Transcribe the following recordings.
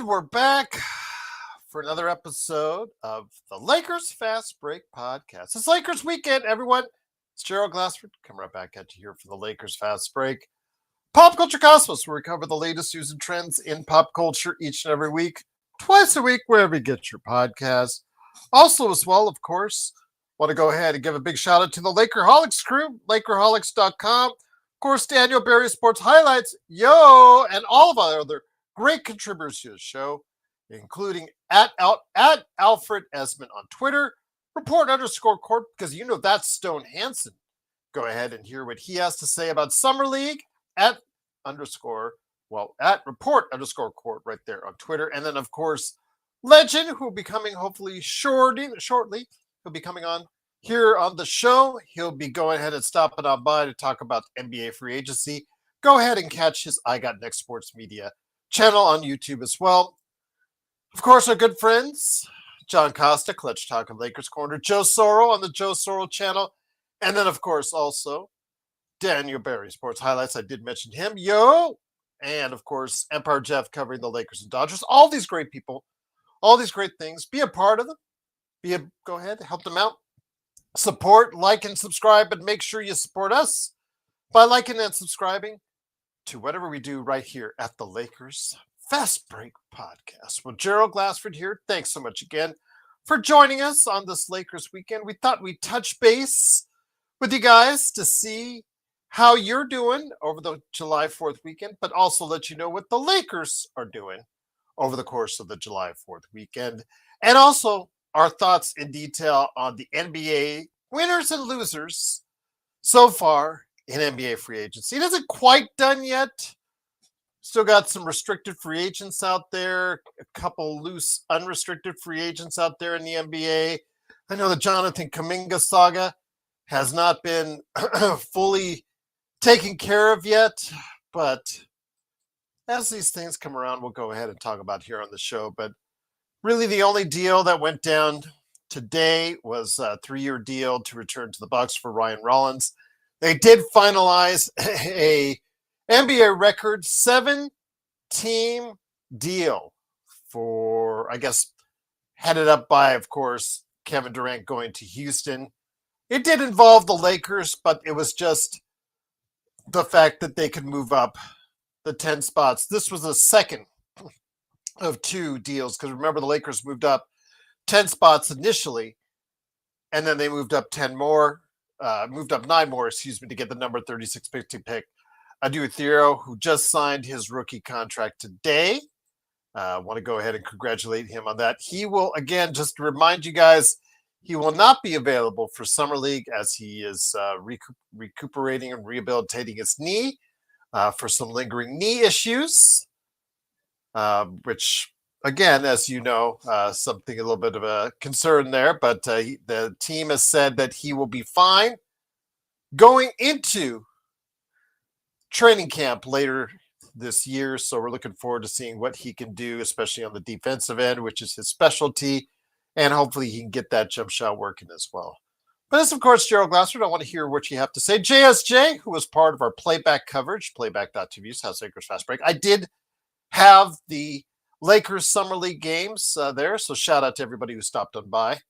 And we're back for another episode of the Lakers Fast Break Podcast. It's Lakers weekend, everyone. It's Gerald Glassford coming right back at you here for the Lakers Fast Break. Pop Culture Cosmos, where we cover the latest news and trends in pop culture each and every week, twice a week, wherever you get your podcast. Also, as well, of course, want to go ahead and give a big shout out to the Lakerholics crew, Lakerholics.com. Of course, Daniel Barry Sports Highlights, and all of our other great contributors to the show, including at Alfred Esmond on Twitter, report_court, because you know that's Stone Hansen. Go ahead and hear what he has to say about Summer League at report_court right there on Twitter. And then, of course, Legend, who will be coming hopefully shortly. He'll be coming on here on the show. He'll be going ahead and stopping on by to talk about NBA free agency. Go ahead and catch his I Got Knecht Sports Media channel on YouTube as well. Of course, our good friends, John Costa, Clutch Talk and Lakers Corner, Joe Soro on the Joe Soro channel, and then, of course, also Daniel Barry Sports Highlights. I did mention him. And, of course, Empire Jeff covering the Lakers and Dodgers. All these great people, all these great things. Be a part of them. Go ahead, help them out. Support, like, and subscribe, but make sure you support us by liking and subscribing to whatever we do right here at the Lakers Fast Break Podcast. Well, Gerald Glassford here. Thanks so much again for joining us on this Lakers weekend. We thought we'd touch base with you guys to see how you're doing over the July 4th weekend, but also let you know what the Lakers are doing over the course of the July 4th weekend. And also our thoughts in detail on the NBA winners and losers so far in NBA free agency. It isn't quite done yet. Still got some restricted free agents out there, a couple loose unrestricted free agents out there in the NBA. I know the Jonathan Kuminga saga has not been fully taken care of yet, but as these things come around, we'll go ahead and talk about here on the show. But really the only deal that went down today was a 3-year deal to return to the Bucks for Ryan Rollins. They did finalize a NBA record 7-team deal for, I guess, headed up by, of course, Kevin Durant going to Houston. It did involve the Lakers, but it was just the fact that they could move up the 10 spots. This was the second of 2 deals, because remember the Lakers moved up 10 spots initially, and then they moved up 9 more, to get the number 36 pick. Adu Thero, who just signed his rookie contract today. I want to go ahead and congratulate him on that. He will, again, just to remind you guys, he will not be available for Summer League as he is recuperating and rehabilitating his knee for some lingering knee issues, which, again, as you know, something a little bit of a concern there. But the team has said that he will be fine going into training camp later this year. So we're looking forward to seeing what he can do, especially on the defensive end, which is his specialty. And hopefully he can get that jump shot working as well. But this, of course, Gerald Glassford. I want to hear what you have to say. JSJ, who was part of our playback coverage, playback.tv's House Lakers Fast Break. I did have the Lakers Summer League games there, so shout out to everybody who stopped on by.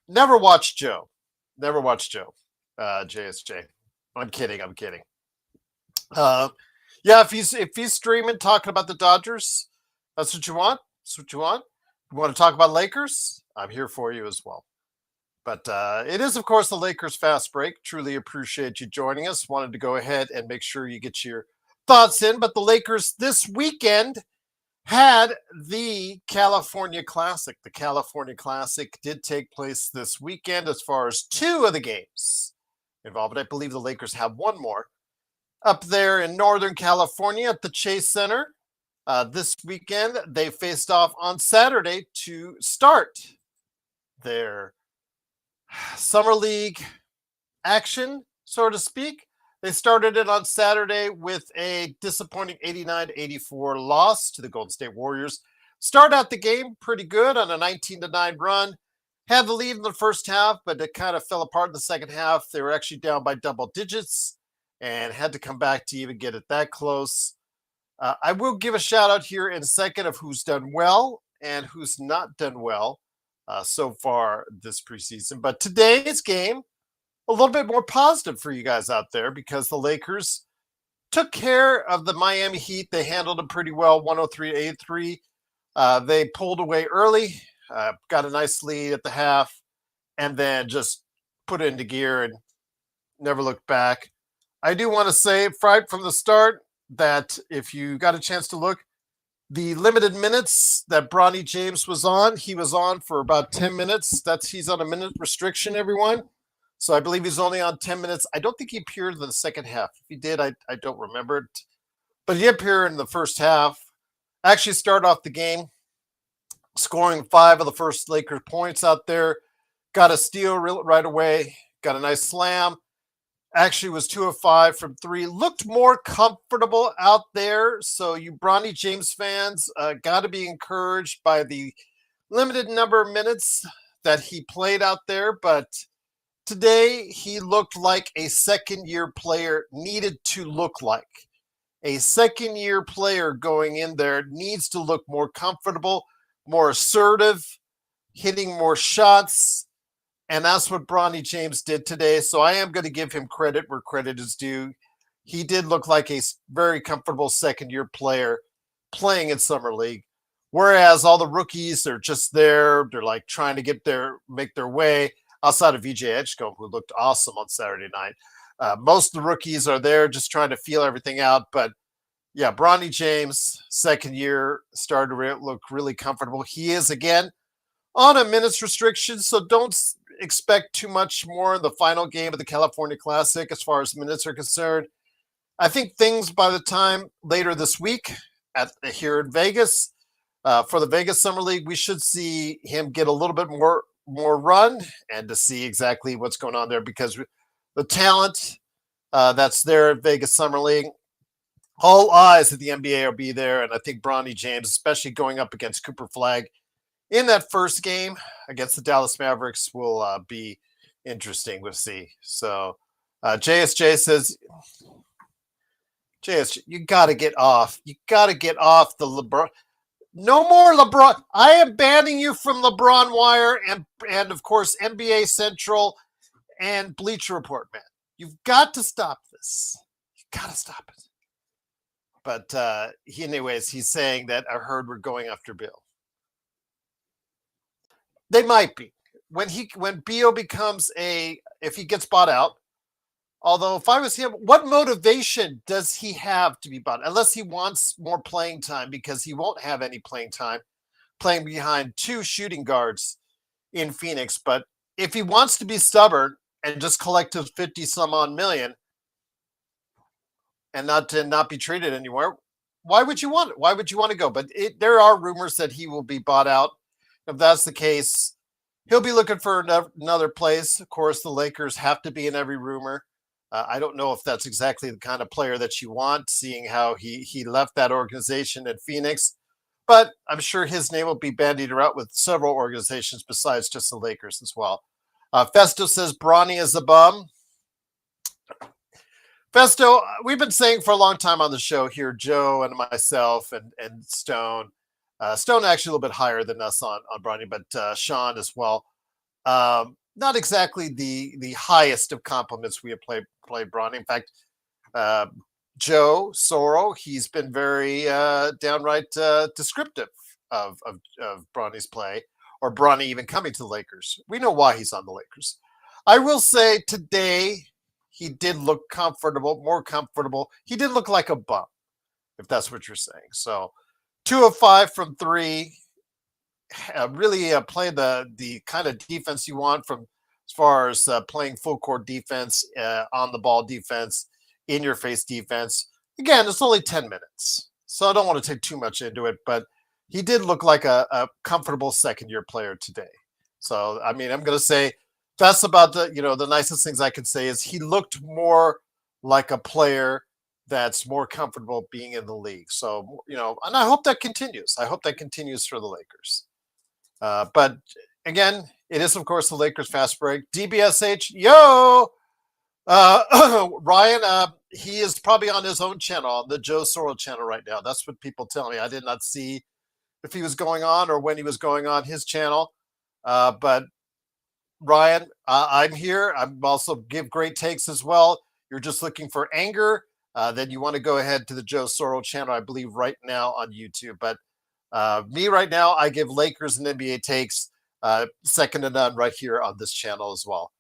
Never watched Joe. JSJ. I'm kidding. If he's streaming, talking about the Dodgers, that's what you want. You want to talk about Lakers? I'm here for you as well. But it is, of course, the Lakers Fast Break. Truly appreciate you joining us. Wanted to go ahead and make sure you get your thoughts in. But the Lakers this weekend had the California Classic. The California Classic did take place this weekend as far as 2 of the games involved. I believe the Lakers have 1 more up there in Northern California at the Chase Center. This weekend, they faced off on Saturday to start their Summer League action, so to speak. They started it on Saturday with a disappointing 89-84 loss to the Golden State Warriors. Start out the game pretty good on a 19-9 run. Had the lead in the first half, but it kind of fell apart in the second half. They were actually down by double digits and had to come back to even get it that close. I will give a shout out here in a second of who's done well and who's not done well so far this preseason. But today's game, a little bit more positive for you guys out there because the Lakers took care of the Miami Heat. They handled them pretty well, 103-83. They pulled away early, got a nice lead at the half, and then just put it into gear and never looked back. I do want to say right from the start that if you got a chance to look, the limited minutes that Bronny James was on, he was on for about 10 minutes. He's on a minute restriction, everyone. So I believe he's only on 10 minutes. I don't think he appeared in the second half. If he did, I don't remember it. But he appeared in the first half. Actually started off the game scoring 5 of the first Lakers points out there. Got a steal right away. Got a nice slam. Actually was 2 of 5 from 3. Looked more comfortable out there. So you Bronny James fans got to be encouraged by the limited number of minutes that he played out there. But today he looked like a second-year player needed to look like. A second-year player going in there needs to look more comfortable, more assertive, hitting more shots. And that's what Bronny James did today. So I am going to give him credit where credit is due. He did look like a very comfortable second-year player playing in Summer League. Whereas all the rookies are just there. They're like trying to make their way outside of VJ Edgecombe, who looked awesome on Saturday night. Most of the rookies are there just trying to feel everything out. But yeah, Bronny James, second year, started to look really comfortable. He is, again, on a minutes restriction, so don't expect too much more in the final game of the California Classic as far as minutes are concerned. I think things by the time later this week here in Vegas, for the Vegas Summer League, we should see him get a little bit more run and to see exactly what's going on there because the talent that's there at Vegas Summer League, all eyes at the NBA will be there. And I think Bronny James, especially going up against Cooper Flagg in that first game against the Dallas Mavericks, will be interesting to see. So JSJ says, JSJ, you got to get off. You got to get off the LeBron. No more LeBron. I am banning you from LeBron Wire and of course, NBA Central and Bleacher Report, man. You've got to stop this. You've got to stop it. But anyways, he's saying that I heard we're going after Bill. They might be. When Beal becomes if he gets bought out, although if I was him, what motivation does he have to be bought? Unless he wants more playing time because he won't have any playing time playing behind 2 shooting guards in Phoenix. But if he wants to be stubborn and just collect his 50 some odd million and not be traded anywhere, why would you want it? Why would you want to go? But there are rumors that he will be bought out. If that's the case, he'll be looking for another place. Of course, the Lakers have to be in every rumor. I don't know if that's exactly the kind of player that you want, seeing how he left that organization in Phoenix. But I'm sure his name will be bandied around with several organizations besides just the Lakers as well. Festo says Bronny is a bum. Festo, we've been saying for a long time on the show here, Joe and myself and Stone. Stone actually a little bit higher than us on Bronny, but Sean as well. Not exactly the highest of compliments we have played Bronny. In fact, Joe Soro, he's been very downright descriptive of Bronny's play, or Bronny even coming to the Lakers. We know why he's on the Lakers. I will say today he did look comfortable, more comfortable. He did look like a bum, if that's what you're saying. So 2 of 5 from 3. Really play the kind of defense you want from as far as playing full court defense, on the ball defense, in your face defense. Again, it's only 10 minutes, so I don't want to take too much into it, but he did look like a comfortable second-year player today. So, I mean, I'm going to say that's about the nicest things I can say is he looked more like a player that's more comfortable being in the league. So, and I hope that continues. I hope that continues for the Lakers. But again, it is, of course, the Lakers fast break. DBSH, yo! Ryan, he is probably on his own channel, on the Joe Sorrell channel right now. That's what people tell me. I did not see if he was going on or when he was going on his channel. But Ryan, I'm here. I'm also give great takes as well. You're just looking for anger, then you want to go ahead to the Joe Sorrell channel, I believe, right now on YouTube. But me right now, I give Lakers and NBA takes second to none right here on this channel as well.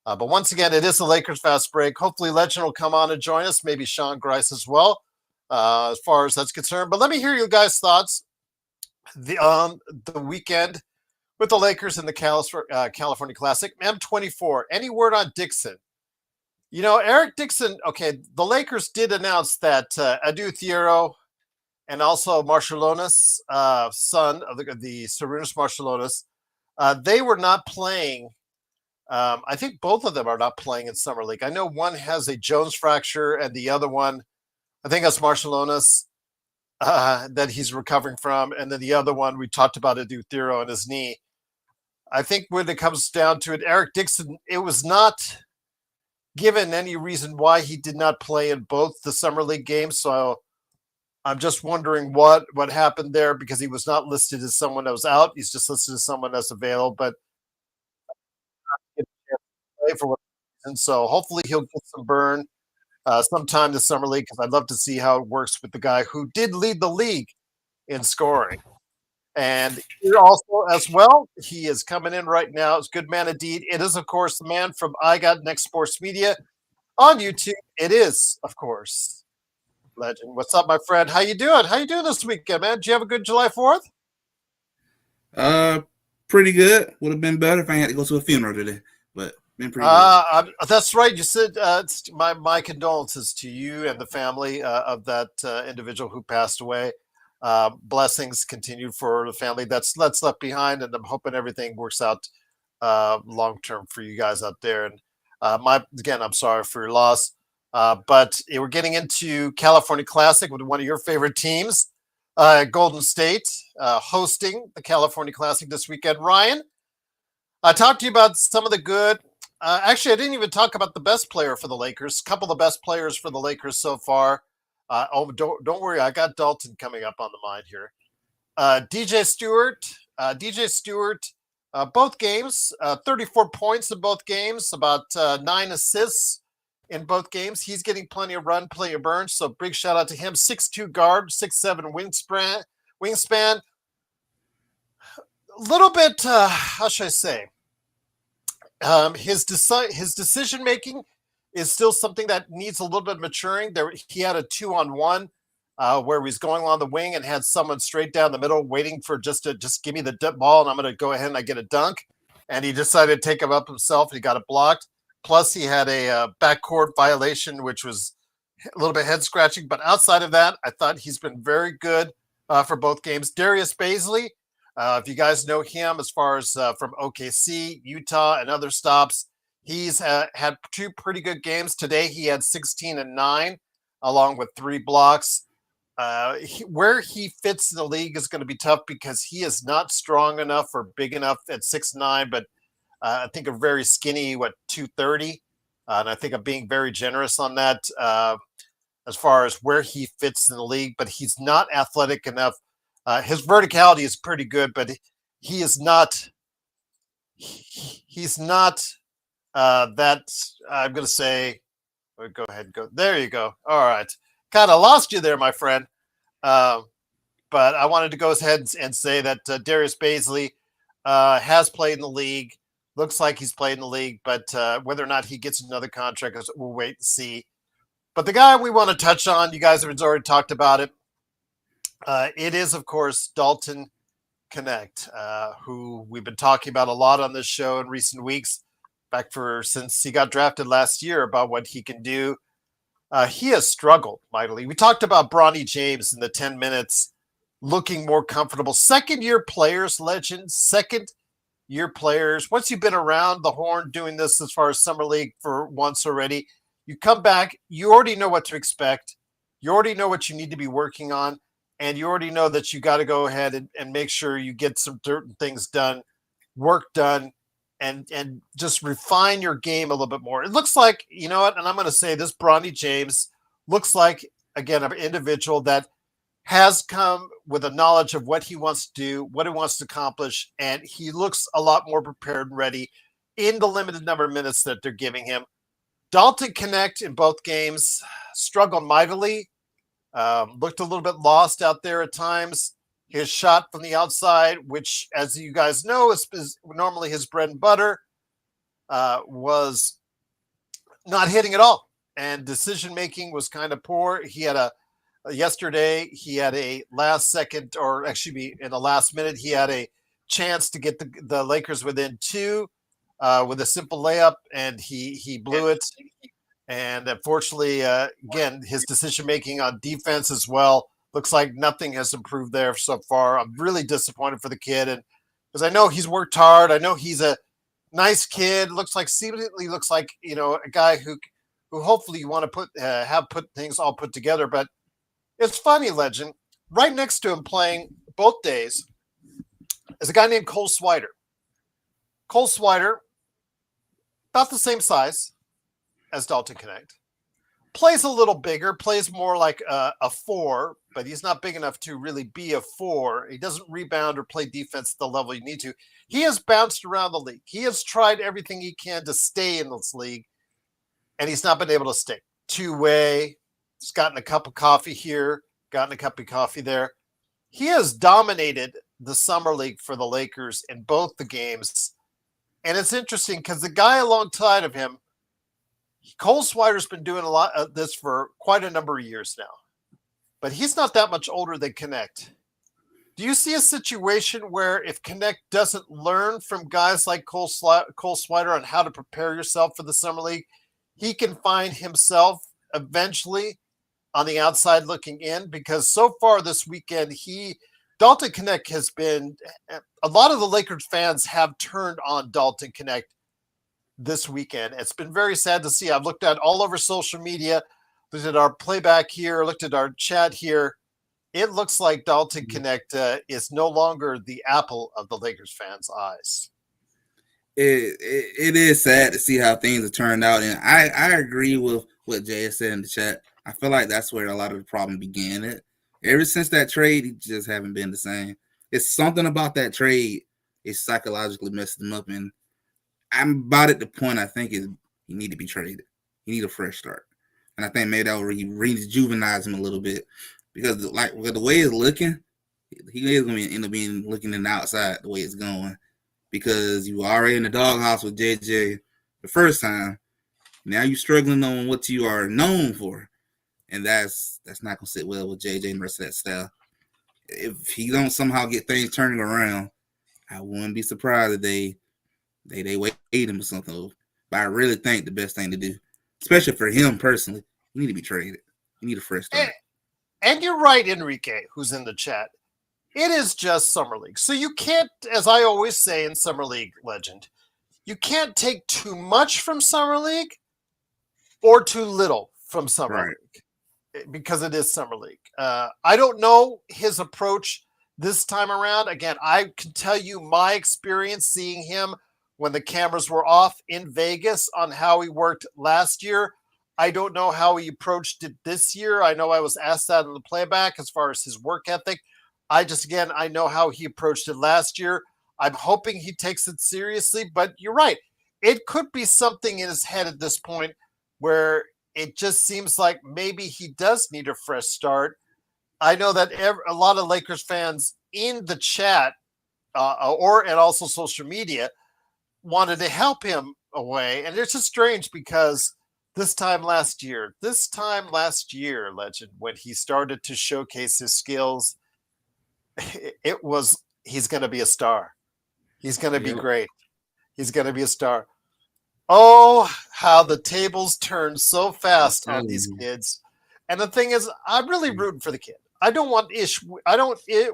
But once again, it is the Lakers fast break. Hopefully, Legend will come on and join us. Maybe Sean Grice as well, as far as that's concerned. But let me hear you guys' thoughts. The weekend with the Lakers and the California Classic. M24, any word on Dixon? You know, Eric Dixon, okay, the Lakers did announce that Adu Thiero and also Marciulionis, son of the Sarunas Marciulionis, they were not playing. I think both of them are not playing in Summer League. I know one has a Jones fracture and the other one, I think that's Marciulionis, that he's recovering from. And then the other one, we talked about Adu Thiero and his knee. I think when it comes down to it, Eric Dixon, it was not given any reason why he did not play in both the Summer League games. So I'm just wondering what happened there, because he was not listed as someone that was out. He's just listed as someone that's available, but for what reason. So hopefully he'll get some burn sometime this Summer League, because I'd love to see how it works with the guy who did lead the league in scoring. And here also as well, he is coming in right now. It's good man indeed. It is, of course, the man from I Got Knecht Sports Media on YouTube. It is, of course, Legend. What's up, my friend? How you doing? How you doing this weekend, man? Did you have a good July 4th? Pretty good. Would have been better if I had to go to a funeral today, but been pretty good. That's right. You said my condolences to you and the family of that individual who passed away. Blessings continued for the family that's left behind, and I'm hoping everything works out long term for you guys out there. And I'm sorry for your loss. But we're getting into California Classic with one of your favorite teams, Golden State, hosting the California Classic this weekend. Ryan, I talked to you about some of the good. Actually, I didn't even talk about the best player for the Lakers. A couple of the best players for the Lakers so far. Don't worry, I got Dalton coming up on the mind here. DJ Stewart, both games, 34 points in both games, about 9 assists in both games. He's getting plenty of run, plenty of burn. So big shout out to him. 6'2" guard, 6'7" wingspan. A little bit, how should I say? His decision making is still something that needs a little bit of maturing. He had a 2-on-1 where he's going along the wing and had someone straight down the middle waiting for just give me the ball and I'm going to go ahead and I get a dunk. And he decided to take him up himself and he got it blocked. Plus, he had a backcourt violation, which was a little bit head scratching. But outside of that, I thought he's been very good for both games. Darius Bazley, if you guys know him, as far as from OKC, Utah, and other stops, he's had 2 pretty good games. Today, he had 16 and 9, along with 3 blocks. Where he fits in the league is going to be tough because he is not strong enough or big enough at 6'9", but I think a very skinny, 230. And I think I'm being very generous on that as far as where he fits in the league, but he's not athletic enough. His verticality is pretty good, but he is not. He's not that. I'm going to say. Go ahead. Go. There you go. All right. Kind of lost you there, my friend. But I wanted to go ahead and say that Darius Bazley has played in the league. Looks like he's played in the league, but whether or not he gets another contract, we'll wait and see. But the guy we want to touch on, you guys have already talked about it. It is, of course, Dalton Knecht, who we've been talking about a lot on this show in recent weeks, since he got drafted last year, about what he can do. He has struggled mightily. We talked about Bronny James in the 10 minutes, looking more comfortable. Second-year players, Legend, second-year players. Once you've been around the horn doing this as far as Summer League for once already, you come back, you already know what to expect. You already know what you need to be working on, and you already know that you got to go ahead and make sure you get some certain things done, work done, and just refine your game a little bit more. It looks like, you know what, and I'm going to say this, Bronny James looks like, again, an individual that has come with a knowledge of what he wants to do, what he wants to accomplish, and he looks a lot more prepared and ready in the limited number of minutes that they're giving him. Dalton Knecht in both games struggled mightily, looked a little bit lost out there at times. His shot from the outside, which, as you guys know, is normally his bread and butter, was not hitting at all. And decision making was kind of poor. He had yesterday, he had a last second, or actually in the last minute, he had a chance to get the Lakers within two with a simple layup, and he blew it. And unfortunately, again, his decision making on defense as well looks like nothing has improved there so far. I'm really disappointed for the kid, and because I know he's worked hard. I know he's a nice kid. Seemingly looks like, you know, a guy who hopefully you want to have put things all put together. But it's funny, Legend. Right next to him playing both days is a guy named Cole Swider. Cole Swider, about the same size as Dalton Knecht, plays a little bigger, plays more like a four, but he's not big enough to really be a four. He doesn't rebound or play defense at the level you need to. He has bounced around the league. He has tried everything he can to stay in this league, and he's not been able to stay. Two-way, he's gotten a cup of coffee here, gotten a cup of coffee there. He has dominated the summer league for the Lakers in both the games. And it's interesting because the guy alongside of him, Cole Swider's been doing a lot of this for quite a number of years now, but he's not that much older than Knecht. Do you see a situation where if Knecht doesn't learn from guys like Cole Swider on how to prepare yourself for the summer league, he can find himself eventually on the outside looking in? Because so far this weekend, Dalton Knecht has been, a lot of the Lakers fans have turned on Dalton Knecht this weekend. It's been very sad to see. I've looked at all over social media, looked at our playback here, looked at our chat here. It looks like Dalton Knecht is no longer the apple of the Lakers fans' eyes. It is sad to see how things have turned out, and I agree with what Jay said in the chat. I feel like that's where a lot of the problem began. Ever since that trade, he just haven't been the same. It's something about that trade. It psychologically messed him up, and I'm about at the point I think he need to be traded. He need a fresh start, and I think maybe that will rejuvenize him a little bit, because with the way it's looking, he is going to end up being looking in the outside the way it's going, because you were already in the doghouse with JJ the first time. Now you're struggling on what you are known for, and that's not going to sit well with JJ and the rest of that staff. If he don't somehow get things turning around, I wouldn't be surprised if they wait him or something. But I really think the best thing to do, especially for him personally, he need to be traded. He need a fresh start. And you're right, Enrique, who's in the chat. It is just Summer League. So you can't, as I always say in Summer League, Legend, you can't take too much from Summer League or too little from Summer League, because it is Summer League. I don't know his approach this time around. Again, I can tell you my experience seeing him when the cameras were off in Vegas on how he worked last year. I don't know how he approached it this year. I know I was asked that in the playback as far as his work ethic. I know how he approached it last year. I'm hoping he takes it seriously, but you're right. It could be something in his head at this point where it just seems like maybe he does need a fresh start. I know that a lot of Lakers fans in the chat and also social media wanted to help him away. And it's just strange because this time last year, Legend, when he started to showcase his skills, he's going to be a star. He's going to be great. He's going to be a star. Oh, how the tables turn so fast on these kids. And the thing is, I'm really rooting for the kid. I don't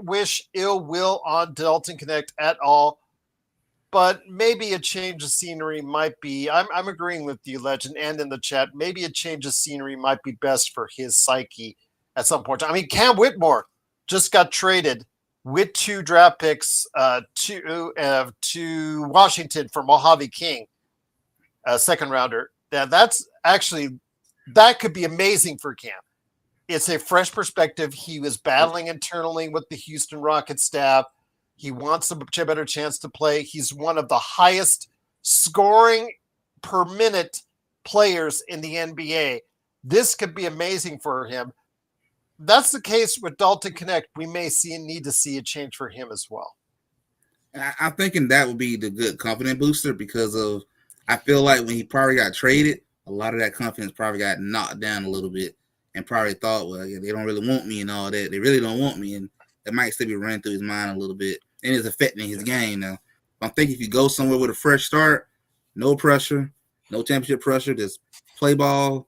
wish ill will on Dalton Knecht at all. But maybe a change of scenery might be, I'm agreeing with you, Legend, and in the chat, maybe a change of scenery might be best for his psyche at some point. I mean, Cam Whitmore just got traded with 2 draft picks to Washington for Mojave King, a second rounder. That could be amazing for Cam. It's a fresh perspective. He was battling internally with the Houston Rockets staff. He wants a better chance to play. He's one of the highest scoring per minute players in the NBA. This could be amazing for him. That's the case with Dalton Knecht. We may need to see a change for him as well. I'm thinking that would be the good confidence booster because I feel like when he probably got traded, a lot of that confidence probably got knocked down a little bit and probably thought, well, yeah, they don't really want me and all that. They really don't want me. And that might still be running through his mind a little bit. And it's affecting his game now. I'm thinking if you go somewhere with a fresh start, no pressure, no championship pressure, just play ball.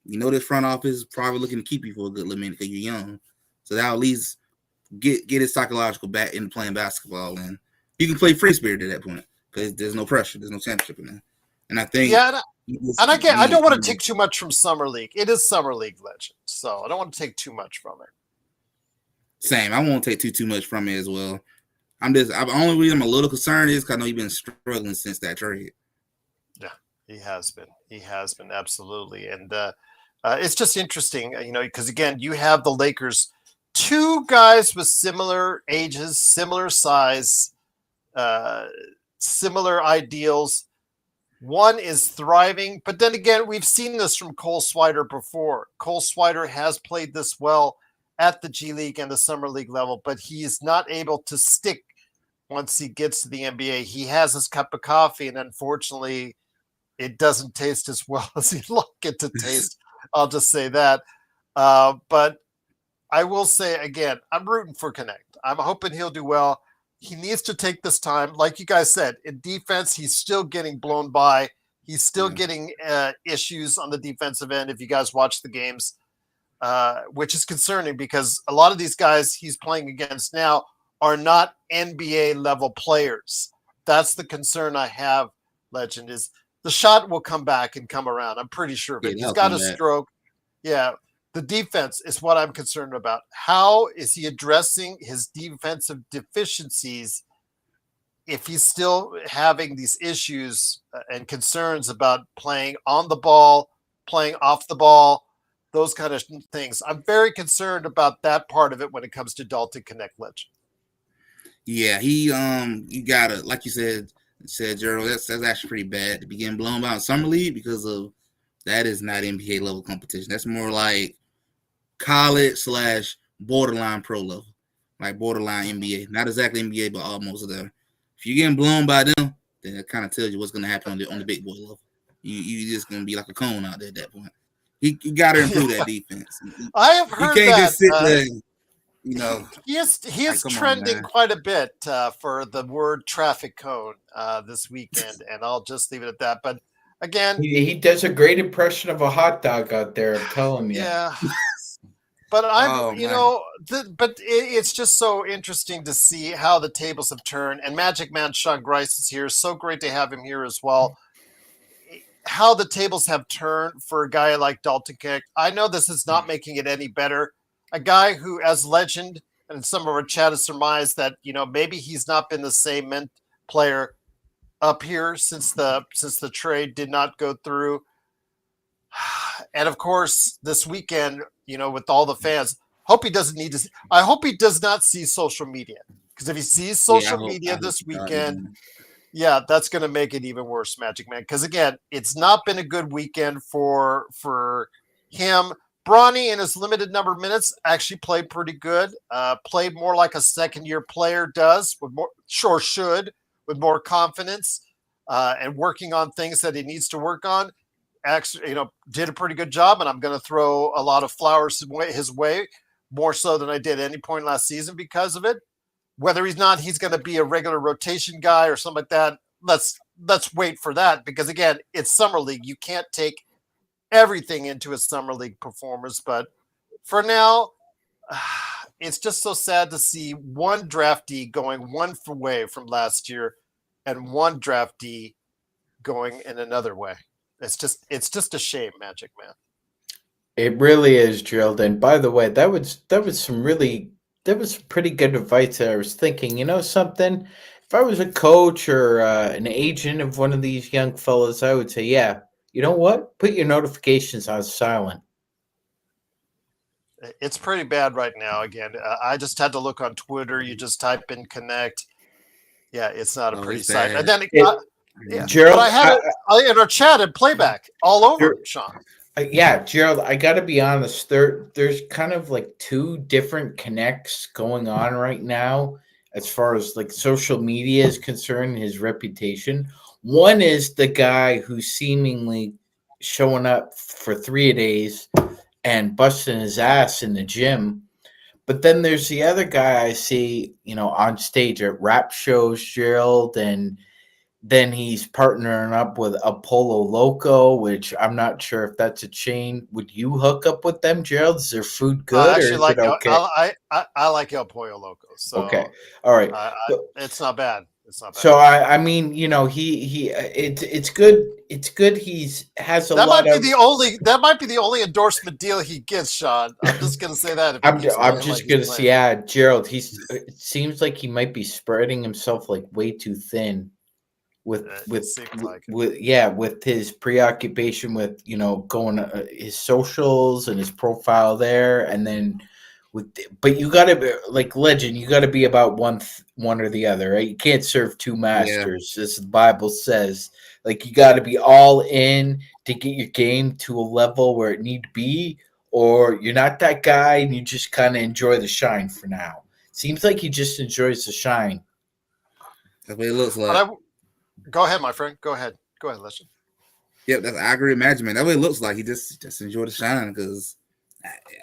This front office is probably looking to keep you for a good little minute because you're young. So that'll at least get his psychological back into playing basketball. And you can play free spirit at that point because there's no pressure. There's no championship in there. And I think I don't want to take too much from Summer League. It is Summer League Legend, so I don't want to take too much from it. Same. I won't take too much from it as well. The only reason I'm a little concerned is because I know he's been struggling since that trade. Yeah, he has been. He has been, absolutely. And it's just interesting, because, again, you have the Lakers, 2 guys with similar ages, similar size, similar ideals. One is thriving, but then again, we've seen this from Cole Swider before. Cole Swider has played this well at the G League and the Summer League level, but he is not able to stick once he gets to the NBA. He has his cup of coffee, and unfortunately, it doesn't taste as well as he'd like it to taste. I'll just say that. But I will say, again, I'm rooting for Knecht. I'm hoping he'll do well. He needs to take this time. Like you guys said, in defense, he's still getting blown by. He's still getting issues on the defensive end if you guys watch the games, which is concerning because a lot of these guys he's playing against now are not NBA level players. That's the concern I have, Legend, is the shot will come back and come around. I'm pretty sure of it. He's got a stroke. Yeah. The defense is what I'm concerned about. How is he addressing his defensive deficiencies if he's still having these issues and concerns about playing on the ball, playing off the ball, those kind of things? I'm very concerned about that part of it when it comes to Dalton Knecht, Legend. Yeah, you gotta, like you said, Gerald, that's actually pretty bad to be getting blown by in Summer League because of that is not NBA level competition. That's more like college / borderline pro level, like borderline NBA. Not exactly NBA, but almost there. If you're getting blown by them, then it kind of tells you what's going to happen on the big boy level. You just going to be like a cone out there at that point. You got to improve that defense. I have heard you can't that. Just sit there, he is trending quite a bit for the word traffic cone this weekend, and I'll just leave it at that. But again, he does a great impression of a hot dog out there. I'm telling you. Yeah. But it's just so interesting to see how the tables have turned. And Magic Man Sean Grice is here. So great to have him here as well. How the tables have turned for a guy like Dalton Knecht. I know this is not making it any better. A guy who, as Legend and some of our chat has surmised that maybe he's not been the same player up here since the trade did not go through. And of course, this weekend, with all the fans, I hope he does not see social media, because if he sees social media this weekend, that's going to make it even worse, Magic Man. Because again, it's not been a good weekend for him. Bronny, in his limited number of minutes, actually played pretty good. Played more like a second-year player does, with more confidence and working on things that he needs to work on. Actually, did a pretty good job, and I'm going to throw a lot of flowers his way, more so than I did at any point last season because of it. Whether he's going to be a regular rotation guy or something like that, let's wait for that, because again, it's Summer League. You can't take everything into a Summer League performance, but for now, it's just so sad to see one draftee going one way from last year and one draftee going in another way. It's just a shame, Magic Man. It really is, Gerald. And by the way, that was some really was pretty good advice there. I was thinking, you know something? If I was a coach or an agent of one of these young fellas, I would say, yeah, you know what? Put your notifications on silent. It's pretty bad right now. Again, I just had to look on Twitter. You just type in Knecht. Yeah, it's not a Oh, pretty it's sight. And bad. then, yeah, but Gerald, I had it in our chat and playback all over, Sean. Yeah, Gerald, I got to be honest. There's kind of like two different connects going on right now as far as like social media is concerned, his reputation. One is the guy who's seemingly showing up for 3 days and busting his ass in the gym. But then there's the other guy I see, on stage at rap shows, Gerald, and then he's partnering up with Apollo Loco, which I'm not sure if that's a chain. Would you hook up with them, Gerald? Is their food I good or actually is it like okay? I like El Pollo Loco, so Okay, all right. it's not bad. It's not bad. So I mean, it's good. It's good. He's has a That lot might be of. the only endorsement deal he gets, Sean. I'm just gonna say that if he keeps I'm playing like just he's gonna playing. say, yeah, Gerald. It seems like he might be spreading himself like way too thin with It seems like it. with his preoccupation with going his socials and his profile there, and then but you gotta be like legend. You gotta be about one or the other, right? You can't serve two Yeah. masters, as the Bible says. Like you got to be all in to get your game to a level where it need to be, or you're not that guy and you just kind of enjoy the shine for now. Seems like he just enjoys the shine. That's what it looks But like. go ahead, my friend. Go ahead, Listen. Yep, I agree with Magic Man. That's what it looks like. He just enjoy the shine because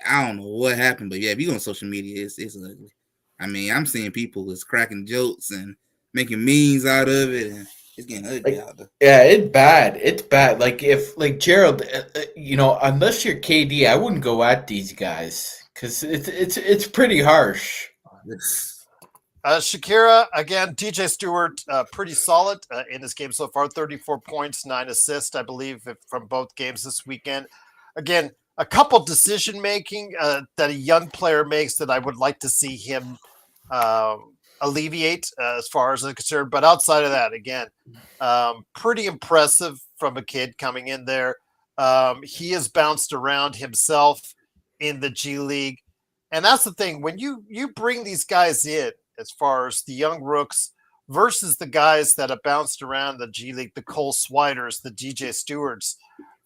I don't know what happened, but yeah, if you go on social media, it's ugly. I mean, I'm seeing people is cracking jokes and making memes out of it, and it's getting ugly out there. Yeah, it's bad. It's bad. Like if like Gerald, unless you're KD, I wouldn't go at these guys because it's pretty harsh. Shakira again. DJ Stewart, pretty solid in this game so far. 34 points, 9 assists, I believe, from both games this weekend. Again, a couple decision making that a young player makes that I would like to see him alleviate as far as I'm concerned. But outside of that, again, pretty impressive from a kid coming in there. He has bounced around himself in the G League, and that's the thing when you bring these guys in as far as the young rooks versus the guys that have bounced around the G League, the Cole Swiders, the DJ Stewarts,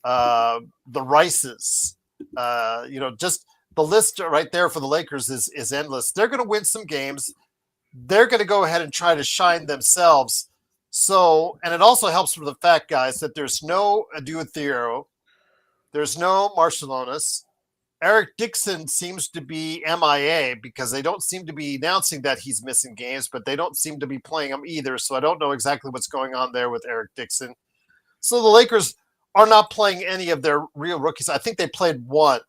the Rices, just the list right there for the Lakers is endless. They're going to win some games. They're going to go ahead and try to shine themselves. So, and it also helps with the fact, guys, that there's no Adu Theoro, there's no Marcelonis. Eric Dixon seems to be MIA because they don't seem to be announcing that he's missing games, but they don't seem to be playing him either. So I don't know exactly what's going on there with Eric Dixon. So the Lakers are not playing any of their real rookies. I think they played one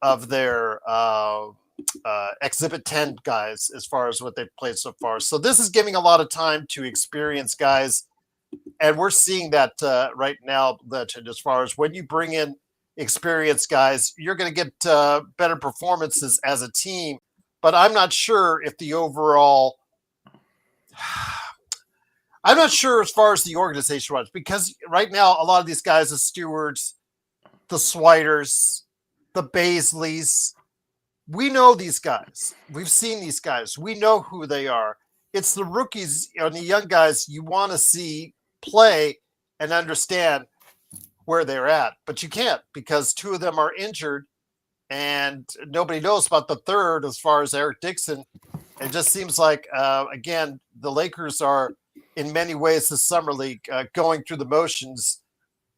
of their Exhibit 10 guys as far as what they've played so far. So this is giving a lot of time to experienced guys. And we're seeing that right now, Legend, as far as when you bring in experienced guys, you're going to get better performances as a team. But I'm not sure if the overall I'm not sure as far as the organization runs, because right now a lot of these guys, the stewards, the Swiders, the Baisleys, we know these guys. We've seen these guys. We know who they are. It's the rookies and the young guys you want to see play and understand where they're at. But you can't because two of them are injured and nobody knows about the third as far as Eric Dixon. It just seems like, again, the Lakers are in many ways the summer league going through the motions,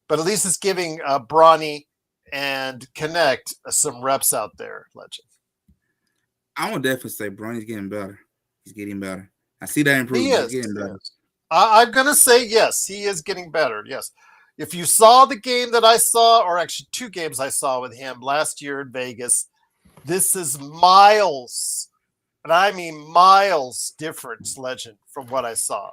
but at least it's giving Bronny and Knecht some reps out there, Legend. I would definitely say Bronny's getting better. He's getting better. I see that improvement. He is. He's getting better. I'm going to say yes, he is getting better. Yes. If you saw the game that I saw, or actually two games I saw with him last year in Vegas, this is miles, and I mean miles difference, Legend, from what I saw.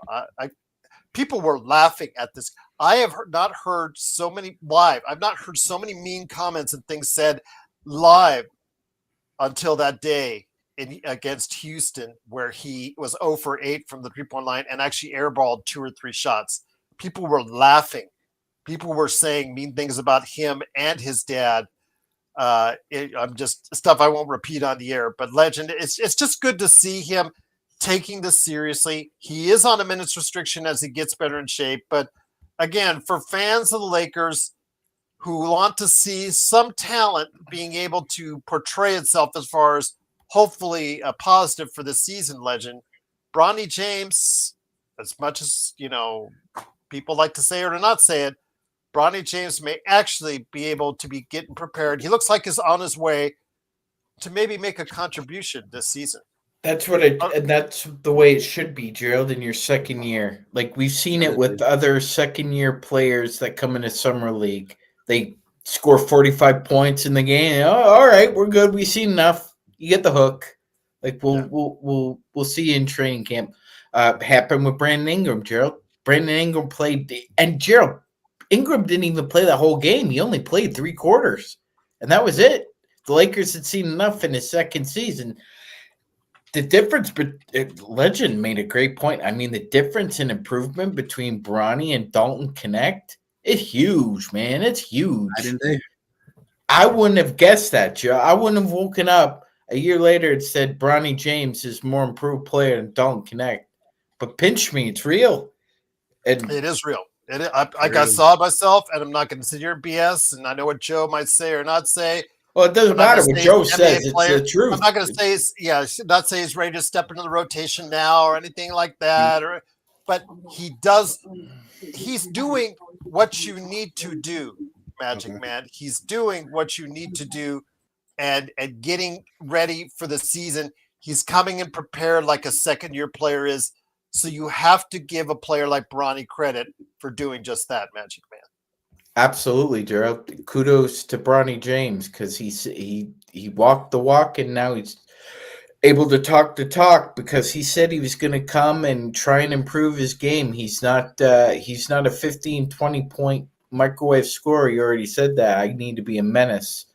People were laughing at this. I have not heard so many live. I've not heard so many mean comments and things said live until that day against Houston, where he was 0 for 8 from the 3-point line and actually airballed 2 or 3 shots. People were laughing. People were saying mean things about him and his dad. I'm just stuff I won't repeat on the air, but Legend, it's just good to see him taking this seriously. He is on a minutes restriction as he gets better in shape. But again, for fans of the Lakers who want to see some talent being able to portray itself as far as hopefully a positive for the season, Legend, Bronny James, as much as, people like to say it or not say it, Bronny James may actually be able to be getting prepared. He looks like he's on his way to maybe make a contribution this season. That's and that's the way it should be, Gerald, in your second year. Like we've seen it with other second-year players that come into summer league. They score 45 points in the game. Oh, all right, we're good. We've seen enough. You get the hook. Like we'll see you in training camp. Happened with Brandon Ingram, Gerald. Brandon Ingram played, and Gerald Ingram didn't even play that whole game. He only played 3 quarters, and that was it. The Lakers had seen enough in his second season. The difference, but Legend made a great point. I mean, the difference in improvement between Bronny and Dalton Knecht is huge, man. It's huge. I wouldn't have guessed that, Joe. I wouldn't have woken up a year later and said Bronny James is more improved player than Dalton Knecht. But pinch me, it's real. And it is real. I saw it myself, and I'm not going to sit here and BS. And I know what Joe might say or not say. Well, it doesn't matter what Joe says. It's the truth. I'm not going to say, not say he's ready to step into the rotation now or anything like that. But he does. He's doing what you need to do, Magic Man. He's doing what you need to do, and getting ready for the season. He's coming in prepared like a second-year player is. So you have to give a player like Bronny credit for doing just that, Magic Man. Absolutely, Gerald. Kudos to Bronny James because he walked the walk and now he's able to talk the talk because he said he was going to come and try and improve his game. He's not a 15, 20-point microwave scorer. He already said that. I need to be a menace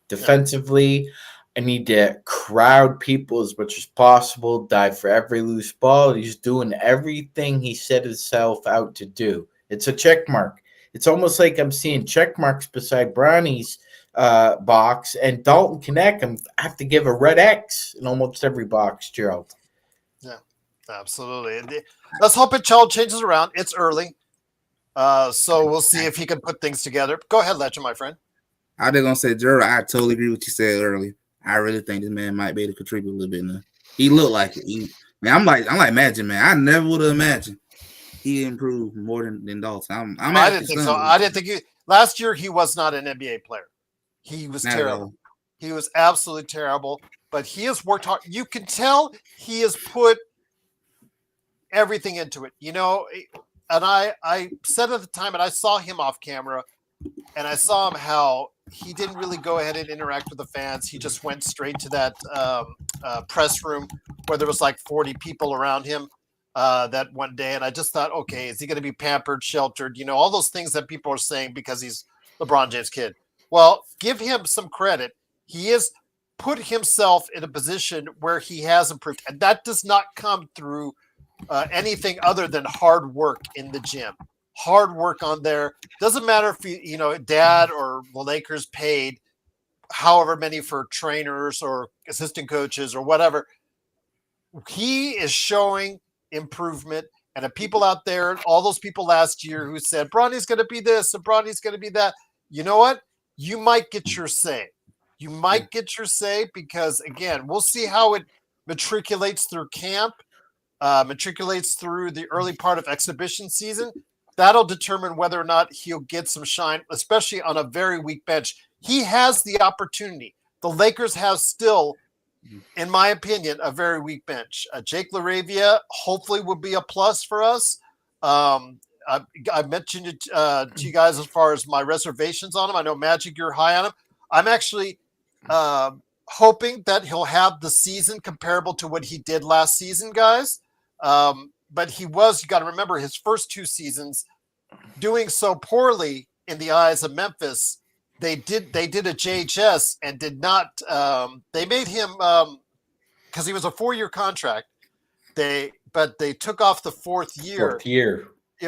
defensively. I need to crowd people as much as possible, dive for every loose ball. He's doing everything he set himself out to do. It's a check mark. It's almost like I'm seeing check marks beside Bronny's box, and Dalton Knecht, I have to give a red X in almost every box, Gerald. Yeah, absolutely. Let's hope it changes around. It's early, so we'll see if he can put things together. Go ahead, Legend, my friend. I was going to say, Gerald, I totally agree with what you said earlier. I really think this man might be able to contribute a little bit now. He looked like it. I'm like Magic, man. I never would have imagined he improved more than Dalton. I didn't think so. I didn't think last year he was not an NBA player. He was terrible. He was absolutely terrible. But he has worked hard. You can tell he has put everything into it. And I said at the time, and I saw him off camera, and I saw him how he didn't really go ahead and interact with the fans. He just went straight to that press room where there was like 40 people around him that one day. And I just thought, okay, is he going to be pampered, sheltered? All those things that people are saying because he's LeBron James' kid. Well, give him some credit. He has put himself in a position where he has improved. And that does not come through anything other than hard work in the gym. Hard work on there. Doesn't matter if dad or the Lakers paid however many for trainers or assistant coaches or whatever. He is showing improvement. And the people out there, all those people last year who said Bronny's going to be this and Bronny's going to be that, you know what? You might get your say. You might get your say because, again, we'll see how it matriculates through camp, matriculates through the early part of exhibition season. That'll determine whether or not he'll get some shine, especially on a very weak bench. He has the opportunity. The Lakers have still, in my opinion, a very weak bench. Jake LaRavia hopefully will be a plus for us. I mentioned it to you guys as far as my reservations on him. I know, Magic, you're high on him. I'm actually hoping that he'll have the season comparable to what he did last season, guys. But he was, you got to remember, his first 2 seasons doing so poorly in the eyes of Memphis. They did a JHS and did not. They made him because he was a 4-year contract. But they took off the fourth year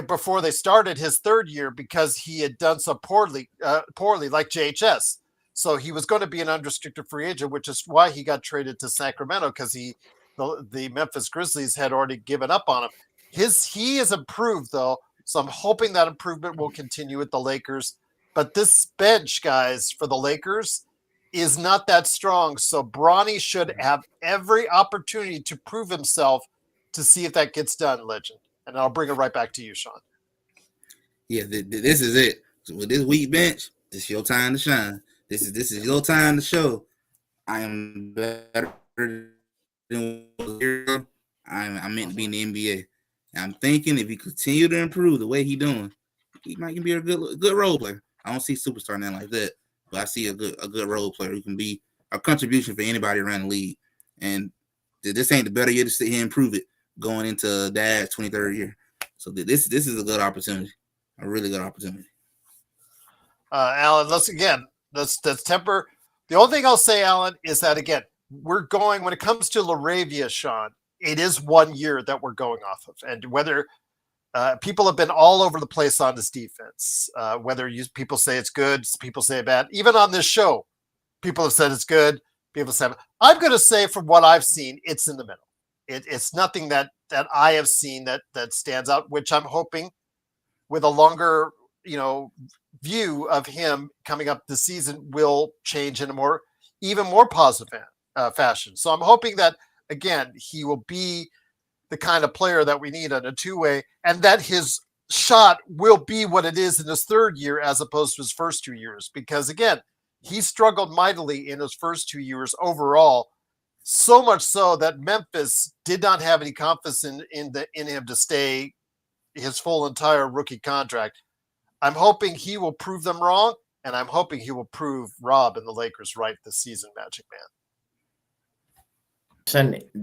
before they started his third year because he had done so poorly like JHS. So he was going to be an unrestricted free agent, which is why he got traded to Sacramento, because the Memphis Grizzlies had already given up on him. He has improved though, so I'm hoping that improvement will continue with the Lakers. But this bench, guys, for the Lakers is not that strong. So Bronny should have every opportunity to prove himself to see if that gets done, Legend. And I'll bring it right back to you, Sean. Yeah, this is it. So with this weak bench, this is your time to shine. This is your time to show. I am better than I'm meant to be in the NBA. And I'm thinking if he continue to improve the way he's doing, he might be a good role player. I don't see superstar now like that, but I see a good role player who can be a contribution for anybody around the league. And this ain't the better year to sit here and prove it going into Dad's 23rd year. So this is a good opportunity, a really good opportunity. Alan, let's temper. The only thing I'll say, Alan, is that again, we're going, when it comes to LaRavia, Sean, it is 1 year that we're going off of. And whether people have been all over the place on this defense, whether people say it's good, people say bad. Even on this show, people have said it's good. People say, I'm going to say from what I've seen, it's in the middle. It's nothing that I have seen that stands out, which I'm hoping with a longer, view of him coming up this season will change in a even more positive fashion. So I'm hoping that, again, he will be the kind of player that we need on a two-way, and that his shot will be what it is in his third year as opposed to his first 2 years. Because, again, he struggled mightily in his first 2 years overall, so much so that Memphis did not have any confidence in him to stay his full entire rookie contract. I'm hoping he will prove them wrong, and I'm hoping he will prove Rob and the Lakers right this season, Magic Man.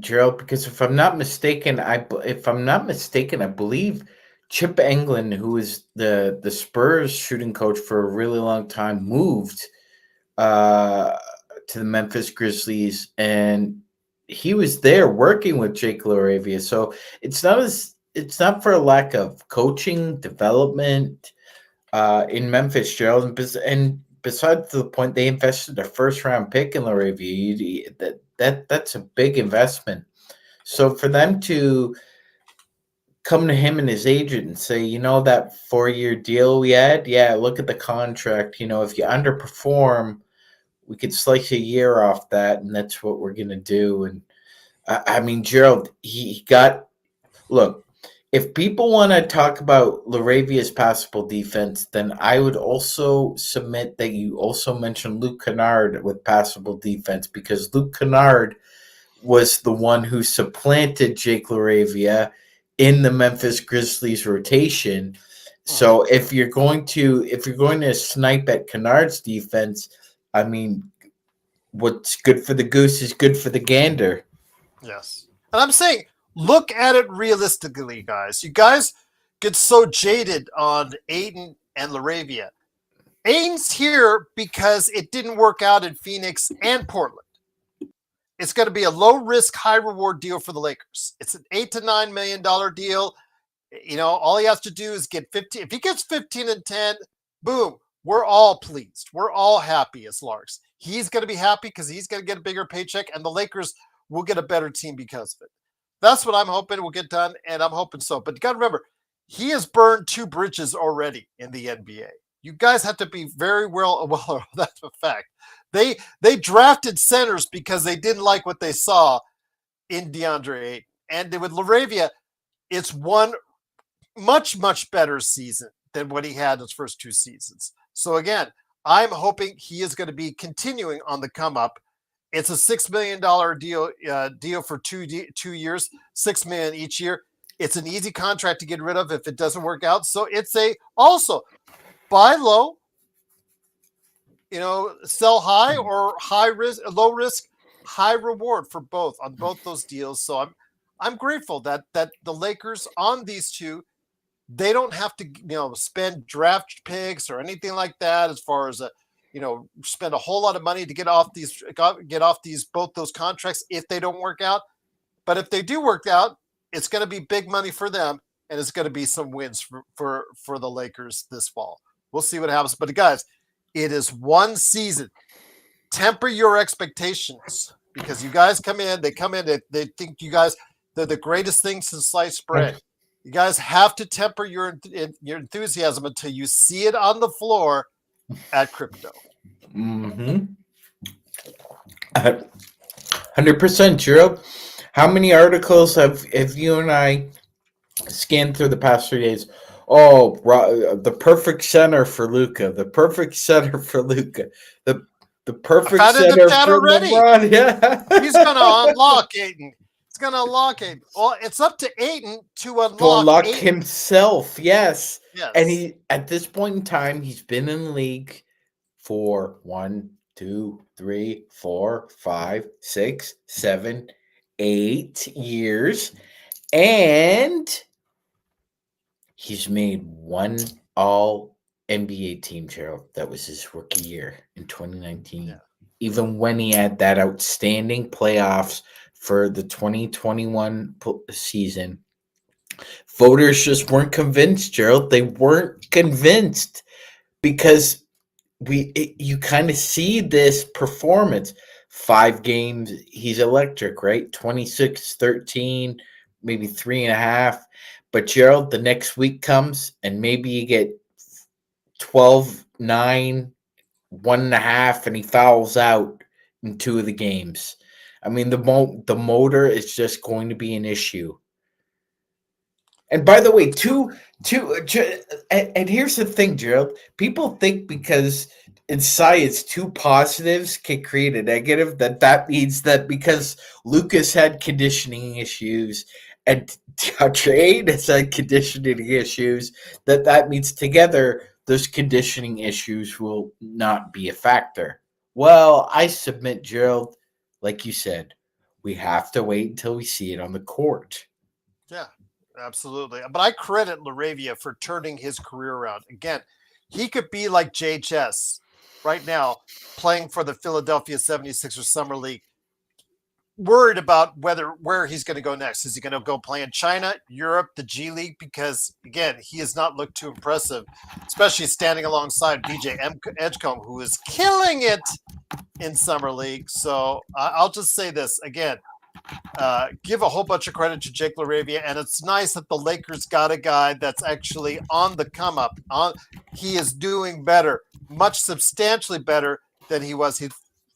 Gerald, because if I'm not mistaken, I believe Chip Englund, who was the Spurs shooting coach for a really long time, moved to the Memphis Grizzlies, and he was there working with Jake LaRavia. So it's not for a lack of coaching development in Memphis, Gerald. And besides the point, they invested a first-round pick in LaRavia. That's a big investment. So for them to come to him and his agent and say, that 4-year deal we had, look at the contract. If you underperform, we could slice a year off that, and that's what we're gonna do. And I mean, Gerald, look. If people want to talk about LaRavia's passable defense, then I would also submit that you also mention Luke Kennard with passable defense, because Luke Kennard was the one who supplanted Jake LaRavia in the Memphis Grizzlies rotation. So if you're going to snipe at Kennard's defense, I mean, what's good for the goose is good for the gander. Yes. And I'm saying, look at it realistically, guys. You guys get so jaded on Aiden and LaRavia. Aiden's here because it didn't work out in Phoenix and Portland. It's going to be a low-risk, high-reward deal for the Lakers. It's an $8 to $9 million deal. All he has to do is get 15. If he gets 15 and 10, boom, we're all pleased. We're all happy as Larks. He's going to be happy because he's going to get a bigger paycheck, and the Lakers will get a better team because of it. That's what I'm hoping will get done, and I'm hoping so. But you got to remember, he has burned 2 bridges already in the NBA. You guys have to be very well aware. That's a fact. They drafted centers because they didn't like what they saw in DeAndre Ayton. And with LaRavia, it's one much, much better season than what he had in his first 2 seasons. So again, I'm hoping he is going to be continuing on the come up. It's a $6 million deal for 2 years, $6 million each year. It's an easy contract to get rid of if it doesn't work out. So it's also buy low, sell high, or low risk, high reward for both on both those deals. So I'm grateful that the Lakers on these two, they don't have to spend draft picks or anything like that as far as spend a whole lot of money to get off both those contracts if they don't work out. But if they do work out, it's going to be big money for them, and it's going to be some wins for the Lakers this fall. We'll see what happens. But guys, it is one season. Temper your expectations because you guys come in, they think you guys, they're the greatest thing since sliced bread. You guys have to temper your enthusiasm until you see it on the floor at crypto. 100%, Gerald. How many articles have you and I scanned through the past 3 days? Oh, the perfect center for Luka. The perfect center for Luka. The perfect center for LeBron. Yeah, he's gonna unlock Ayton. He's gonna unlock Ayton. Well, it's up to Ayton to unlock himself. Yes. And he, at this point in time, he's been in the league for 1, 2, 3, 4, 5, 6, 7, 8 years, and he's made one All NBA team, Gerald. That was his rookie year in 2019. Yeah. Even when he had that outstanding playoffs for the 2021 season, voters just weren't convinced, Gerald. They weren't convinced because you kind of see this performance. 5 games, he's electric, right? 26-13, maybe 3.5. But Gerald, the next week comes and maybe you get 12-9, 1.5, and he fouls out in 2 of the games. I mean, the motor is just going to be an issue. And by the way, and here's the thing, Gerald. People think because in science 2 positives can create a negative, that means that because Lucas had conditioning issues and Trade has had conditioning issues, that means together those conditioning issues will not be a factor. Well, I submit, Gerald, like you said, we have to wait until we see it on the court. Yeah, absolutely. But I credit LaRavia for turning his career around. Again, he could be like JHS right now, playing for the Philadelphia 76ers Summer League, worried about where he's going to go next. Is he going to go play in China, Europe, the G League? Because, again, he has not looked too impressive, especially standing alongside BJ Edgecombe, who is killing it in Summer League. So I'll just say this again. Give a whole bunch of credit to Jake LaRavia, and it's nice that the Lakers got a guy that's actually on the come up. He is doing better, much substantially better than he was.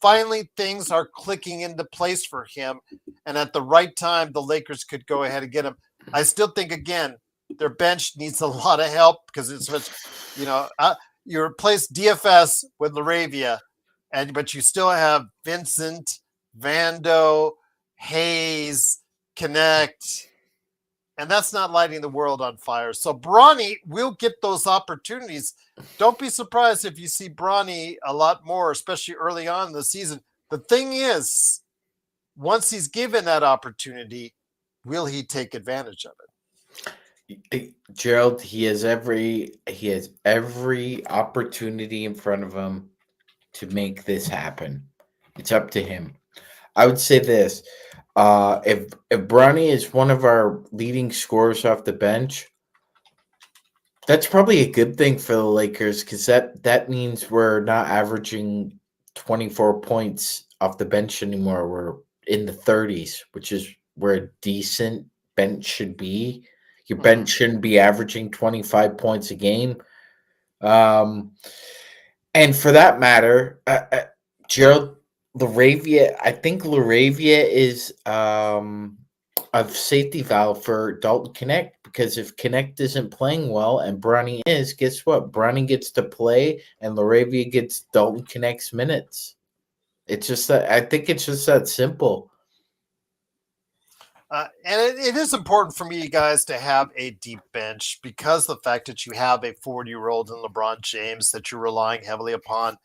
Finally, things are clicking into place for him, and at the right time, the Lakers could go ahead and get him. I still think, again, their bench needs a lot of help because it's much, you replace DFS with LaRavia, but you still have Vincent, Vando, Hayes, Knecht, and that's not lighting the world on fire. So Bronny will get those opportunities. Don't be surprised if you see Bronny a lot more, especially early on in the season. The thing is, once he's given that opportunity, will he take advantage of it? Gerald, he has every opportunity in front of him to make this happen. It's up to him. I would say this. If Bronny is one of our leading scorers off the bench, that's probably a good thing for the Lakers because that means we're not averaging 24 points off the bench anymore. We're in the 30s, which is where a decent bench should be. Your bench shouldn't be averaging 25 points a game. And for that matter, Gerald, LaRavia, I think LaRavia is a safety valve for Dalton Knecht because if Knecht isn't playing well and Bronny is, guess what? Bronny gets to play and LaRavia gets Dalton Knecht's minutes. It's just that I think it's just that simple. And it is important for me, guys, to have a deep bench because the fact that you have a 40-year-old in LeBron James that you're relying heavily upon.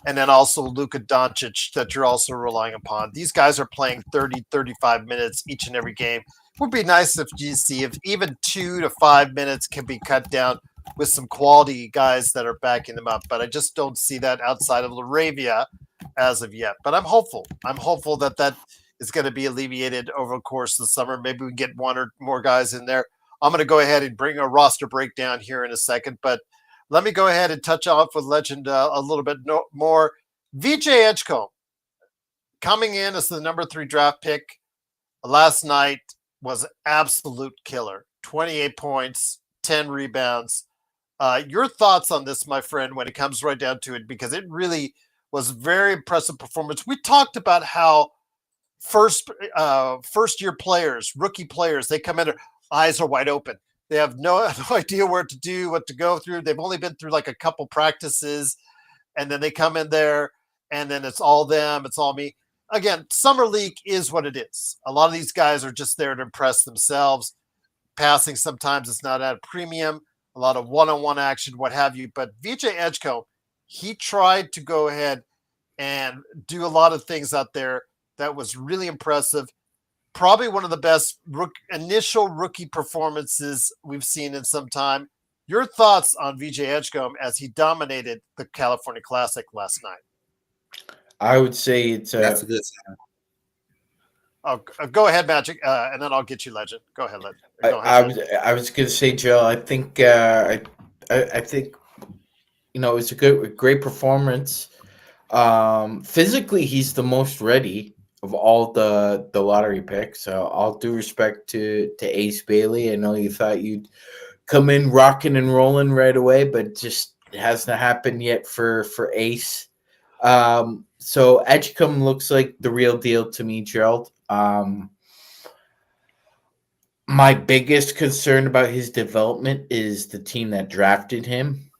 And then also Luka Doncic that you're also relying upon. These guys are playing 30, 35 minutes each and every game. It would be nice if you see if even 2 to 5 minutes can be cut down with some quality guys that are backing them up. But I just don't see that outside of Laravia as of yet. But I'm hopeful. I'm hopeful that that is going to be alleviated over the course of the summer. Maybe we can get one or more guys in there. I'm going to go ahead and bring a roster breakdown here in a second, but let me go ahead and touch off with Legend a little bit more. VJ Edgecombe coming in as the number 3 draft pick last night was absolute killer. 28 points, 10 rebounds. Your thoughts on this, my friend, when it comes right down to it, because it really was very impressive performance. We talked about how first year players, rookie players, they come in, their eyes are wide open. They have no idea where to do, what to go through. They've only been through like a couple practices, and then they come in there, and then it's all them, it's all me. Again, summer league is what it is. A lot of these guys are just there to impress themselves. Passing sometimes it's not at a premium, a lot of one-on-one action, what have you. But VJ Edgecombe, he tried to go ahead and do a lot of things out there that was really impressive. Probably one of the best initial rookie performances we've seen in some time. Your thoughts on VJ Edgecombe as he dominated the California Classic last night? I would say that's a good sign. Oh, go ahead, Magic, and then I'll get you, Legend. Go ahead, Legend. Go ahead, I was going to say, Joe. I think I think it was a great performance. Physically, he's the most ready of all the lottery picks. So all due respect to Ace Bailey. I know you thought you'd come in rocking and rolling right away, but just it hasn't happened yet for Ace. So Edgecombe looks like the real deal to me, Gerald. My biggest concern about his development is the team that drafted him,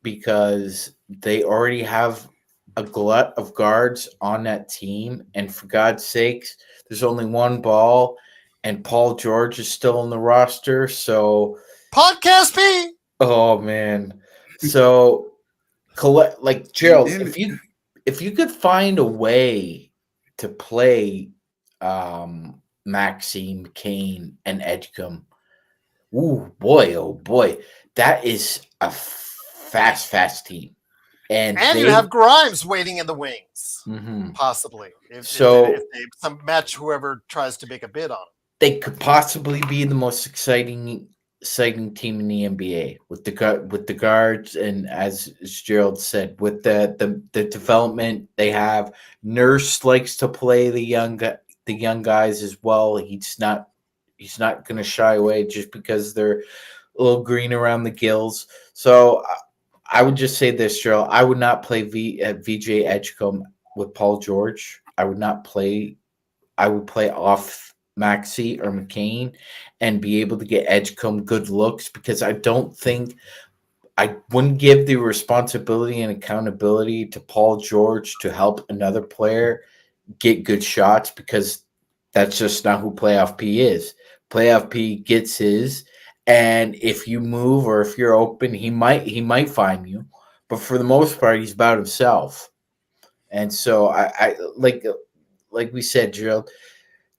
because they already have a glut of guards on that team. And for God's sakes, there's only one ball, and Paul George is still on the roster. So Podcast P. Oh man. So like Gerald, if you could find a way to play Maxime, Kane, and Edgecombe, oh boy, that is a fast team. And you have Grimes waiting in the wings, possibly. If they match whoever tries to make a bid on it. They could possibly be the most exciting team in the NBA with the guards, and as Gerald said, with the development they have. Nurse likes to play the young guys as well. He's not going to shy away just because they're a little green around the gills. So I would just say this, Gerald. I would not play VJ Edgecombe with Paul George. I would play off Maxey or McCain and be able to get Edgecombe good looks, because I wouldn't give the responsibility and accountability to Paul George to help another player get good shots, because that's just not who Playoff P is. Playoff P gets his, and if you move or if you're open, he might find you, but for the most part, he's about himself. And so I like we said, Gerald,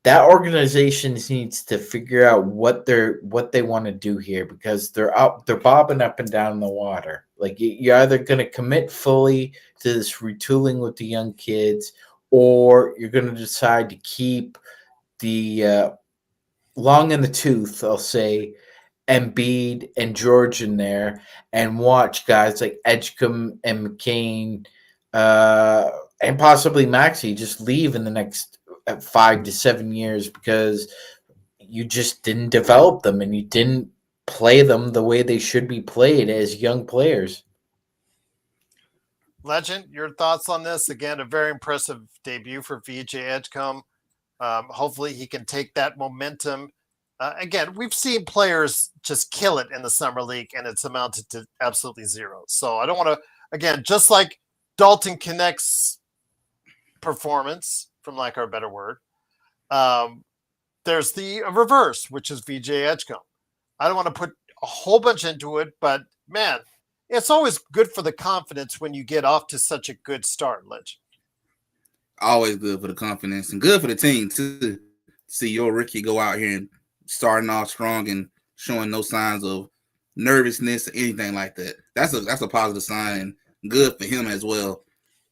that organization needs to figure out what they want to do here, because they're bobbing up and down the water. Like, you're either going to commit fully to this retooling with the young kids, or you're going to decide to keep the long in the tooth, I'll say, Embiid and George in there, and watch guys like Edgecombe and McCain and possibly Maxey just leave in the next 5 to 7 years, because you just didn't develop them and you didn't play them the way they should be played as young players. Legend, your thoughts on this? Again, a very impressive debut for VJ Edgecombe. Hopefully he can take that momentum. Again, we've seen players just kill it in the summer league, and it's amounted to absolutely zero. So I don't want to, again, just like Dalton Knecht's performance, from lack of a better word, there's the reverse, which is VJ Edgecombe. I don't want to put a whole bunch into it, but man, it's always good for the confidence when you get off to such a good start, Legend. Always good for the confidence and good for the team too. See your rookie go out here and starting off strong and showing no signs of nervousness or anything like that. That's a positive sign and good for him as well.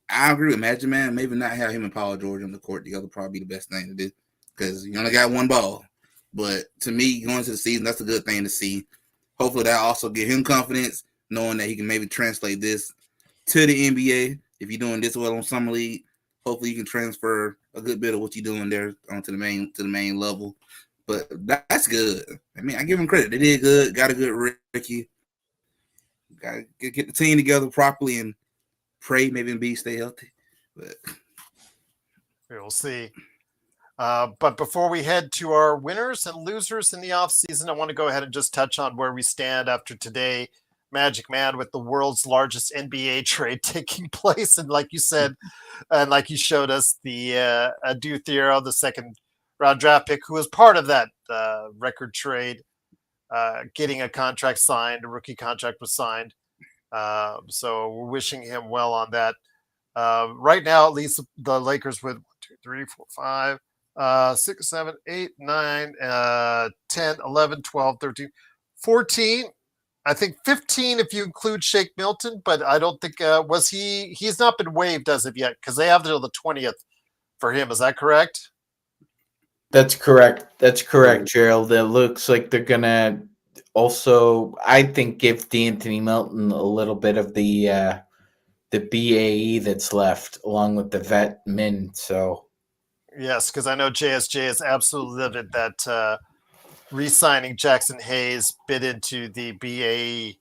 I agree with Magic Man. Maybe not have him and Paul George on the court together probably be the best thing to do because you only got one ball. But to me, going into the season, that's a good thing to see. Hopefully, that also give him confidence, knowing that he can maybe translate this to the NBA. If you're doing this well on summer league, hopefully you can transfer a good bit of what you're doing there onto the main level. But that's good. I mean, I give him credit. They did good. Got a good Ricky. Got to get the team together properly and pray maybe Embiid stay healthy. But we'll see. But before we head to our winners and losers in the offseason, I want to go ahead and just touch on where we stand after today. Magic Man with the world's largest NBA trade taking place. And like you said, and like you showed us, the Adu Thiero, the second round draft pick, who was part of that record trade, getting a contract signed, a rookie contract was signed. So we're wishing him well on that. Right now, at least the Lakers with 1, 2, 3, 4, 5, 6, 7, 8, 9, 10, 11, 12, 13, 14. I think 15 if you include Shake Milton, but I don't think he's not been waived as of yet because they have until the 20th for him. Is that correct? That's correct. That's correct, Gerald. It looks like they're gonna also, I think, give D'Anthony Melton a little bit of the BAE that's left, along with the vet min. So yes, because I know JSJ is absolutely livid that re-signing Jackson Hayes bid into the BAE.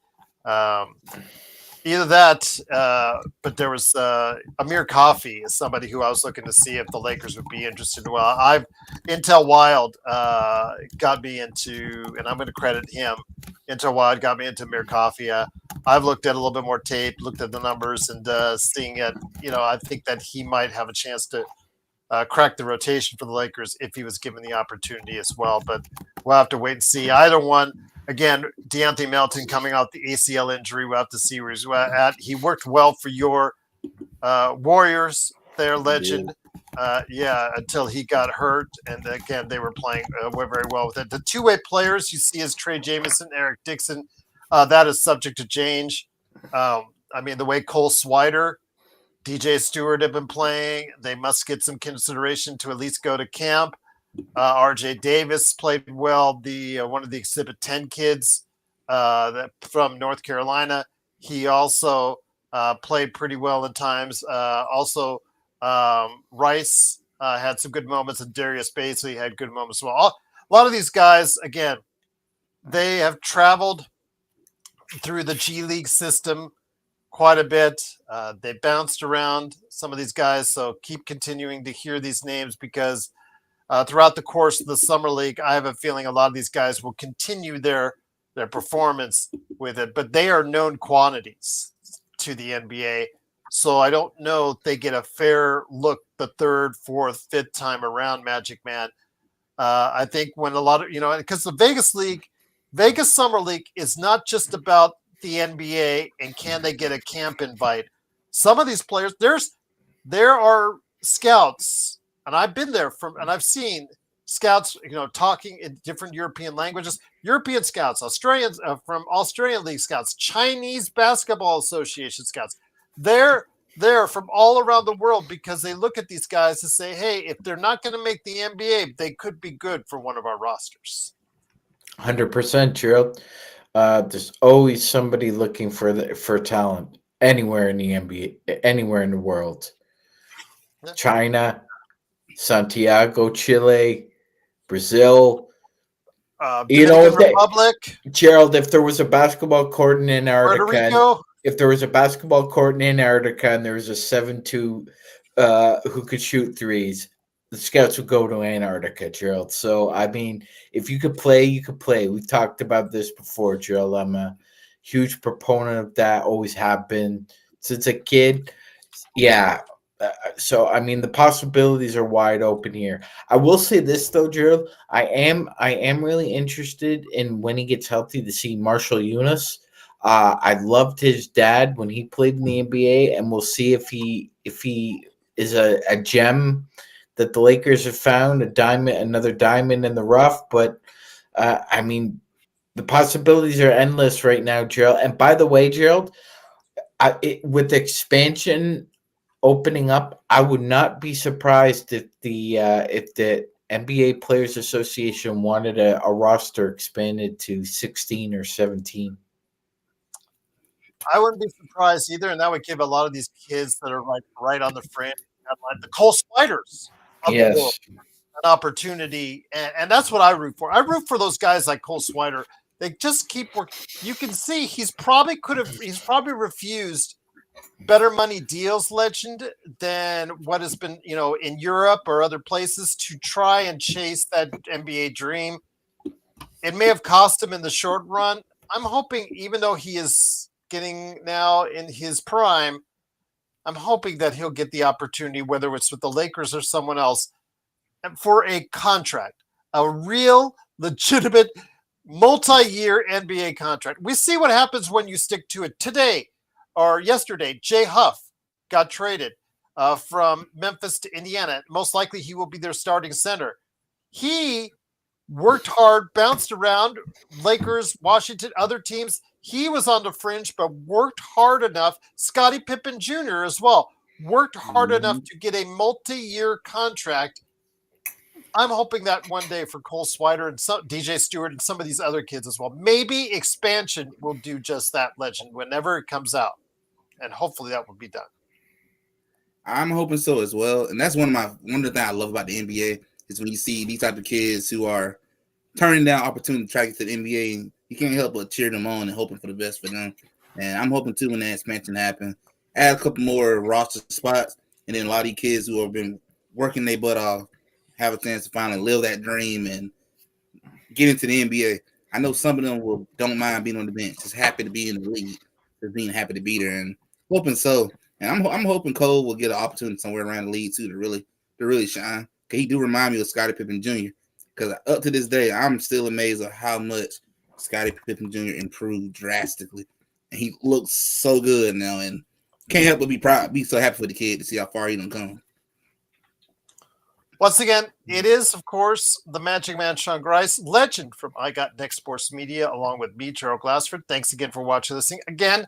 Either that, but there was Amir Coffey is somebody who I was looking to see if the Lakers would be interested. Well, Intel Wild got me into, and I'm going to credit him. Intel Wild got me into Amir Coffey. I've looked at a little bit more tape, looked at the numbers, and seeing it. I think that he might have a chance to crack the rotation for the Lakers if he was given the opportunity as well. But we'll have to wait and see. Either one. Again, D'Anthony Melton coming out the ACL injury. We'll have to see where he's at. He worked well for your Warriors, their legend. Until he got hurt. And again, they were playing very well with it. The two-way players you see is Trey Jamison, Eric Dixon. That is subject to change. The way Cole Swider, DJ Stewart have been playing, they must get some consideration to at least go to camp. RJ Davis played well. The one of the Exhibit 10 kids that from North Carolina. He also played pretty well at times. Rice had some good moments, and Darius Baisley had good moments as well. A lot of these guys, again, they have traveled through the G League system quite a bit. They bounced around, some of these guys, so keep continuing to hear these names because throughout the course of the summer league, I have a feeling a lot of these guys will continue their performance with it, but they are known quantities to the NBA. So I don't know if they get a fair look the third, fourth, fifth time around, Magic Man. I think when a lot of, because the Vegas Summer League is not just about the NBA and can they get a camp invite. Some of these players, there are scouts, and I've been there and I've seen scouts, talking in different European languages, European scouts, Australians from Australian League scouts, Chinese Basketball Association scouts. They're from all around the world because they look at these guys and say, hey, if they're not going to make the NBA, they could be good for one of our rosters. 100%, Gerald. There's always somebody looking for talent anywhere in the NBA, anywhere in the world. Yeah. China, Santiago, Chile, Brazil. Dominican Republic. Gerald, if there was a basketball court in Antarctica, and there was a 7'2" who could shoot threes, the scouts would go to Antarctica, Gerald. So, if you could play, you could play. We've talked about this before, Gerald. I'm a huge proponent of that, always have been since a kid. Yeah. The possibilities are wide open here. I will say this, though, Gerald. I am really interested in when he gets healthy to see Marshall Yunus. I loved his dad when he played in the NBA, and we'll see if he is a gem that the Lakers have found, another diamond in the rough. But The possibilities are endless right now, Gerald. And by the way, Gerald, with expansion opening up, I would not be surprised if the NBA Players Association wanted a roster expanded to 16 or 17. I wouldn't be surprised either, and that would give a lot of these kids that are like right on the fringe, like the Cole Spiders of the world, Yes. an opportunity, and that's what I root for. I root for those guys like Cole Swider. They just keep working. You can see he's probably refused better money deals, Legend, than what has been, in Europe or other places to try and chase that NBA dream. It may have cost him in the short run. I'm hoping, even though he is getting now in his prime, I'm hoping that he'll get the opportunity, whether it's with the Lakers or someone else, for a contract, a real, legitimate, multi-year NBA contract. We see what happens when you stick to it. Today or yesterday, Jay Huff got traded from Memphis to Indiana. Most likely he will be their starting center. He worked hard, bounced around, Lakers, Washington, other teams. He was on the fringe, but worked hard enough. Scottie Pippen Jr. as well, worked hard enough to get a multi-year contract. I'm hoping that one day for Cole Swider and DJ Stewart and some of these other kids as well. Maybe expansion will do just that, Legend, whenever it comes out. And hopefully that will be done. I'm hoping so as well. And that's one of the things I love about the NBA is when you see these type of kids who are turning down opportunity to try to get to the NBA, and you can't help but cheer them on and hoping for the best for them. And I'm hoping too when that expansion happens, add a couple more roster spots, and then a lot of these kids who have been working their butt off have a chance to finally live that dream and get into the NBA. I know some of them don't mind being on the bench, just happy to be in the league, just being happy to be there, and hoping so. And I'm hoping Cole will get an opportunity somewhere around the league too to really shine. Cause he do remind me of Scottie Pippen Jr. Because up to this day, I'm still amazed at how much Scottie Pippen Jr. improved drastically, and he looks so good now. And can't help but be so happy for the kid to see how far he done come. Once again, it is, of course, the Magic Man, Sean Grice, Legend from I Got Knecht Sports Media, along with me, Gerald Glassford. Thanks again for watching this thing. Again,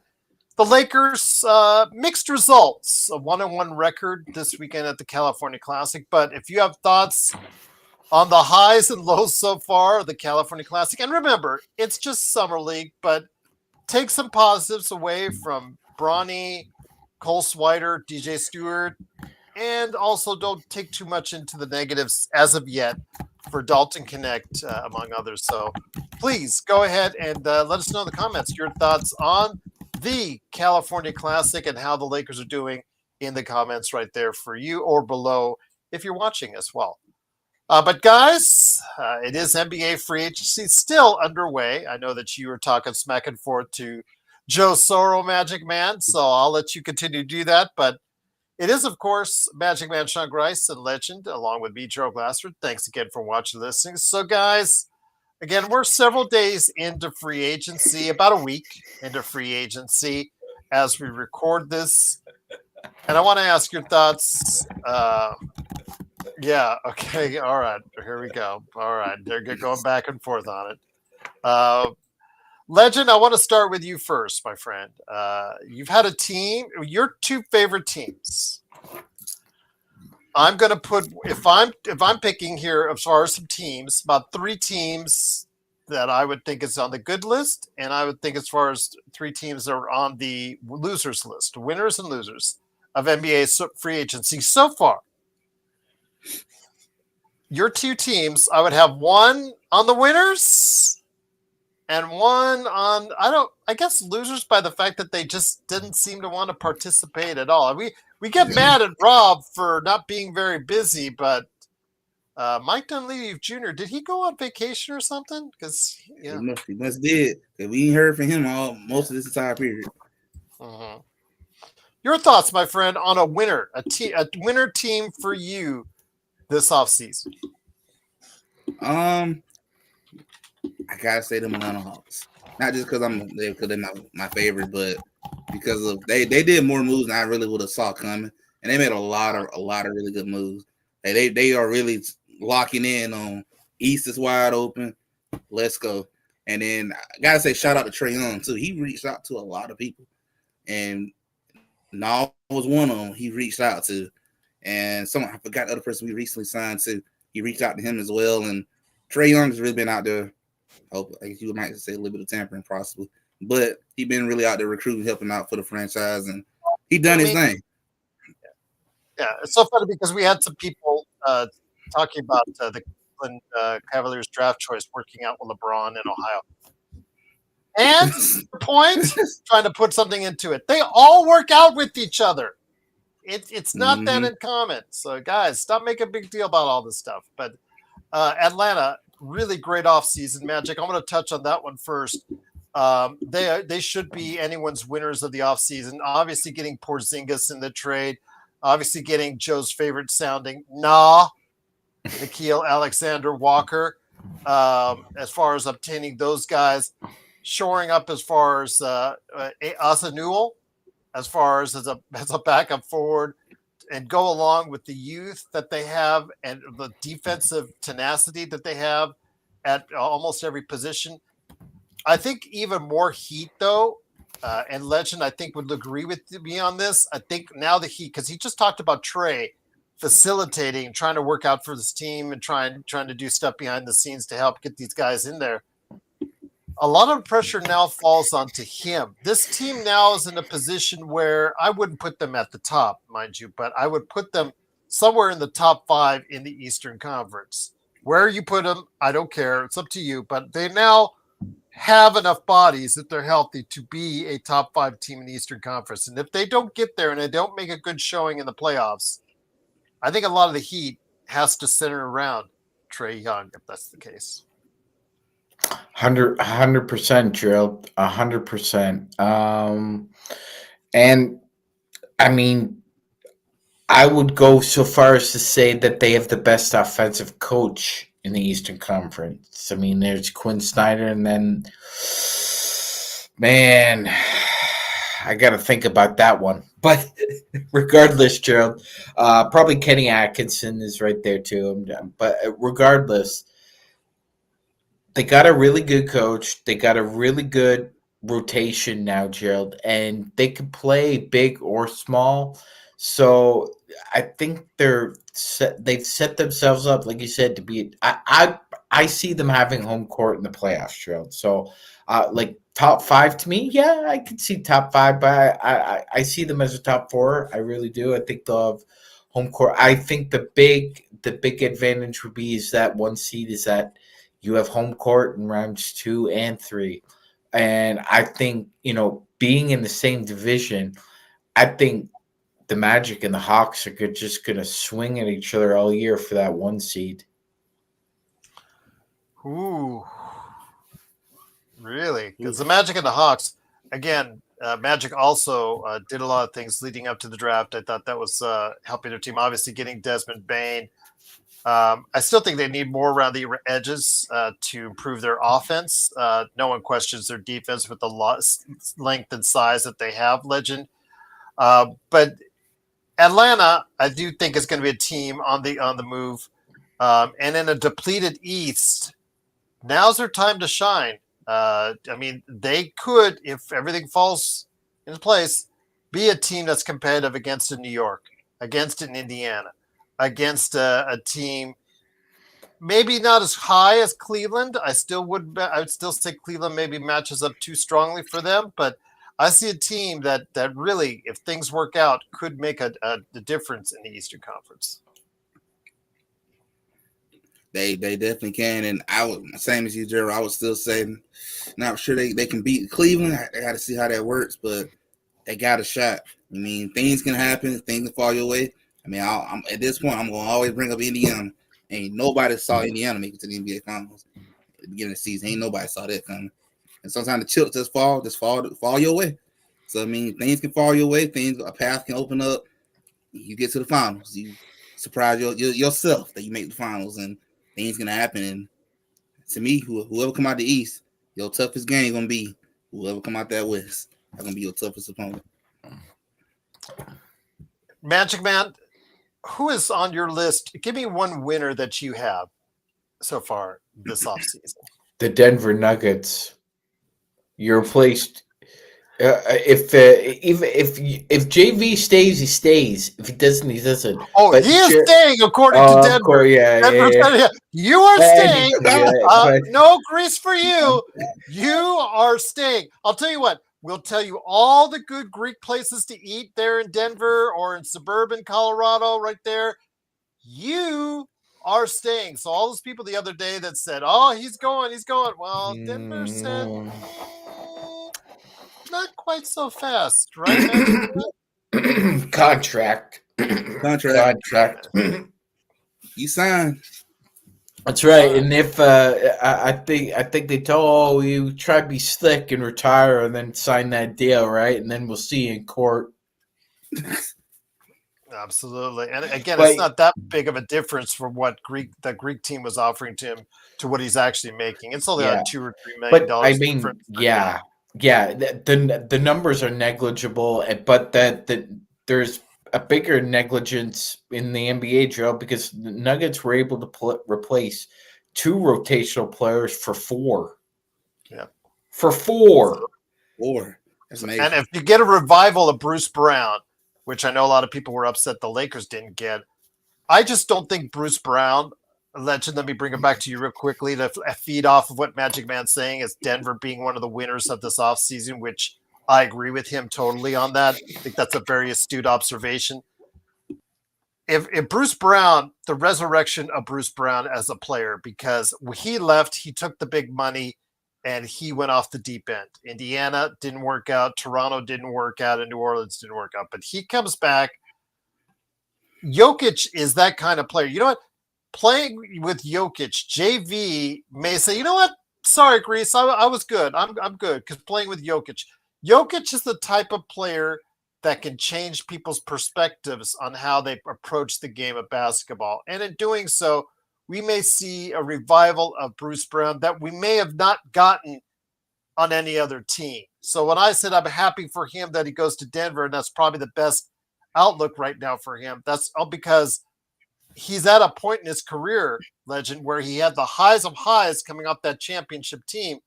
the Lakers, mixed results, a 1-1 record this weekend at the California Classic. But if you have thoughts on the highs and lows so far of the California Classic, and remember, it's just Summer League, but take some positives away from Bronny, Cole Swider, DJ Stewart, and also don't take too much into the negatives as of yet for Dalton, Knecht, among others. So please go ahead and let us know in the comments your thoughts on the California Classic and how the Lakers are doing in the comments right there for you or below if you're watching as well. But guys, it is NBA free agency still underway. I know that you were talking smack and forth to Joe Soro, Magic Man, so I'll let you continue to do that. But it is, of course, Magic Man Sean Grice and Legend, along with me, Joe Glassford. Thanks again for watching and listening. So, guys, again, we're several days into free agency, about a week into free agency as we record this. And I want to ask your thoughts. Yeah, okay, all right. Here we go. All right, they're going back and forth on it. Legend, I want to start with you first, my friend. You've had a team, your two favorite teams. I'm going to put, if I'm picking here as far as some teams, about three teams that I would think is on the good list, and I would think as far as three teams that are on the losers list, winners and losers of NBA free agency so far. Your two teams, I would have one on the winners and one on, I guess losers by the fact that they just didn't seem to want to participate at all. We get mad at Rob for not being very busy, but Mike Dunleavy Jr., did he go on vacation or something? Because He must did. We ain't heard from him most of this entire period. Uh-huh. Your thoughts, my friend, on a winner team for you this offseason? I gotta say the Atlanta Hawks. Not just because they're my favorite, but because of they did more moves than I really would have saw coming, and they made a lot of really good moves. They are really locking in on East is wide open. Let's go. And then I gotta say, shout out to Trae Young too. He reached out to a lot of people, and Nall was one of them. He reached out to, and someone I forgot the other person we recently signed to. He reached out to him as well. And Trae Young has really been out there. I guess you might say a little bit of tampering possibly, but he been really out there recruiting, helping out for the franchise, and he done his thing. Yeah, it's so funny because we had some people talking about the Cleveland Cavaliers draft choice working out with LeBron in Ohio. And the point, trying to put something into it. They all work out with each other. It's not that uncommon. So, guys, stop making a big deal about all this stuff. But Atlanta, really great offseason. Magic, I'm going to touch on that one first. They should be anyone's winners of the offseason. Obviously, getting Porzingis in the trade. Obviously, getting Joe's favorite sounding, Nickeil Alexander-Walker. As far as obtaining those guys, shoring up as far as Asa Newell, as far as a backup forward, and go along with the youth that they have and the defensive tenacity that they have at almost every position. I think even more Heat, though, and Legend, I think, would agree with me on this. I think now the Heat, because he just talked about Trae facilitating, trying to work out for this team and trying to do stuff behind the scenes to help get these guys in there. A lot of pressure now falls onto him. This team now is in a position where I wouldn't put them at the top, mind you, but I would put them somewhere in the top 5 in the Eastern Conference. Where you put them, I don't care. It's up to you. But they now have enough bodies if they're healthy to be a top 5 team in the Eastern Conference. And if they don't get there and they don't make a good showing in the playoffs, I think a lot of the Heat has to center around Trae Young, if that's the case. 100%, Gerald. 100%. And I mean, I would go so far as to say that they have the best offensive coach in the Eastern Conference. I mean, there's Quinn Snyder, and then, man, I got to think about that one. But regardless, Gerald, probably Kenny Atkinson is right there too. But regardless, they got a really good coach. They got a really good rotation now, Gerald, and they can play big or small. So I think they've set themselves up, like you said, to be. I see them having home court in the playoffs, Gerald. So, like top 5 to me, yeah, I could see top 5, but I see them as a top 4. I really do. I think they'll have home court. I think the big advantage would be is that 1 seed is that you have home court in rounds 2 and 3. And I think, being in the same division, I think the Magic and the Hawks are just going to swing at each other all year for that 1 seed. Ooh. Really? Because the Magic and the Hawks, again, Magic also did a lot of things leading up to the draft. I thought that was helping their team. Obviously, getting Desmond Bane. I still think they need more around the edges to improve their offense. No one questions their defense with the length and size that they have, Legend. But Atlanta, I do think is going to be a team on the move. And in a depleted East, now's their time to shine. I mean, they could, if everything falls into place, be a team that's competitive against a New York, against an Indiana, against a team maybe not as high as Cleveland. I would still say Cleveland maybe matches up too strongly for them, but I see a team that really, if things work out, could make a difference in the Eastern Conference. They definitely can, and I was same as you, Gerald. I would still say, not sure they can beat Cleveland. I got to see how that works, but they got a shot. I mean, things can happen, things can fall your way. I mean, I'm at this point, I'm gonna always bring up Indiana. Ain't nobody saw Indiana make it to the NBA Finals at the beginning of the season. Ain't nobody saw that coming. And sometimes the chips just fall your way. So I mean, things can fall your way. A path can open up. You get to the finals. You surprise yourself that you make the finals, and things gonna happen. And to me, whoever come out the East, your toughest game gonna be whoever come out that West. That's gonna be your toughest opponent. Magic Man, who is on your list? Give me one winner that you have so far this offseason. The Denver Nuggets. You replaced. If JV stays, he stays. If he doesn't, he doesn't. Oh, But he is staying according to of Denver. course, yeah. Denver said, yeah, you are staying. But No grease for you. You are staying. I'll tell you what. We'll tell you all the good Greek places to eat there in Denver or in suburban Colorado, right there. You are staying. So all those people the other day that said, "Oh, he's going." Well, Denver said, not quite so fast, right, Magic? contract. Contract. You signed. That's right. And if I think they told, you try to be slick and retire and then sign that deal, right? And then we'll see you in court. Absolutely. And again, But it's not that big of a difference from what the Greek team was offering to him to what he's actually making. It's only yeah, $2 or $3 million but I mean, difference. yeah. The numbers are negligible, but that there's a bigger negligence in the NBA drill because the Nuggets were able to replace 2 rotational players for 4. Yeah, for 4. 4. That's amazing. And if you get a revival of Bruce Brown, which I know a lot of people were upset the Lakers didn't get, I just don't think Bruce Brown, legend, let me bring it back to you real quickly to feed off of what Magic Man's saying is Denver being one of the winners of this offseason, which I agree with him totally on that. I think that's a very astute observation. If Bruce Brown, the resurrection of Bruce Brown as a player, because when he left, he took the big money and he went off the deep end. Indiana didn't work out. Toronto didn't work out. And New Orleans didn't work out. But he comes back. Jokic is that kind of player. You know what? Playing with Jokic, JV may say, you know what? Sorry, Greece. I was good. I'm good because playing with Jokic. Jokic is the type of player that can change people's perspectives on how they approach the game of basketball. And in doing so, we may see a revival of Bruce Brown that we may have not gotten on any other team. So when I said I'm happy for him that he goes to Denver, and that's probably the best outlook right now for him, that's all because he's at a point in his career, legend, where he had the highs of highs coming off that championship team.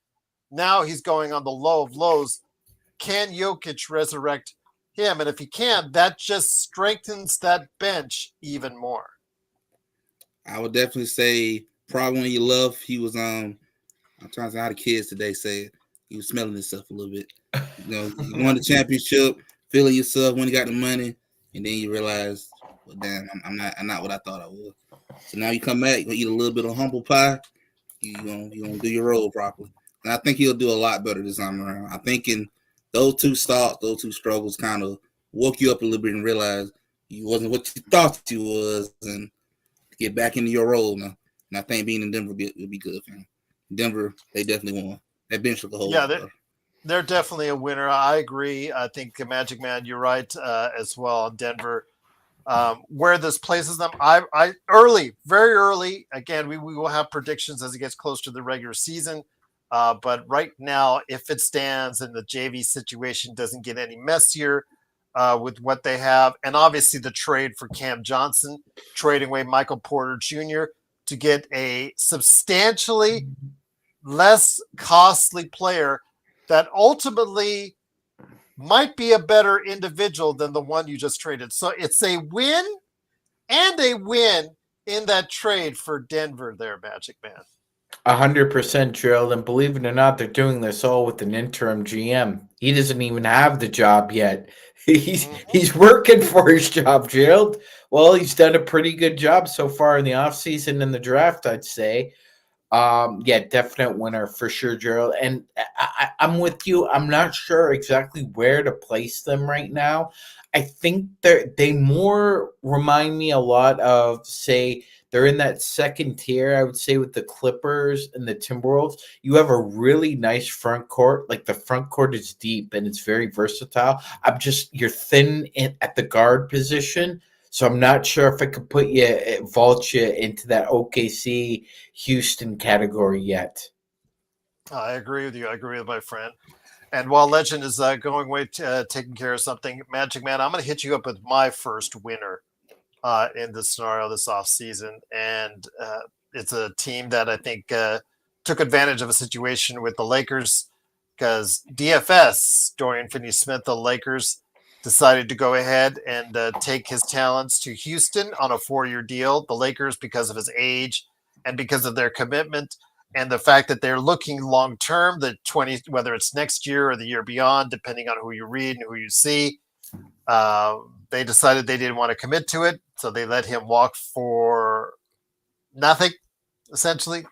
Now he's going on the low of lows. Can Jokic resurrect him? And if he can, that just strengthens that bench even more. I would definitely say probably when you love, he was I'm trying to say how the kids today say it. He was smelling himself a little bit. You know, you won the championship, feeling yourself when you got the money, and then you realize, well, damn, I'm not what I thought I was. So now you come back, you eat a little bit of humble pie, you gonna do your role properly. And I think he'll do a lot better this time around. I think in those 2 starts, those 2 struggles kind of woke you up a little bit and realized you wasn't what you thought you was, and get back into your role now. And I think being in Denver will be good for him. Denver, they definitely won. That bench look a whole lot better. They're definitely a winner. I agree. I think Magic Man, you're right as well on Denver. Where this places them, I early, very early. Again, we will have predictions as it gets close to the regular season. But right now, if it stands and the JV situation doesn't get any messier with what they have, and obviously the trade for Cam Johnson, trading away Michael Porter Jr. to get a substantially less costly player that ultimately might be a better individual than the one you just traded. So it's a win and a win in that trade for Denver there, Magic Man. 100% Gerald, and believe it or not, they're doing this all with an interim GM. He doesn't even have the job yet. He's working for his job, Gerald. Well, he's done a pretty good job so far in the offseason and the draft, I'd say. Yeah, definite winner for sure, Gerald. And I'm with you. I'm not sure exactly where to place them right now. I think they more remind me a lot of, say, they're in that second tier, I would say, with the Clippers and the Timberwolves. You have a really nice front court. Like, the front court is deep and it's very versatile. You're thin at the guard position. So I'm not sure if I could vault you into that OKC Houston category yet. I agree with you. I agree with my friend. And while Legend is going away, taking care of something, Magic Man, I'm going to hit you up with my first winner in this scenario this offseason. And it's a team that I think took advantage of a situation with the Lakers because DFS, Dorian Finney-Smith, the Lakers, decided to go ahead and take his talents to Houston on a 4-year deal. The Lakers, because of his age and because of their commitment and the fact that they're looking long term, whether it's next year or the year beyond, depending on who you read and who you see, they decided they didn't want to commit to it, so they let him walk for nothing, essentially.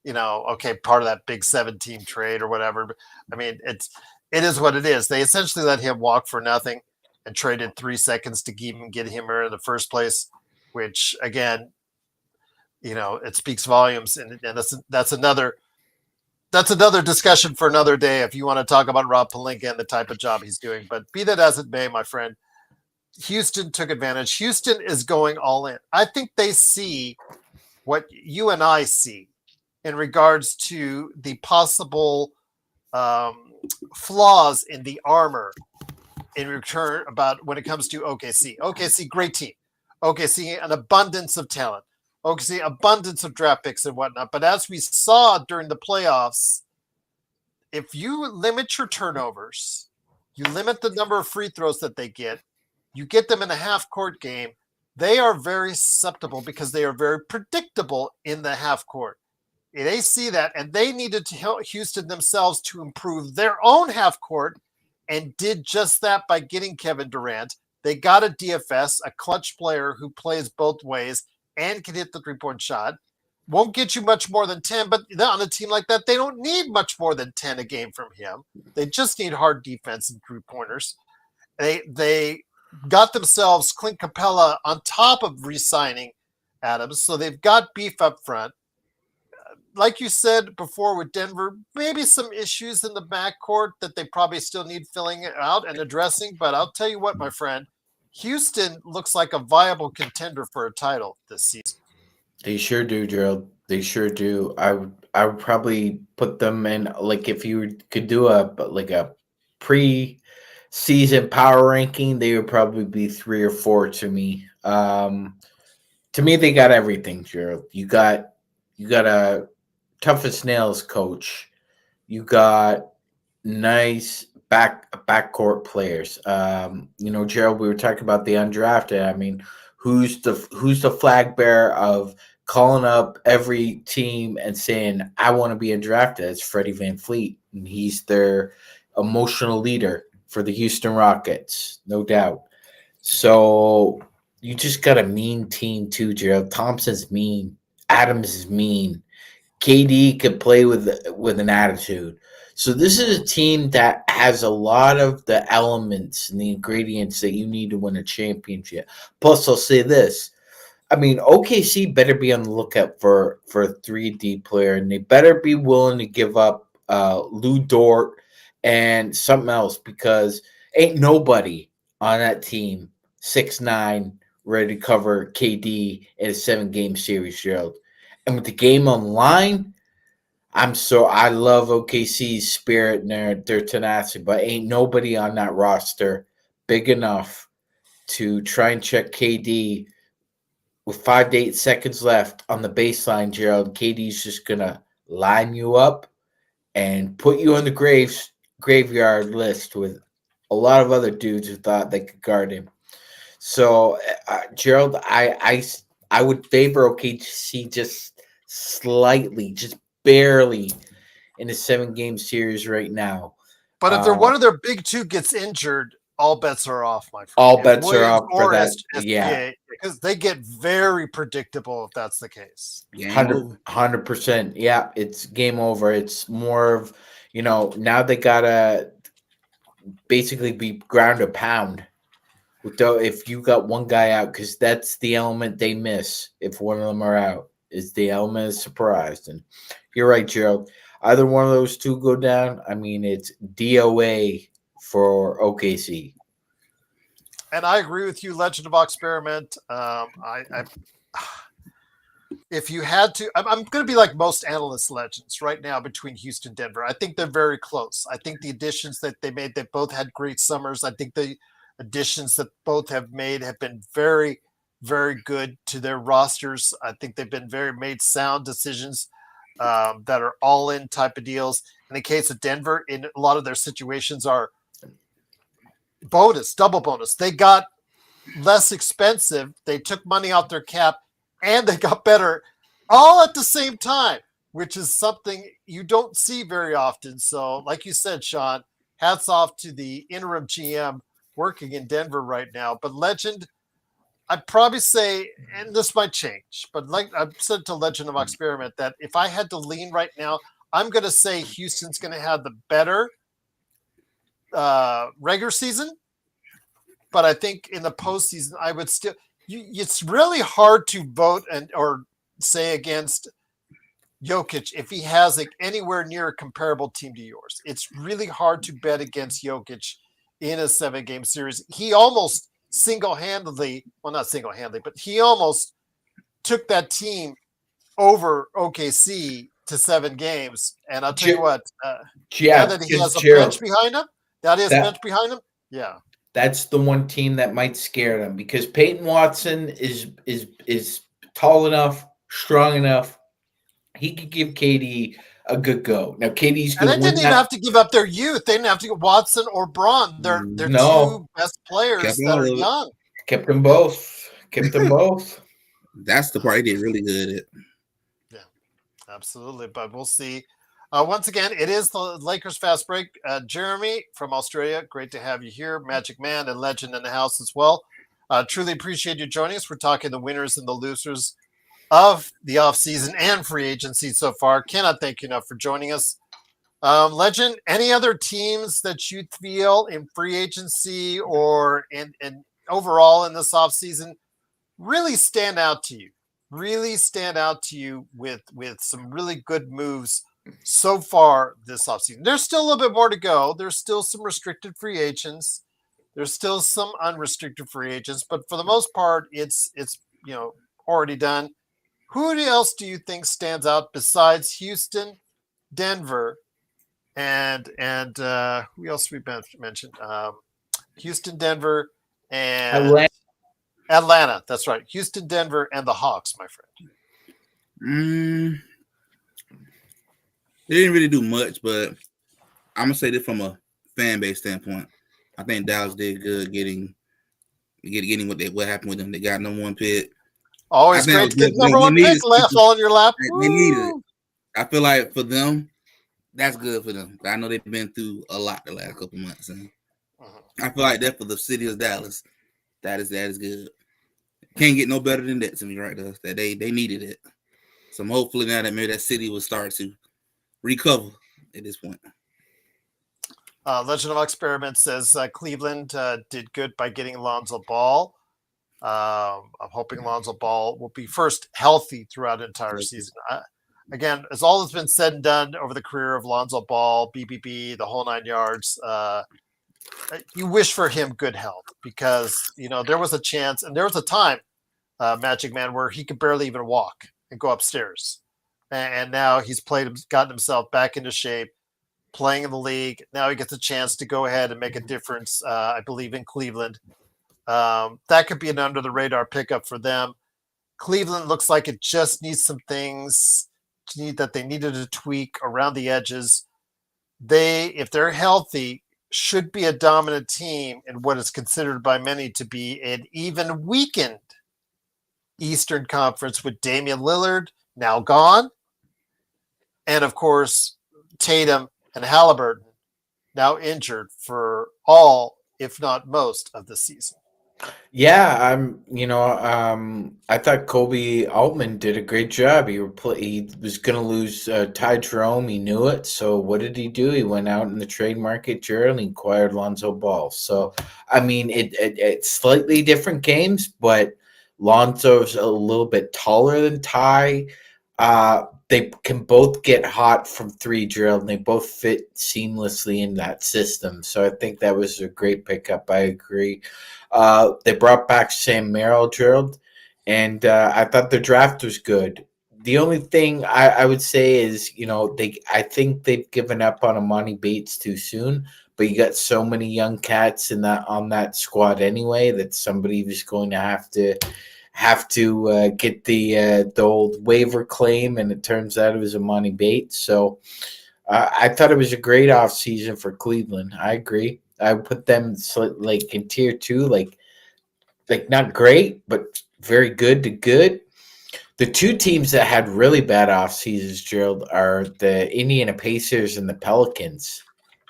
Okay, part of that big 7-team trade or whatever. But, I mean, it is what it is. They essentially let him walk for nothing and traded 3 seconds to even get him here in the first place, which again, it speaks volumes, and that's another discussion for another day if you want to talk about Rob Pelinka and the type of job he's doing. But be that as it may, my friend, Houston took advantage. Houston is going all in. I think they see what you and I see in regards to the possible flaws in the armor in return about when it comes to OKC. OKC, great team. OKC, an abundance of talent. OKC, abundance of draft picks and whatnot. But as we saw during the playoffs, if you limit your turnovers, you limit the number of free throws that they get, you get them in a half-court game, they are very susceptible because they are very predictable in the half-court. They see that, and they needed to help Houston themselves to improve their own half-court and did just that by getting Kevin Durant. They got a DFS, a clutch player who plays both ways and can hit the three-point shot. Won't get you much more than 10, but on a team like that, they don't need much more than 10 a game from him. They just need hard defense and three-pointers. They got themselves Clint Capella on top of re-signing Adams, so they've got beef up front. Like you said before with Denver, maybe some issues in the backcourt that they probably still need filling out and addressing. But I'll tell you what, my friend, Houston looks like a viable contender for a title this season. They sure do, Gerald. They sure do. I would probably put them in, like, if you could do a pre-season power ranking, they would probably be 3 or 4 to me. To me, they got everything, Gerald. You got a tough as nails coach. You got nice backcourt players. Gerald, we were talking about the undrafted. I mean, who's the flag bearer of calling up every team and saying, I want to be undrafted? It's Freddie VanVleet, and he's their emotional leader for the Houston Rockets, no doubt. So you just got a mean team too, Gerald. Thompson's mean. Adams is mean. KD could play with an attitude. So this is a team that has a lot of the elements and the ingredients that you need to win a championship. Plus, I'll say this. I mean, OKC better be on the lookout for a 3D player, and they better be willing to give up Lou Dort and something else, because ain't nobody on that team 6'9", ready to cover KD in a 7-game series, Gerald. And with the game on the line, I love OKC's spirit and their tenacity, but ain't nobody on that roster big enough to try and check KD with 5 to 8 seconds left on the baseline, Gerald. KD's just gonna line you up and put you on the graveyard list with a lot of other dudes who thought they could guard him. So, Gerald, I would favor OKC just slightly, just barely in a 7-game series right now. But if one of their big two gets injured, all bets are off, my friend. All bets are off for that. SGA, because they get very predictable if that's the case. 100%. Yeah, it's game over. It's more of, now they gotta basically be ground a pound. If you got one guy out, because that's the element they miss if one of them are out, is the element of surprise. And you're right, Gerald. Either one of those two go down, I mean, it's DOA for OKC. And I agree with you, Legend of Experiment. If you had to, I'm going to be like most analyst legends right now between Houston and Denver. I think they're very close. I think the additions that they made, they both had great summers. I think the additions that both have made have been very, very good to their rosters. I think they've been made sound decisions. that are all-in type of deals. In the case of Denver, in a lot of their situations are bonus, double bonus. They got less expensive. They took money out their cap, and they got better all at the same time, which is something you don't see very often. So, like you said, Sean, hats off to the interim GM working in Denver right now. But Legend, I'd probably say, and this might change, but like I've said to Legend of Experiment, that if I had to lean right now, I'm going to say Houston's going to have the better regular season. But I think in the postseason, I would still. It's really hard to vote or say against Jokic if he has anywhere near a comparable team to yours. It's really hard to bet against Jokic in a 7-game series. He almost single-handedly, well, not single-handedly, but he almost took that team over OKC to 7 games. And I'll tell you what, now that he has a bench behind him, bench behind him, yeah. That's the one team that might scare them because Peyton Watson is tall enough, strong enough. He could give KD a good go. Now KD's good. And they didn't even have to give up their youth. They didn't have to get Watson or Braun. They're two best players that are young. Kept them both. That's the part he did really good at. Yeah, absolutely. But we'll see. Once again, it is the Lakers Fast Break. Jeremy from Australia, great to have you here. Magic Man and Legend in the house as well. Truly appreciate you joining us. We're talking the winners and the losers of the offseason and free agency so far. Cannot thank you enough for joining us. Legend, any other teams that you feel in free agency or in overall in this offseason really stand out to you? Really stand out to you with some really good moves so far this offseason. There's still a little bit more to go. There's still some restricted free agents. There's still some unrestricted free agents, but for the most part, it's already done. Who else do you think stands out besides Houston, Denver, and who else we mentioned? Houston, Denver, and Atlanta. That's right. Houston, Denver, and the Hawks, my friend. They didn't really do much, but I'm gonna say this from a fan base standpoint. I think Dallas did good getting what happened with them. They got number 1 pick. Always great to get number 1 pick left all in your lap. They needed it. I feel like for them, that's good for them. I know they've been through a lot the last couple months, and I feel like that for the city of Dallas, that is good. Can't get no better than that to me right there. That they needed it. So hopefully now that maybe that city will start to recover at this point. Legend of Experiment says Cleveland did good by getting Lonzo Ball. I'm hoping Lonzo Ball will be first healthy throughout the entire season. Again, as all has been said and done over the career of Lonzo Ball, BBB, the whole 9 yards, you wish for him good health because, there was a chance and there was a time, Magic Man, where he could barely even walk and go upstairs. And now he's gotten himself back into shape, playing in the league. Now he gets a chance to go ahead and make a difference, I believe, in Cleveland. That could be an under-the-radar pickup for them. Cleveland looks like it just needs some things that they needed to tweak around the edges. If they're healthy, should be a dominant team in what is considered by many to be an even weakened Eastern Conference with Damian Lillard now gone. And, of course, Tatum and Halliburton now injured for all, if not most, of the season. Yeah, I thought Kobe Altman did a great job. He was going to lose Ty Jerome. He knew it. So what did he do? He went out in the trade market, Gerald, and he acquired Lonzo Ball. So, it's slightly different games, but Lonzo's a little bit taller than Ty. They can both get hot from 3, Gerald, and they both fit seamlessly in that system. So I think that was a great pickup. I agree. They brought back Sam Merrill, Gerald, and I thought the draft was good. The only thing I would say is, I think they've given up on Amani Bates too soon. But you got so many young cats on that squad anyway that somebody was going to have to have to get the old waiver claim, and it turns out it was Amani Bates. So I thought it was a great offseason for Cleveland. I agree. I would put them like in tier 2, like not great, but very good to good. The two teams that had really bad off seasons, Gerald, are the Indiana Pacers and the Pelicans.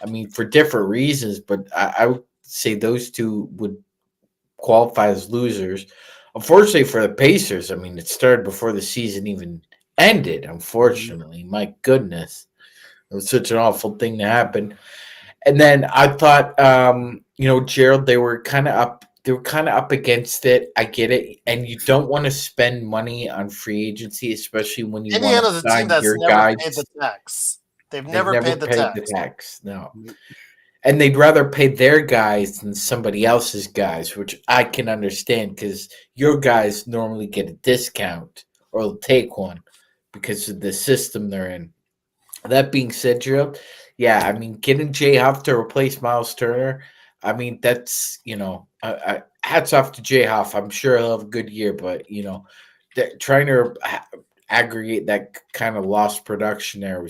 I mean, for different reasons, but I would say those two would qualify as losers. Unfortunately for the Pacers, I mean, it started before the season even ended, unfortunately. My goodness. It was such an awful thing to happen. And then I thought, Gerald, they were kind of up. They were kind of up against it. I get it, and you don't want to spend money on free agency, especially when you want Indiana's to a team sign that's your never guys. paid the tax. They've They've never paid the tax. the tax. No, and they'd rather pay their guys than somebody else's guys, which I can understand because your guys normally get a discount or will take one because of the system they're in. That being said, Gerald, yeah, I mean, getting Jay Huff to replace Miles Turner, I mean, that's, hats off to Jay Huff. I'm sure he'll have a good year, but, trying to aggregate that kind of lost production there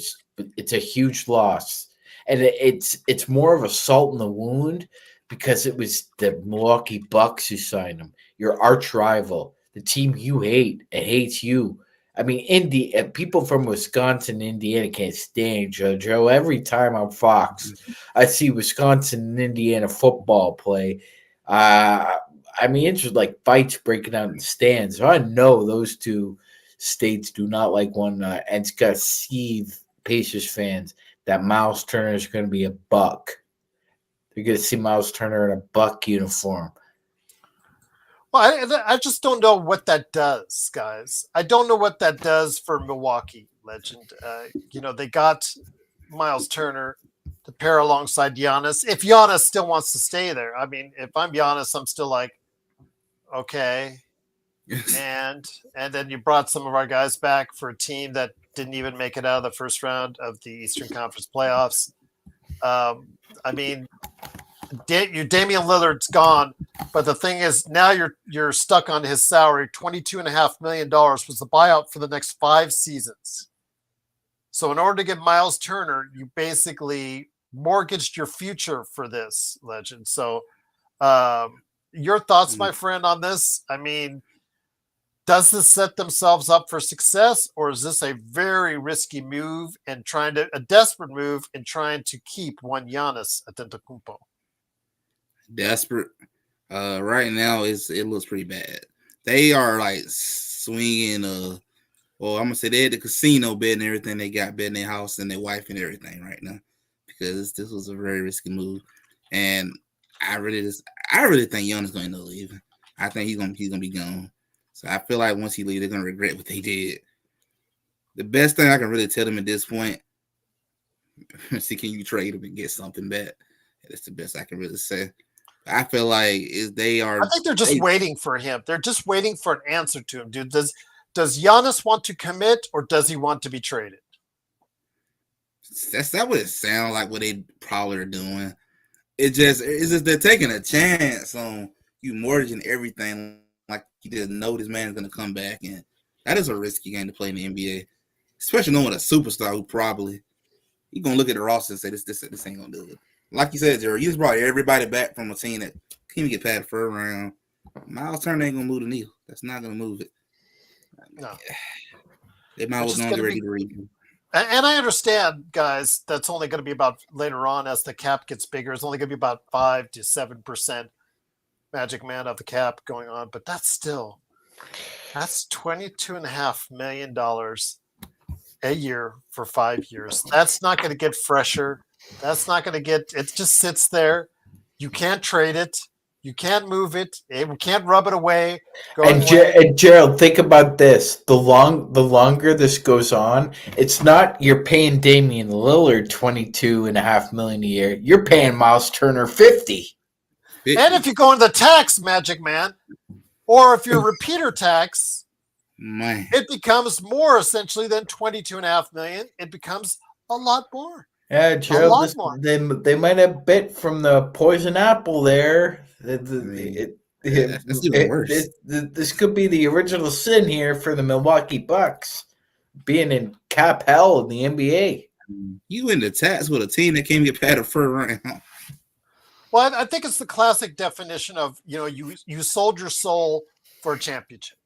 it's a huge loss. And it's more of a salt in the wound because it was the Milwaukee Bucks who signed him, your arch rival, the team you hate. It hates you. I mean, people from Wisconsin, Indiana can't stand Joe. Every time on Fox, I see Wisconsin and Indiana football play. I mean, it's just like fights breaking out in the stands. So I know those two states do not like one another, and it's got to seethe Pacers fans that Miles Turner is going to be a Buck. They're going to see Miles Turner in a Buck uniform. Well, I just don't know what that does, guys. I don't know what that does for Milwaukee, Legend. They got Miles Turner to pair alongside Giannis. If Giannis still wants to stay there, I mean, if I'm Giannis, I'm still like, okay. And then you brought some of our guys back for a team that didn't even make it out of the first round of the Eastern Conference playoffs. I mean, Damian Lillard's gone, but the thing is, now you're stuck on his salary. $22.5 million was the buyout for the next 5 seasons. So in order to get Miles Turner, you basically mortgaged your future for this, Legend. So your thoughts, my friend, on this? I mean, does this set themselves up for success, or is this a very risky move and a desperate move in trying to keep one Giannis Antetokounmpo? Desperate. Right now, it looks pretty bad. They are like swinging. I'm gonna say they had the casino bet and everything. They got bet in their house and their wife and everything right now because this was a very risky move. And I really think Giannis going to end up leaving. I think he's gonna be gone. So I feel like once he leaves, they're gonna regret what they did. The best thing I can really tell them at this point, see, can you trade him and get something back? That's the best I can really say. I feel like I think they're just waiting for him. They're just waiting for an answer to him, dude. Does Giannis want to commit, or does he want to be traded? That's what it sounds like. What they probably are doing. It's just they're taking a chance on you mortgaging everything. Like you didn't know this man's gonna come back, and that is a risky game to play in the NBA, especially knowing a superstar who probably you're gonna look at the roster and say this ain't gonna do it. Like you said, Jerry, you just brought everybody back from a team that can't even get past the first round. Miles Turner ain't gonna move the needle. That's not gonna move it. No. They might as well get ready to read. And I understand, guys, that's only going to be about later on as the cap gets bigger. It's only going to be about 5 to 7% Magic Man of the cap going on. But that's $22.5 million a year for 5 years. That's not going to get fresher. That's not going to get, it just sits there. You can't trade it. You can't move it. You can't rub it away. And Gerald, think about this. The longer this goes on, it's not you're paying Damian Lillard $22.5 million a year. You're paying Miles Turner $50. And if you go into the tax, Magic Man, or if you're repeater tax, man, it becomes more essentially than $22.5 million. It becomes a lot more. Yeah, Gerald, they might have bit from the poison apple there. That's even worse. This could be the original sin here for the Milwaukee Bucks, being in cap hell in the NBA. You in the tats with a team that can't get past the first round. Well, I think it's the classic definition of, you sold your soul for a championship.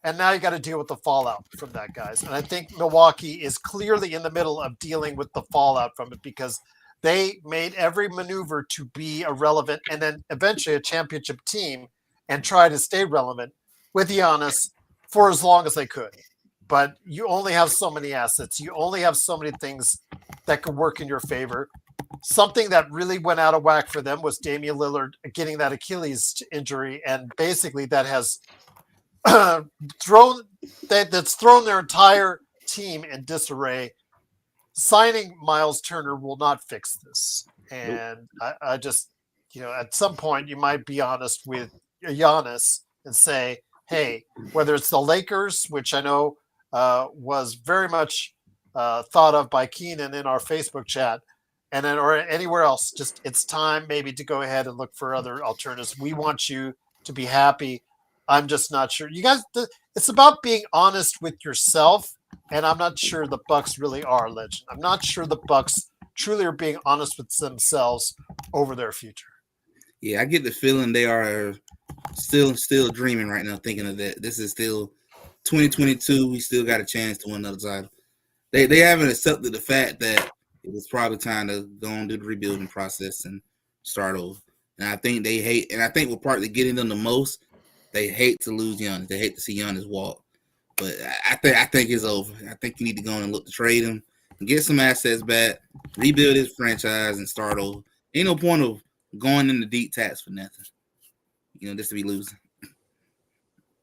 And now you got to deal with the fallout from that, guys. And I think Milwaukee is clearly in the middle of dealing with the fallout from it because they made every maneuver to be irrelevant and then eventually a championship team and try to stay relevant with Giannis for as long as they could. But you only have so many assets. You only have so many things that could work in your favor. Something that really went out of whack for them was Damian Lillard getting that Achilles injury. And basically that has that's thrown their entire team in disarray. Signing Miles Turner will not fix this. And I just, at some point you might be honest with Giannis and say, hey, whether it's the Lakers, which I know was very much thought of by Keenan in our Facebook chat, and then or anywhere else, just it's time maybe to go ahead and look for other alternatives. We want you to be happy. I'm just not sure. You guys, it's about being honest with yourself, and I'm not sure the Bucks really are, Legend. I'm not sure the Bucks truly are being honest with themselves over their future. Yeah, I get the feeling they are still dreaming right now, thinking of that. This is still 2022. We still got a chance to win another title. They haven't accepted the fact that it was probably time to go and do the rebuilding process and start over. And I think they hate, and I think what partly getting them the most, they hate to lose Giannis. They hate to see Giannis walk. But I think it's over. I think you need to go and look to trade him and get some assets back, rebuild his franchise, and start over. Ain't no point of going into deep tax for nothing. Just to be losing.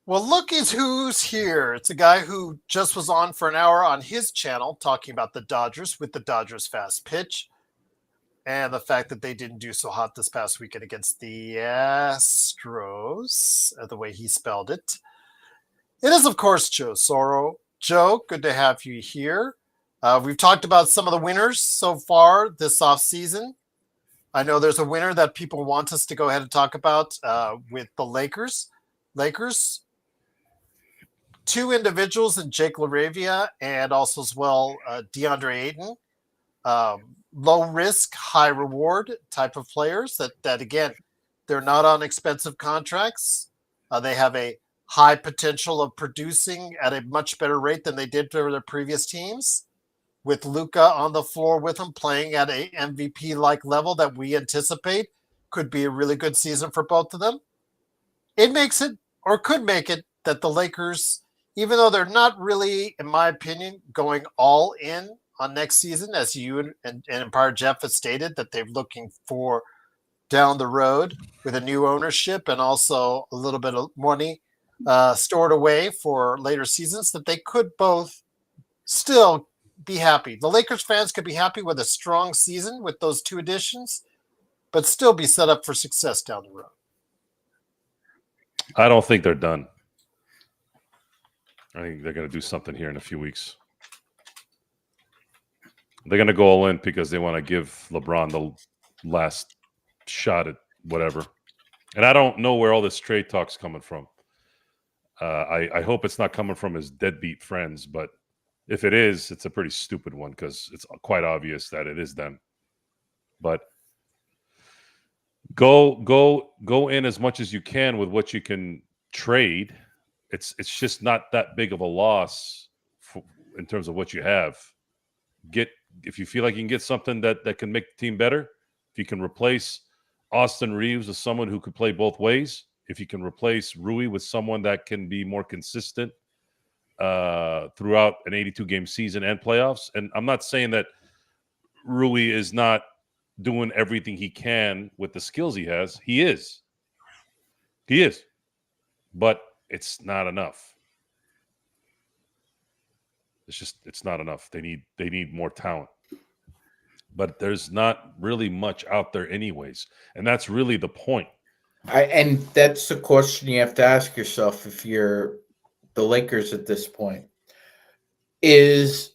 Well, look at who's here. It's a guy who just was on for an hour on his channel talking about the Dodgers with the Dodgers fast pitch and the fact that they didn't do so hot this past weekend against the Astros, the way he spelled it. It is, of course, Joe Soro. Joe, good to have you here. We've talked about some of the winners so far this offseason. I know there's a winner that people want us to go ahead and talk about with the Lakers. Two individuals in Jake LaRavia and also as well DeAndre Ayton. Low risk, high reward type of players that again, they're not on expensive contracts. They have a high potential of producing at a much better rate than they did for their previous teams. With Luka on the floor with them, playing at a MVP-like level that we anticipate could be a really good season for both of them. It makes it, or could make it, that the Lakers, even though they're not really, in my opinion, going all in on next season, as you and Empire Jeff has stated, that they're looking for down the road with a new ownership and also a little bit of money stored away for later seasons, that they could both still be happy. The Lakers fans could be happy with a strong season with those two additions, but still be set up for success down the road. I don't think they're done. I think they're going to do something here in a few weeks. They're going to go all in because they want to give LeBron the last shot at whatever. And I don't know where all this trade talk's coming from. I hope it's not coming from his deadbeat friends, but if it is, it's a pretty stupid one because it's quite obvious that it is them. But go in as much as you can with what you can trade. It's just not that big of a loss in terms of what you have. If you feel like you can get something that can make the team better, if you can replace Austin Reeves with someone who could play both ways, if you can replace Rui with someone that can be more consistent throughout an 82-game season and playoffs. And I'm not saying that Rui is not doing everything he can with the skills he has. He is. But it's not enough. It's not enough. They need more talent. But there's not really much out there anyways. And that's really the point. And that's the question you have to ask yourself if you're the Lakers at this point. Is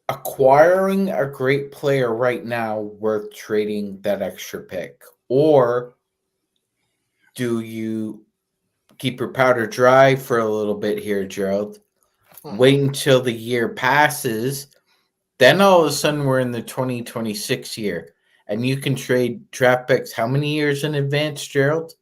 acquiring a great player right now worth trading that extra pick? Or do you keep your powder dry for a little bit here, Gerald. Wait until the year passes. Then all of a sudden we're in the 2026 year. And you can trade draft picks how many years in advance, Gerald?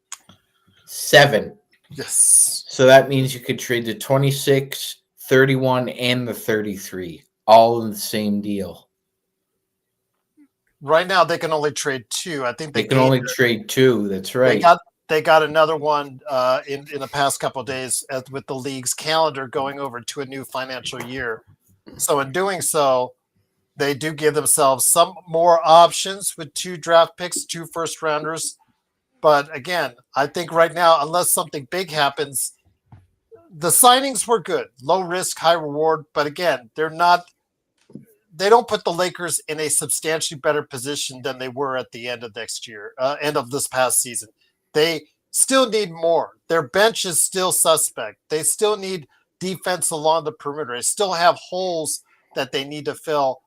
7. Yes. So that means you could trade the 26, 31, and the 33 all in the same deal. Right now they can only trade 2. I think They can only trade 2. That's right. They got another one in the past couple of days with the league's calendar going over to a new financial year. So in doing so, they do give themselves some more options with 2 draft picks, 2 first rounders. But again, I think right now, unless something big happens, the signings were good, low risk, high reward. But again, they don't put the Lakers in a substantially better position than they were at the end of next year, end of this past season. They still need more. Their bench is still suspect. They still need defense along the perimeter. They still have holes that they need to fill.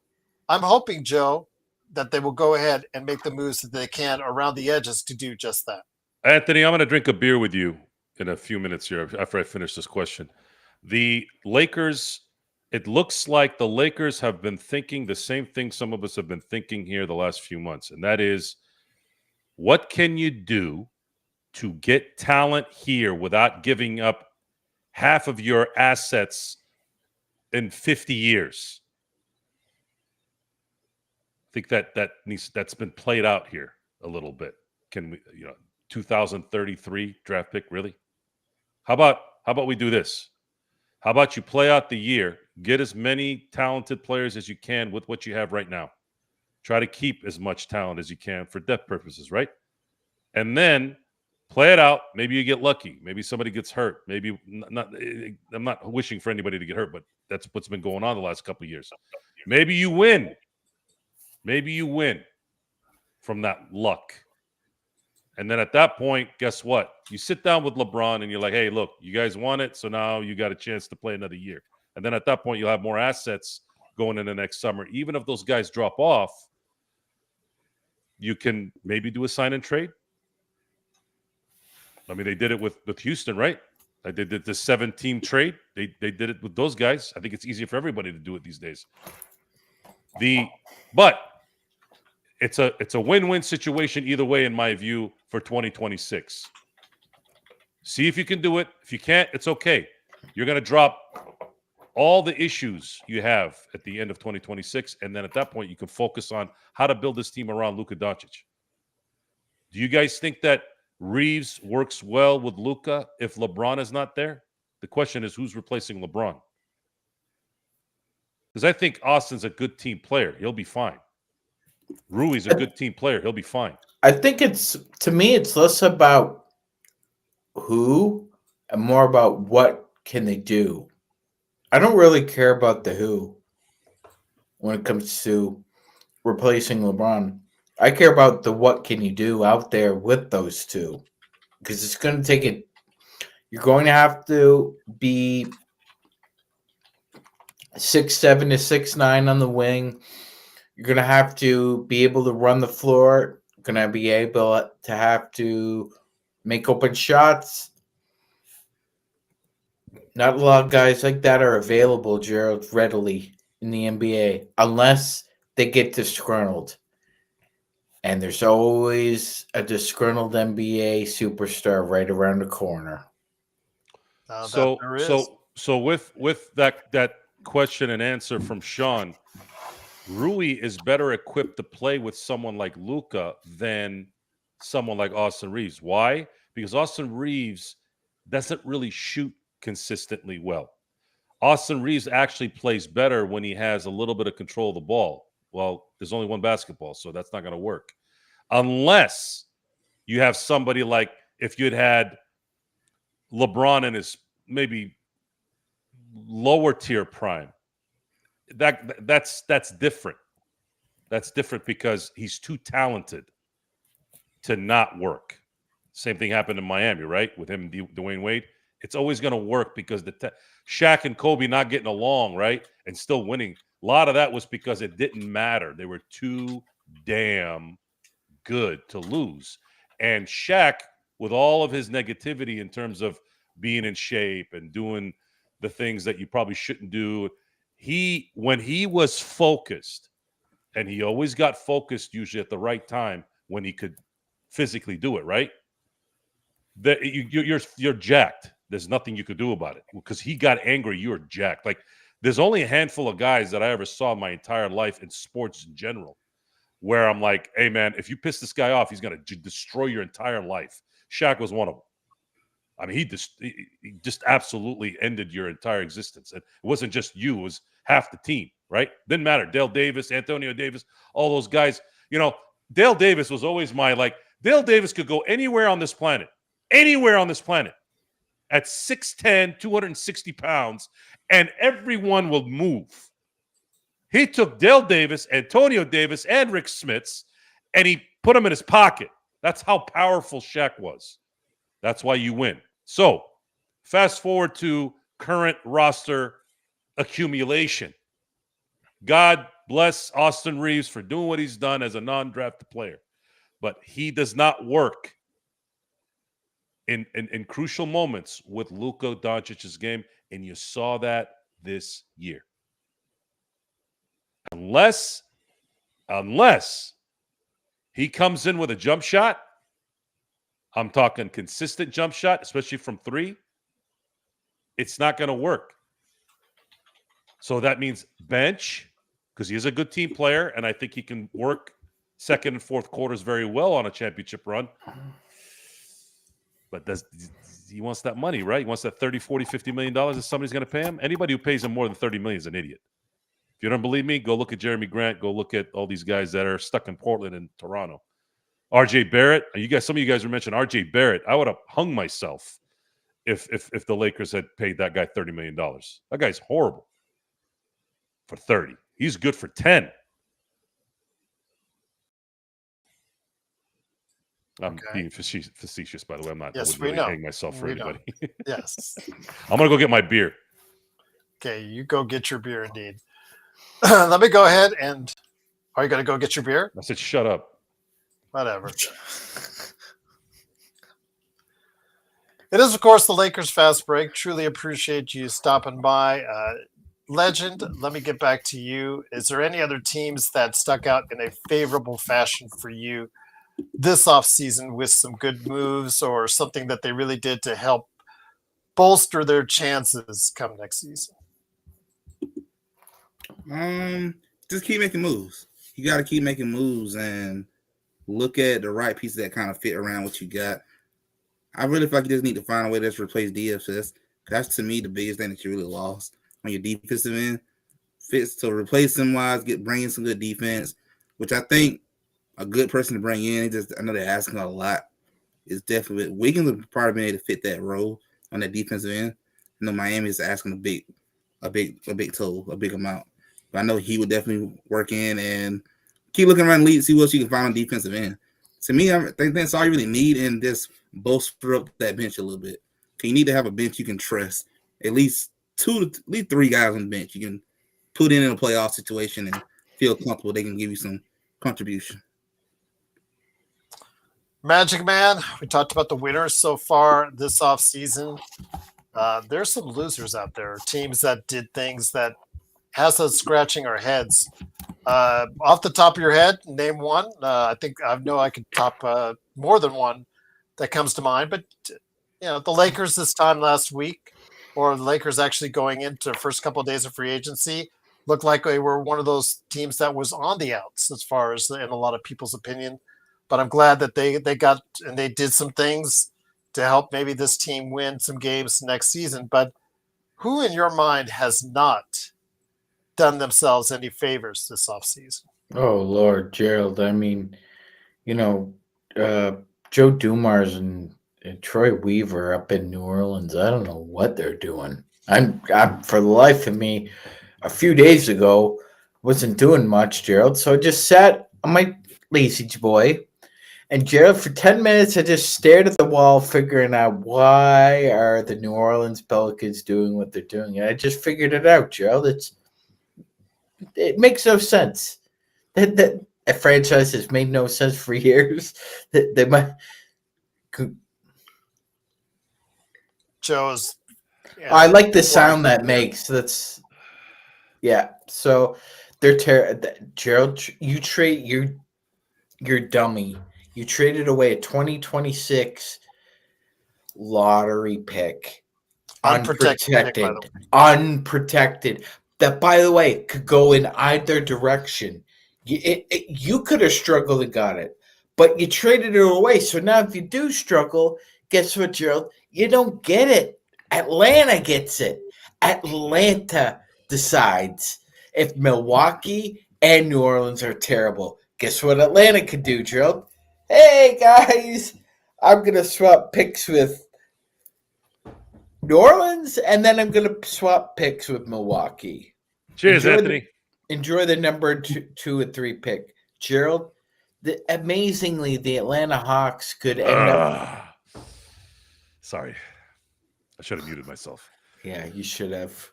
I'm hoping, Joe, that they will go ahead and make the moves that they can around the edges to do just that. Anthony, I'm going to drink a beer with you in a few minutes here after I finish this question. The Lakers, it looks like the Lakers have been thinking the same thing some of us have been thinking here the last few months, and that is, what can you do to get talent here without giving up half of your assets in 50 years? I think that's been played out here a little bit. Can we, 2033 draft pick, really? How about we do this? How about you play out the year, get as many talented players as you can with what you have right now. Try to keep as much talent as you can for depth purposes, right? And then play it out. Maybe you get lucky. Maybe somebody gets hurt. Maybe not. I'm not wishing for anybody to get hurt, but that's what's been going on the last couple of years. Maybe you win. Maybe you win from that luck. And then at that point, guess what? You sit down with LeBron and you're like, hey, look, you guys won it, so now you got a chance to play another year. And then at that point, you'll have more assets going into next summer. Even if those guys drop off, you can maybe do a sign and trade. I mean, they did it with Houston, right? They did the 7-team trade. They did it with those guys. I think it's easier for everybody to do it these days. But it's a win-win situation either way, in my view, for 2026. See if you can do it. If you can't, it's okay. You're going to drop all the issues you have at the end of 2026, and then at that point, you can focus on how to build this team around Luka Doncic. Do you guys think that Reeves works well with Luka if LeBron is not there? The question is, who's replacing LeBron? Because I think Austin's a good team player. He'll be fine. Rui's a good team player. He'll be fine. I think to me, it's less about who and more about what can they do. I don't really care about the who when it comes to replacing LeBron. I care about the what can you do out there with those two. Because it's going to take it. You're going to have to be 6'7" to 6'9" on the wing. You're going to have to be able to run the floor. You're going to be able to have to make open shots. Not a lot of guys like that are available, Gerald, readily in the NBA, unless they get disgruntled. And there's always a disgruntled NBA superstar right around the corner. So with that question and answer from Sean, Rui is better equipped to play with someone like Luka than someone like Austin Reeves. Why? Because Austin Reeves doesn't really shoot consistently well. Austin Reeves actually plays better when he has a little bit of control of the ball. Well, there's only one basketball, so that's not going to work. Unless you have somebody like if you'd had LeBron in his maybe lower tier prime. That's different. That's different because he's too talented to not work. Same thing happened in Miami, right? With him and Dwayne Wade. It's always going to work because Shaq and Kobe not getting along, right? And still winning. A lot of that was because it didn't matter. They were too damn good to lose. And Shaq, with all of his negativity in terms of being in shape and doing the things that you probably shouldn't do. When he was focused, and he always got focused usually at the right time when he could physically do it, right? That you're jacked. There's nothing you could do about it because he got angry. You're jacked. Like there's only a handful of guys that I ever saw in my entire life in sports in general where I'm like, hey man, if you piss this guy off, he's gonna destroy your entire life. Shaq was one of them. I mean, he just absolutely ended your entire existence. And it wasn't just you; it was half the team, right? Didn't matter. Dale Davis, Antonio Davis, all those guys. You know, Dale Davis was always my like. Dale Davis could go anywhere on this planet, at 6'10", 260 pounds, and everyone will move. He took Dale Davis, Antonio Davis, and Rick Smits, and he put them in his pocket. That's how powerful Shaq was. That's why you win. So, fast forward to current roster accumulation. God bless Austin Reeves for doing what he's done as a non-drafted player. But he does not work in crucial moments with Luka Doncic's game, and you saw that this year. Unless he comes in with a jump shot, I'm talking consistent jump shot, especially from three, it's not going to work. So that means bench, because he is a good team player, and I think he can work second and fourth quarters very well on a championship run. But he wants that money, right? He wants that $30, $40, $50 million that somebody's going to pay him. Anybody who pays him more than $30 million is an idiot. If you don't believe me, go look at Jeremy Grant. Go look at all these guys that are stuck in Portland and Toronto. RJ Barrett, some of you guys were mentioning RJ Barrett. I would have hung myself if the Lakers had paid that guy $30 million. That guy's horrible for 30. He's good for 10. I'm being facetious, by the way. I'm not. Yes, I wouldn't really hang myself for anybody. Yes. I'm gonna go get my beer. Okay, you go get your beer, indeed. Let me go ahead and. Are you gonna go get your beer? I said, shut up. Whatever. It is, of course, the Lakers Fast Break. Truly appreciate you stopping by. Legend, let me get back to you. Is there any other teams that stuck out in a favorable fashion for you this offseason with some good moves or something that they really did to help bolster their chances come next season? Just keep making moves. You got to keep making moves and look at the right pieces that kind of fit around what you got. I really feel like you just need to find a way to replace DFS. That's, to me, the biggest thing that you really lost on your defensive end. Fits to replace them wise, bring in some good defense, which I think a good person to bring in. I know they're asking a lot. Is definitely Wiggins would probably be able to fit that role on that defensive end. I know Miami is asking a big toll, a big amount. But I know he would definitely work in and keep looking around the league, see what you can find on defensive end. To me, I think that's all you really need, and just bolster up that bench a little bit. You need to have a bench you can trust. At least 3 guys on the bench you can put in a playoff situation and feel comfortable they can give you some contribution. Magic Man, we talked about the winners so far this offseason. There's some losers out there, teams that did things that has us scratching our heads. Off the top of your head, name one. I think I know I could top more than one that comes to mind. But the Lakers this time last week, or the Lakers actually going into the first couple of days of free agency, looked like they were one of those teams that was on the outs as far as in a lot of people's opinion. But I'm glad that they got and they did some things to help maybe this team win some games next season. But who in your mind has not done themselves any favors this offseason? Oh, Lord, Gerald. I mean, Joe Dumars and Troy Weaver up in New Orleans, I don't know what they're doing. I'm for the life of me, a few days ago, wasn't doing much, Gerald. So I just sat on my lazy boy. And Gerald, for 10 minutes, I just stared at the wall, figuring out why are the New Orleans Pelicans doing what they're doing. And I just figured it out, Gerald. It makes no sense. That a franchise has made no sense for years. They might. Joe's. I like the sound that makes. That's So they're Gerald. You trade you're dummy. You traded away a 2026 lottery pick, Unprotected pick, by the way. unprotected. That, by the way, could go in either direction. You could have struggled and got it, but you traded it away. So now, if you do struggle, guess what, Gerald? You don't get it. Atlanta gets it. Atlanta decides if Milwaukee and New Orleans are terrible. Guess what Atlanta could do, Gerald? Hey, guys, I'm going to swap picks with New Orleans, and then I'm going to swap picks with Milwaukee. Cheers, Anthony. Enjoy the number 2 and 3 pick. Gerald, amazingly, the Atlanta Hawks could end up. Sorry. I should have muted myself. Yeah, you should have.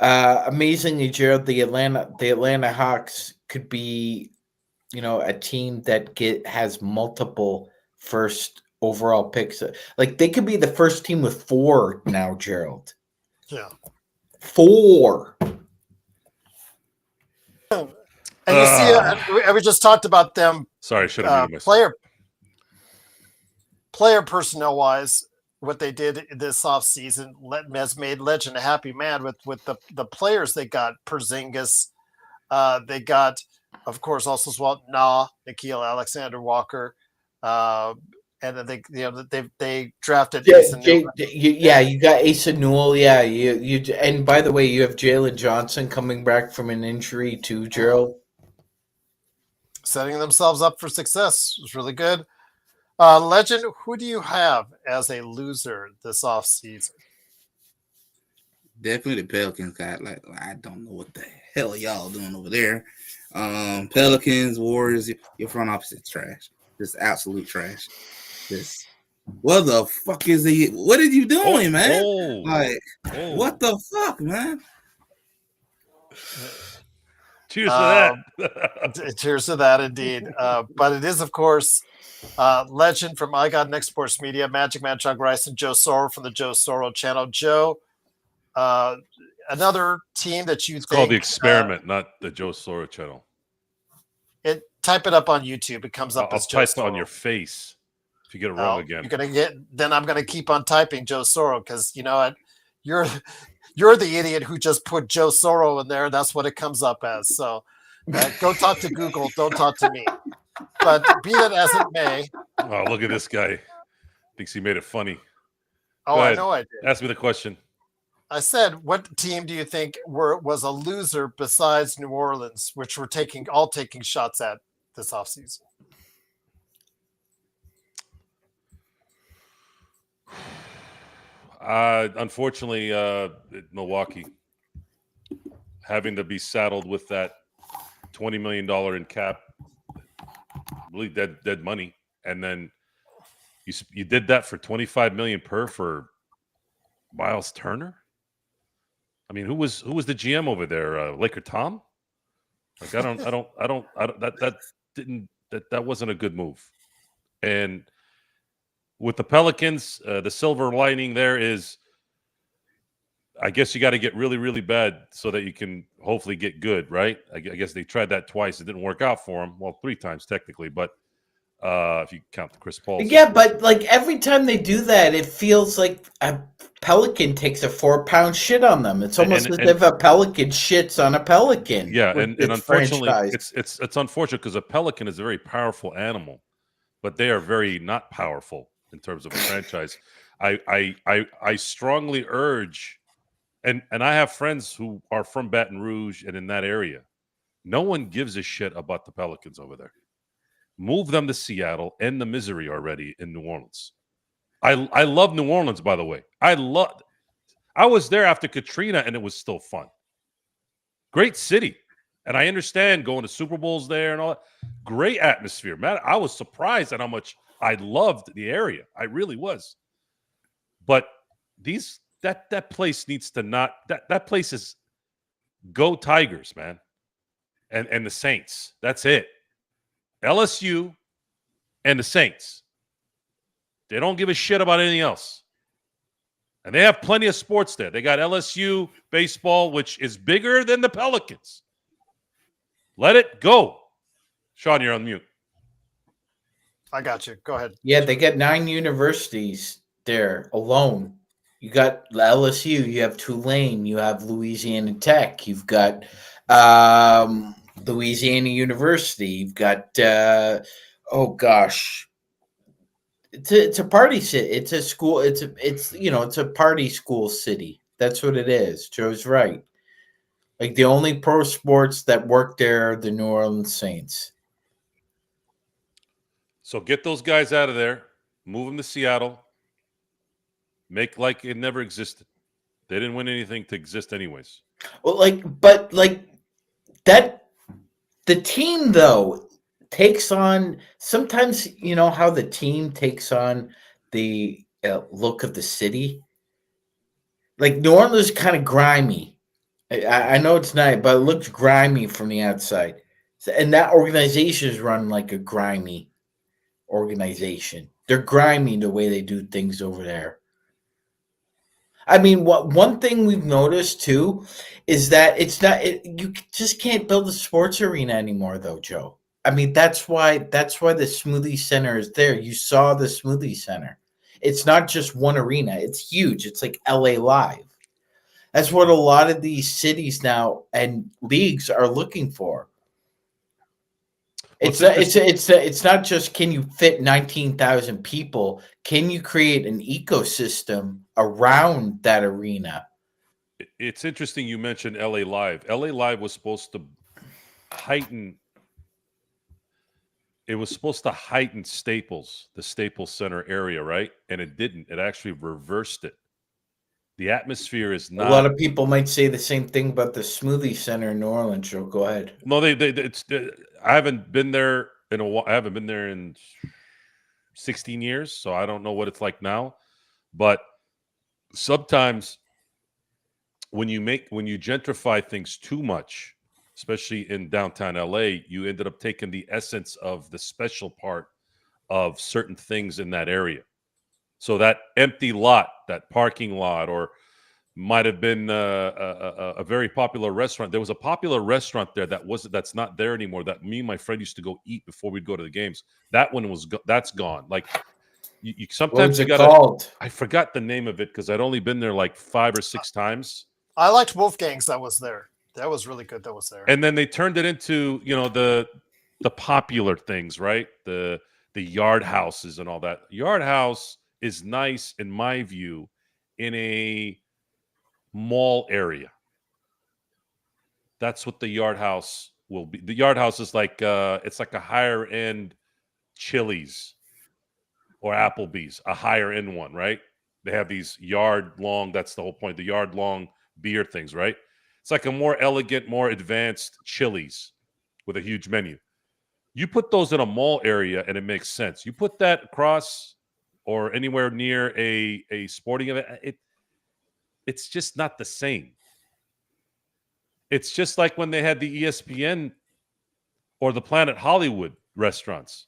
Amazingly, Gerald, the Atlanta Hawks could be, a team that has multiple first overall picks. Like, they could be the first team with 4 now, Gerald. Yeah. 4. And you see, we just talked about them. Sorry, I should have muted myself. Player personnel wise, what they did this offseason has made Legend a happy man with the players they got. Porzingis, they got, of course, also Nikhil Alexander-Walker, and then they drafted. You got Asa Newell. Yeah, you and by the way, you have Jalen Johnson coming back from an injury too, Gerald. Setting themselves up for success was really good. Legend, who do you have as a loser this offseason? Definitely the Pelicans got I don't know what the hell y'all doing over there. Pelicans, Warriors, your front office is trash. Just absolute trash. Just what the fuck is he? What are you doing, man? What the fuck, man? Cheers to that. Cheers to that, indeed. But it is, of course, Legend from I Got Knecht Sports Media, Magic Man Chuck Rice, and Joe Soro from the Joe Soro channel. Joe, another team that you think called The Experiment, not the Joe Soro channel. Type it up on YouTube. It comes up I'll as Joe type Soro. On your face if you get it wrong again. Then I'm gonna keep on typing Joe Soro because you know what, you're the idiot who just put Joe Soro in there. That's what it comes up as. So go talk to Google. Don't talk to me. But be that as it may. Oh, look at this guy. Thinks he made it funny. Oh, I know I did. Ask me the question. I said, what team do you think was a loser besides New Orleans, which we're taking shots at this offseason? Unfortunately, Milwaukee having to be saddled with that $20 million in cap, really dead money, and then you did that for $25 million per for Miles Turner. I mean, who was the GM over there? Laker Tom? Like that wasn't a good move. And with the Pelicans, the silver lining there is, I guess you got to get really, really bad so that you can hopefully get good, right? I guess they tried that twice. It didn't work out for them. Well, 3 times technically, but if you count the Chris Paul. Yeah, but like every time they do that, it feels like a Pelican takes a 4-pound shit on them. It's almost as if a Pelican shits on a Pelican. Yeah, and unfortunately, it's unfortunate because a Pelican is a very powerful animal, but they are very not powerful in terms of a franchise. I strongly urge, and I have friends who are from Baton Rouge and in that area. No one gives a shit about the Pelicans over there. Move them to Seattle, end the misery already in New Orleans. I love New Orleans, by the way. I was there after Katrina, and it was still fun. Great city. And I understand going to Super Bowls there and all that. Great atmosphere, man. I was surprised at how much I loved the area. I really was. But that place needs to not that place is go Tigers, man. And the Saints. That's it. LSU and the Saints. They don't give a shit about anything else. And they have plenty of sports there. They got LSU baseball, which is bigger than the Pelicans. Let it go. Sean, you're on mute. I got you. Go ahead. Yeah, they get 9 universities there alone. You got LSU, you have Tulane, you have Louisiana Tech, you've got Louisiana University, you've got oh gosh, it's a party city. It's a school. It's a party school city. That's what it is. Joe's right. Like the only pro sports that work there are the New Orleans Saints. So get those guys out of there. Move them to Seattle. Make like it never existed. They didn't win anything to exist anyways. Well, that the team though takes on sometimes. You know how the team takes on the look of the city. Like New Orleans is kind of grimy. I know it's not, but it looks grimy from the outside. And that organization is run like a grimy organization. They're grimy the way they do things over there. I mean, one thing we've noticed too is that you just can't build a sports arena anymore, though, Joe. I mean, that's why the Smoothie Center is there. You saw the Smoothie Center. It's not just one arena. It's huge. It's like LA Live. That's what a lot of these cities now and leagues are looking for. It's not just can you fit 19,000 people? Can you create an ecosystem around that arena? It's interesting you mentioned LA Live. LA Live was supposed to heighten. It was supposed to heighten Staples, the Staples Center area, right? And it didn't. It actually reversed it. The atmosphere is not. A lot of people might say the same thing about the Smoothie Center in New Orleans. Joe, go ahead. No, I haven't been there in a while. I haven't been there in 16 years, so I don't know what it's like now. But sometimes when you gentrify things too much, especially in downtown LA, you ended up taking the essence of the special part of certain things in that area. So that empty lot, that parking lot, or might have been a very popular restaurant. There was a popular restaurant there that's not there anymore. That me and my friend used to go eat before we'd go to the games. That one that's gone. Like you sometimes What's you it got. called? I forgot the name of it because I'd only been there like 5 or 6 times. I liked Wolfgang's that was there. That was really good. That was there. And then they turned it into the popular things, right? The yard houses and all that. Yard house is nice in my view in a mall area. That's what the yard house will be. The yard house is like it's like a higher end Chili's or Applebee's, a higher end one, right? They have these yard long, that's the whole point, the yard long beer things, right? It's like a more elegant, more advanced Chili's with a huge menu. You put those in a mall area and it makes sense. You put that across or anywhere near a sporting event, it's just not the same. It's just like when they had the ESPN or the Planet Hollywood restaurants.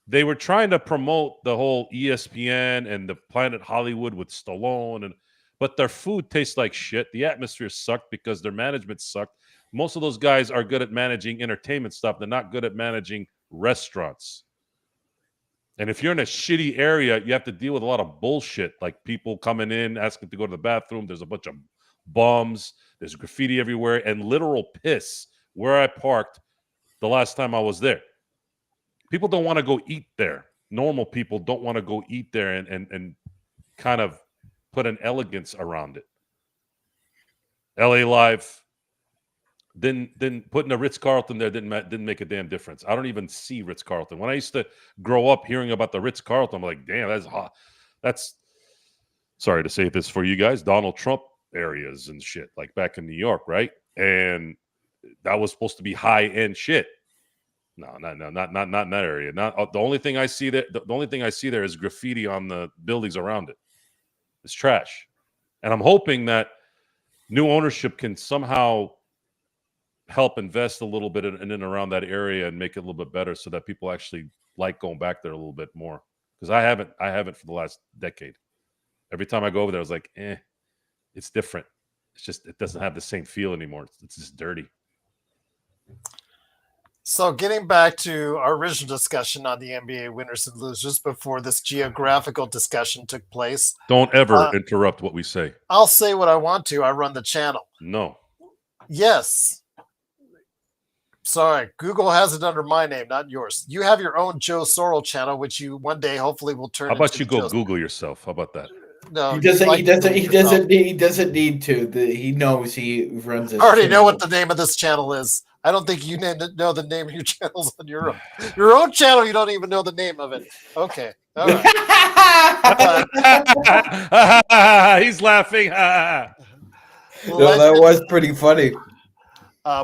They were trying to promote the whole ESPN and the Planet Hollywood with Stallone, but their food tastes like shit. The atmosphere sucked because their management sucked. Most of those guys are good at managing entertainment stuff. They're not good at managing restaurants. And if you're in a shitty area, you have to deal with a lot of bullshit, like people coming in, asking to go to the bathroom. There's a bunch of bums. There's graffiti everywhere and literal piss where I parked the last time I was there. People don't want to go eat there. Normal people don't want to go eat there and kind of put an elegance around it. LA Live, then putting a Ritz-Carlton there didn't make a damn difference. I don't even see Ritz-Carlton. When I used to grow up hearing about the Ritz-Carlton, I'm like, damn, that's hot. That's, sorry to say this for you guys, Donald Trump areas and shit, like back in New York, right? And that was supposed to be high-end shit. No, not in that area. Not the only thing I see there. The only thing I see there is graffiti on the buildings around it. It's trash, and I'm hoping that new ownership can somehow help invest a little bit in and around that area and make it a little bit better, so that people actually like going back there a little bit more. Because I haven't for the last decade, Every time I go over there, I was like, it's different. It's just it doesn't have the same feel anymore. It's just dirty. So getting back to our original discussion on the NBA winners and losers before this geographical discussion took place. Don't ever interrupt what we say. I'll say what I want to. I run the channel. No. Yes. Sorry, Google has it under my name, not yours. You have your own Joe Sorrell channel, which you one day hopefully will turn. How about you into go Google yourself? How about that? No, He doesn't need to. He knows he runs. I already know what the name of this channel is. I don't think you know the name of your channels on your own channel. You don't even know the name of it. Okay, all right. He's laughing. No, that was pretty funny.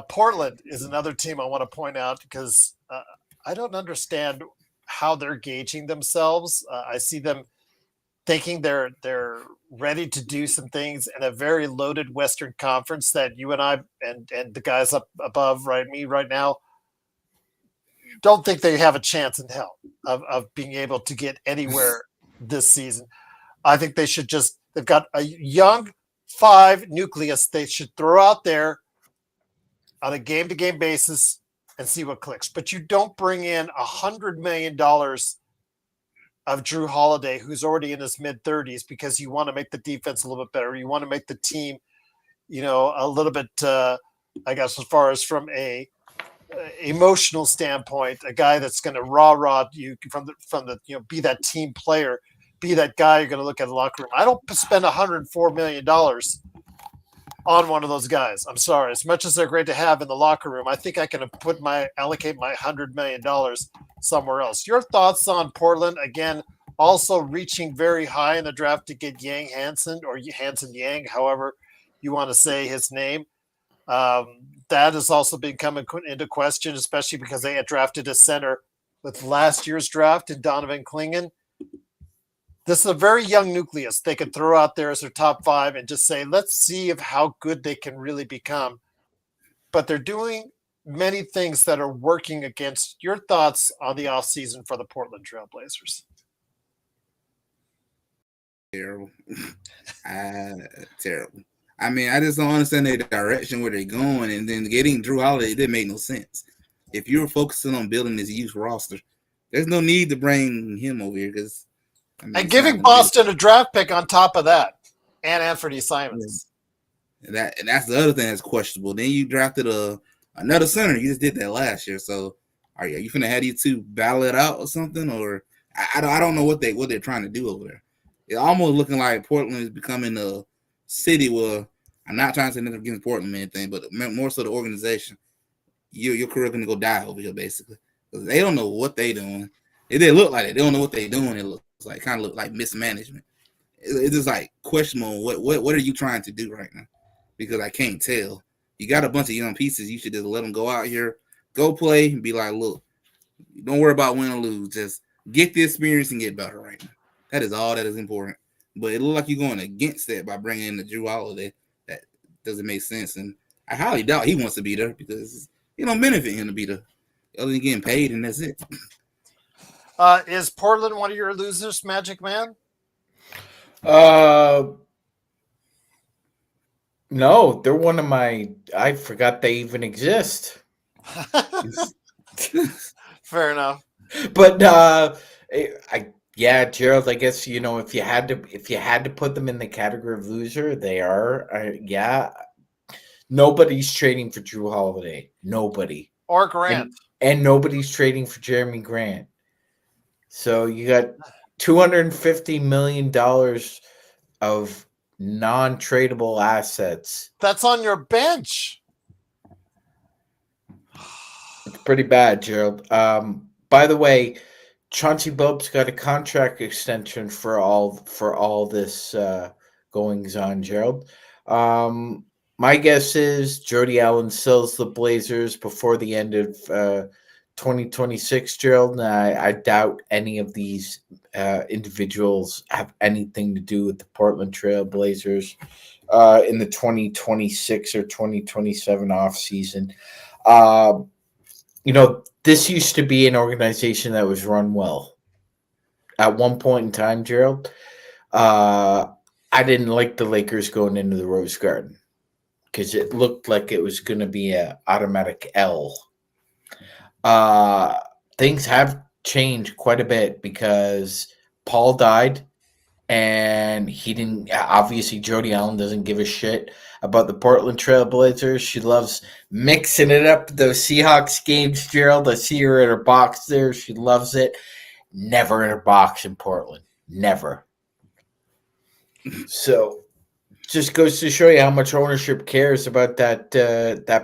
Portland is another team I want to point out because I don't understand how they're gauging themselves. I see them thinking they're ready to do some things in a very loaded Western Conference that you and I and the guys up above me right now don't think they have a chance in hell of being able to get anywhere this season. I think they should they've got a young 5 nucleus they should throw out there on a game-to-game basis and see what clicks. But you don't bring in $100 million of Drew Holiday, who's already in his mid-30s, because you want to make the defense a little bit better. You want to make the team, a little bit, I guess, as far as from a emotional standpoint, a guy that's going to rah you from the be that team player, be that guy you're going to look at in the locker room. I don't spend $104 million on one of those guys. I'm sorry. As much as they're great to have in the locker room, I think I can allocate my $100 million somewhere else. Your thoughts on Portland? Again, also reaching very high in the draft to get Yang Hansen or Hansen Yang, however you want to say his name. That has also been coming into question, especially because they had drafted a center with last year's draft in Donovan Clingan. This is a very young nucleus they could throw out there as their top 5 and just say, let's see how good they can really become. But they're doing many things that are working against your thoughts on the offseason for the Portland Trailblazers. Terrible. Terrible. I mean, I just don't understand the direction where they're going, and then getting Drew Holiday, it didn't make no sense. If you're focusing on building this youth roster, there's no need to bring him over here because and giving Boston a draft pick on top of that, and Anthony Simons. And that's the other thing that's questionable. Then you drafted another center. You just did that last year. So are you finna have these two battle it out or something? Or I don't know what they're trying to do over there. It's almost looking like Portland is becoming a city where I'm not trying to say nothing against Portland or anything, but more so the organization. Your career gonna go die over here basically because they don't know what they doing. They look like it. They don't know what they doing. It looks like kind of look like mismanagement. It's just like questionable. What are you trying to do right now? Because I can't tell. You got a bunch of young pieces. You should just let them go out here, go play, and be like, look, don't worry about win or lose. Just get the experience and get better right now. That is all that is important. But it looks like you're going against that by bringing in the Drew Holiday. That doesn't make sense. And I highly doubt he wants to be there because it don't benefit him to be there. Other than getting paid, and that's it. Is Portland one of your losers, Magic Man? No, they're one of my. I forgot they even exist. Fair enough. But Gerald. I guess if you had to put them in the category of loser, they are. Nobody's trading for Drew Holiday. Nobody. Or Grant. And nobody's trading for Jeremy Grant. So you got $250 million of non-tradable assets. That's on your bench. It's pretty bad, Gerald. By the way, Chauncey Billups got a contract extension for all this goings on, Gerald. My guess is Jody Allen sells the Blazers before the end of 2026, Gerald. And I doubt any of these individuals have anything to do with the Portland Trail Blazers in the 2026 or 2027 offseason. This used to be an organization that was run well. At one point in time, Gerald, I didn't like the Lakers going into the Rose Garden because it looked like it was going to be an automatic L. Things have changed quite a bit because Paul died, and he didn't. Obviously, Jody Allen doesn't give a shit about the Portland Trailblazers. She loves mixing it up. Those Seahawks games, Gerald. I see her in her box there. She loves it. Never in her box in Portland. Never. So, just goes to show you how much ownership cares about that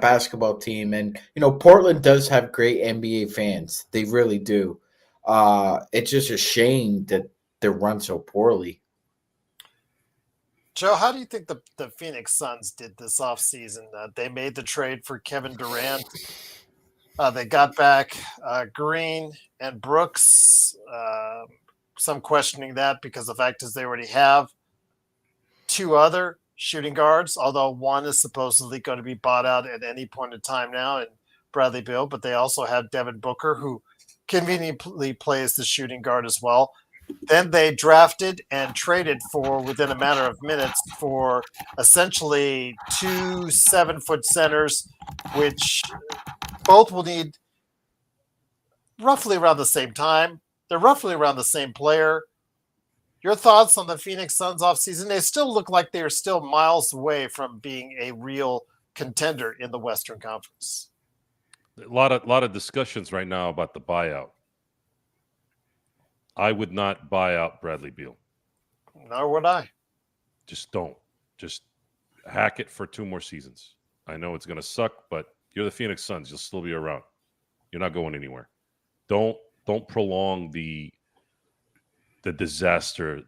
basketball team. And Portland does have great NBA fans. They really do. It's just a shame that they're run so poorly. Joe, how do you think the Phoenix Suns did this offseason? They made the trade for Kevin Durant. They got back Green and Brooks. Some questioning that because the fact is they already have two other shooting guards, although one is supposedly going to be bought out at any point in time now, and Bradley Beal, but they also have Devin Booker, who conveniently plays the shooting guard as well. Then they drafted and traded for, within a matter of minutes, for essentially 2 7-foot centers, which both will need roughly around the same time. They're roughly around the same player. Your thoughts on the Phoenix Suns offseason? They still look like they are still miles away from being a real contender in the Western Conference. A lot of discussions right now about the buyout. I would not buy out Bradley Beal. Nor would I. Just don't. Just hack it for 2 more seasons. I know it's going to suck, but you're the Phoenix Suns. You'll still be around. You're not going anywhere. Don't prolong the disaster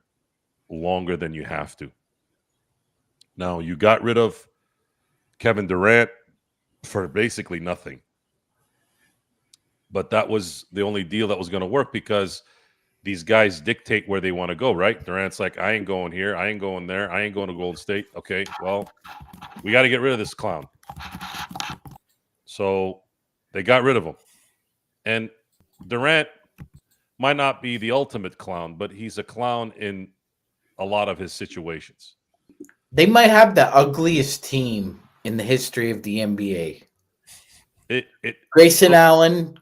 longer than you have to. Now, you got rid of Kevin Durant for basically nothing. But that was the only deal that was going to work because these guys dictate where they want to go, right? Durant's like, I ain't going here. I ain't going there. I ain't going to Golden State. Okay, well, we got to get rid of this clown. So they got rid of him. And Durant might not be the ultimate clown, but he's a clown in a lot of his situations. They might have the ugliest team in the history of the NBA. Grayson Allen,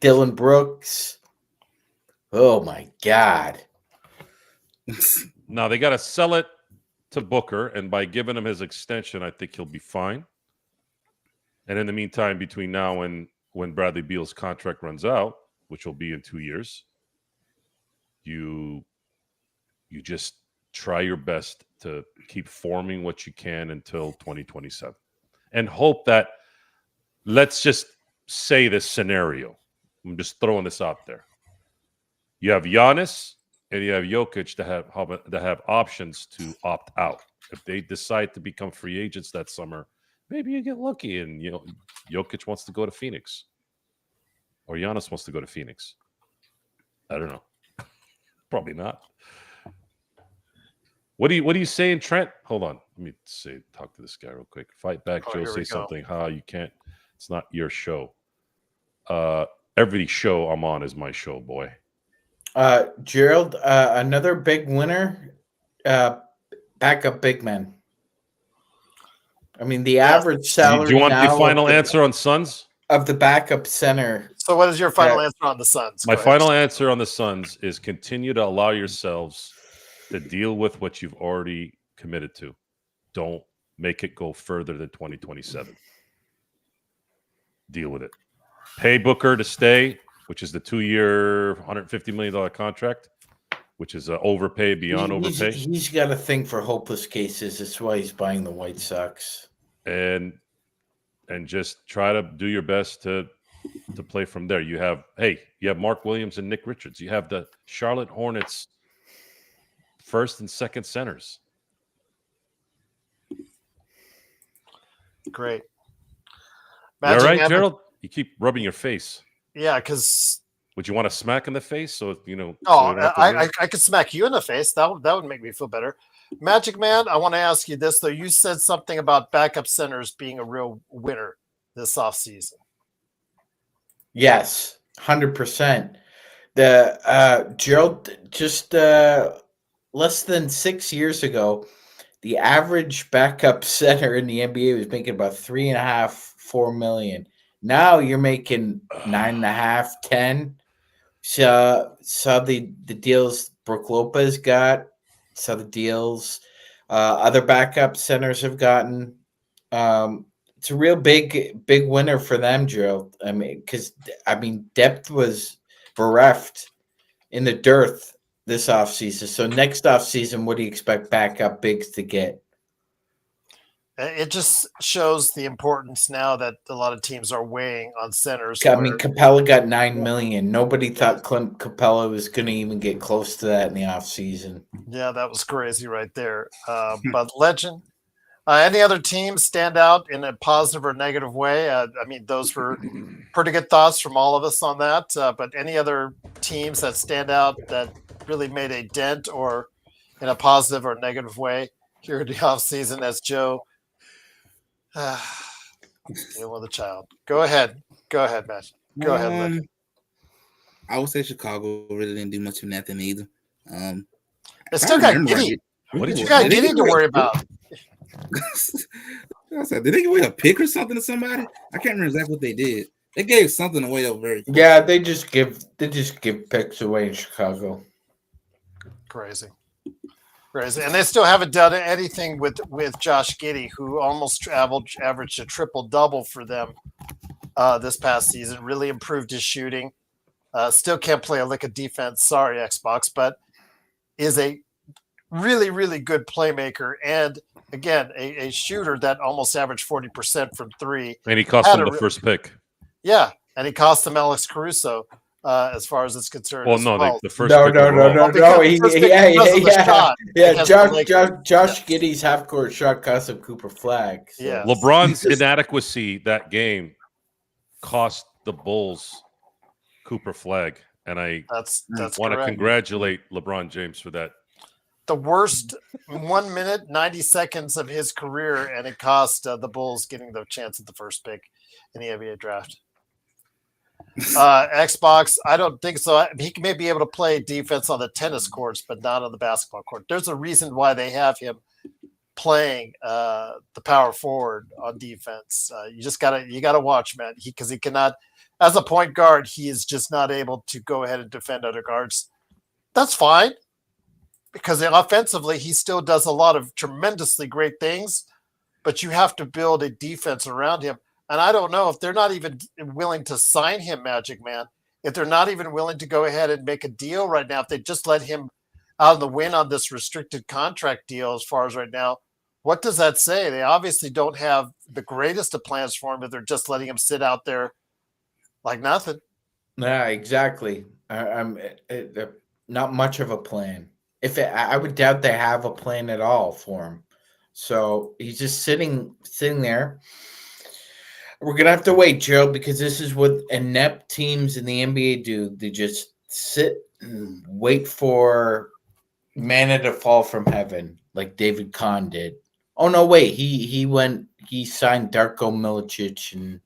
Dylan Brooks. Oh, my God. Now, they got to sell it to Booker, and by giving him his extension, I think he'll be fine. And in the meantime, between now and when Bradley Beal's contract runs out, which will be in 2 years, you just try your best to keep forming what you can until 2027. And hope that, let's just say this scenario. I'm just throwing this out there. You have Giannis and you have Jokic that have options to opt out. If they decide to become free agents that summer, maybe you get lucky and Jokic wants to go to Phoenix. Or Giannis wants to go to Phoenix. I don't know. Probably not. What are you saying, Trent? Hold on. Let me talk to this guy real quick. Fight back, Joe. Say something. You can't. It's not your show. Every show I'm on is my show, boy. Gerald, another big winner, backup big man. I mean, the average salary. Do you want the final answer on Suns? Of the backup center. So what is your final answer on the Suns? My final answer on the Suns is continue to allow yourselves to deal with what you've already committed to. Don't make it go further than 2027. Deal with it. Pay Booker to stay, which is the 2-year, $150 million contract, which is overpay beyond overpay. He's got a thing for hopeless cases. That's why he's buying the White Sox. And just try to do your best to play from there. You have Mark Williams and Nick Richards. You have the Charlotte Hornets first and second centers. Great. You all right, Gerald? You keep rubbing your face. Yeah, because. Would you want to smack in the face? So I could smack you in the face. That would make me feel better. Magic Man, I want to ask you this though. You said something about backup centers being a real winner this offseason. Yes, 100%. The Gerald, just less than 6 years ago, the average backup center in the NBA was making about 3.5, 4 million. Now you're making 9.5, 10. Saw the deals Brooke Lopez got. Saw the deals other backup centers have gotten. It's a real big winner for them, Joe. Because depth was bereft in the dearth this offseason. So next offseason, what do you expect backup bigs to get? It just shows the importance now that a lot of teams are weighing on centers. Capella got 9 million. Nobody thought Clint Capella was going to even get close to that in the offseason. Yeah, that was crazy right there. But Legend, any other teams stand out in a positive or negative way? Those were pretty good thoughts from all of us on that. But any other teams that stand out that really made a dent or in a positive or negative way here in the offseason as Joe deal with a child? Go ahead, Matt. Go ahead, Legend. I would say Chicago really didn't do much of nothing either. They still got Giddy. What did You got Giddy to worry about. I said, did they give away a pick or something to somebody? I can't remember exactly what they did. They gave something away that was very cool. Yeah, they just give picks away in Chicago. Crazy. And they still haven't done anything with Josh Giddey, who almost averaged a triple-double for them this past season. Really improved his shooting. Still can't play a lick of defense. Sorry, Xbox, but is a really, really good playmaker. And, again, a shooter that almost averaged 40% from three. And he cost them the first pick. Yeah, and he cost them Alex Caruso. As far as it's concerned. Well, no, the first no. pick overall. Josh Giddey's half-court shot cost him Cooper Flag. So. Yeah, LeBron's inadequacy that game cost the Bulls Cooper Flag, and I want to congratulate LeBron James for that. The worst 1 minute 90 seconds of his career, and it cost the Bulls getting the chance at the first pick in the NBA draft. Xbox, I don't think so. He may be able to play defense on the tennis courts, but not on the basketball court. There's a reason why they have him playing the power forward on defense. You gotta watch, man, because he cannot, as a point guard, he is just not able to go ahead and defend other guards. That's fine, because offensively he still does a lot of tremendously great things, but you have to build a defense around him. And I don't know if they're not even willing to sign him, Magic Man, if they're not even willing to go ahead and make a deal right now, if they just let him out of the win on this restricted contract deal as far as right now, what does that say? They obviously don't have the greatest of plans for him if they're just letting him sit out there like nothing. Yeah, exactly. Not much of a plan. I would doubt they have a plan at all for him. So he's just sitting there. We're going to have to wait, Gerald, because this is what inept teams in the NBA do. They just sit and wait for manna to fall from heaven, like David Kahn did. Oh, no, wait. He signed Darko Milicic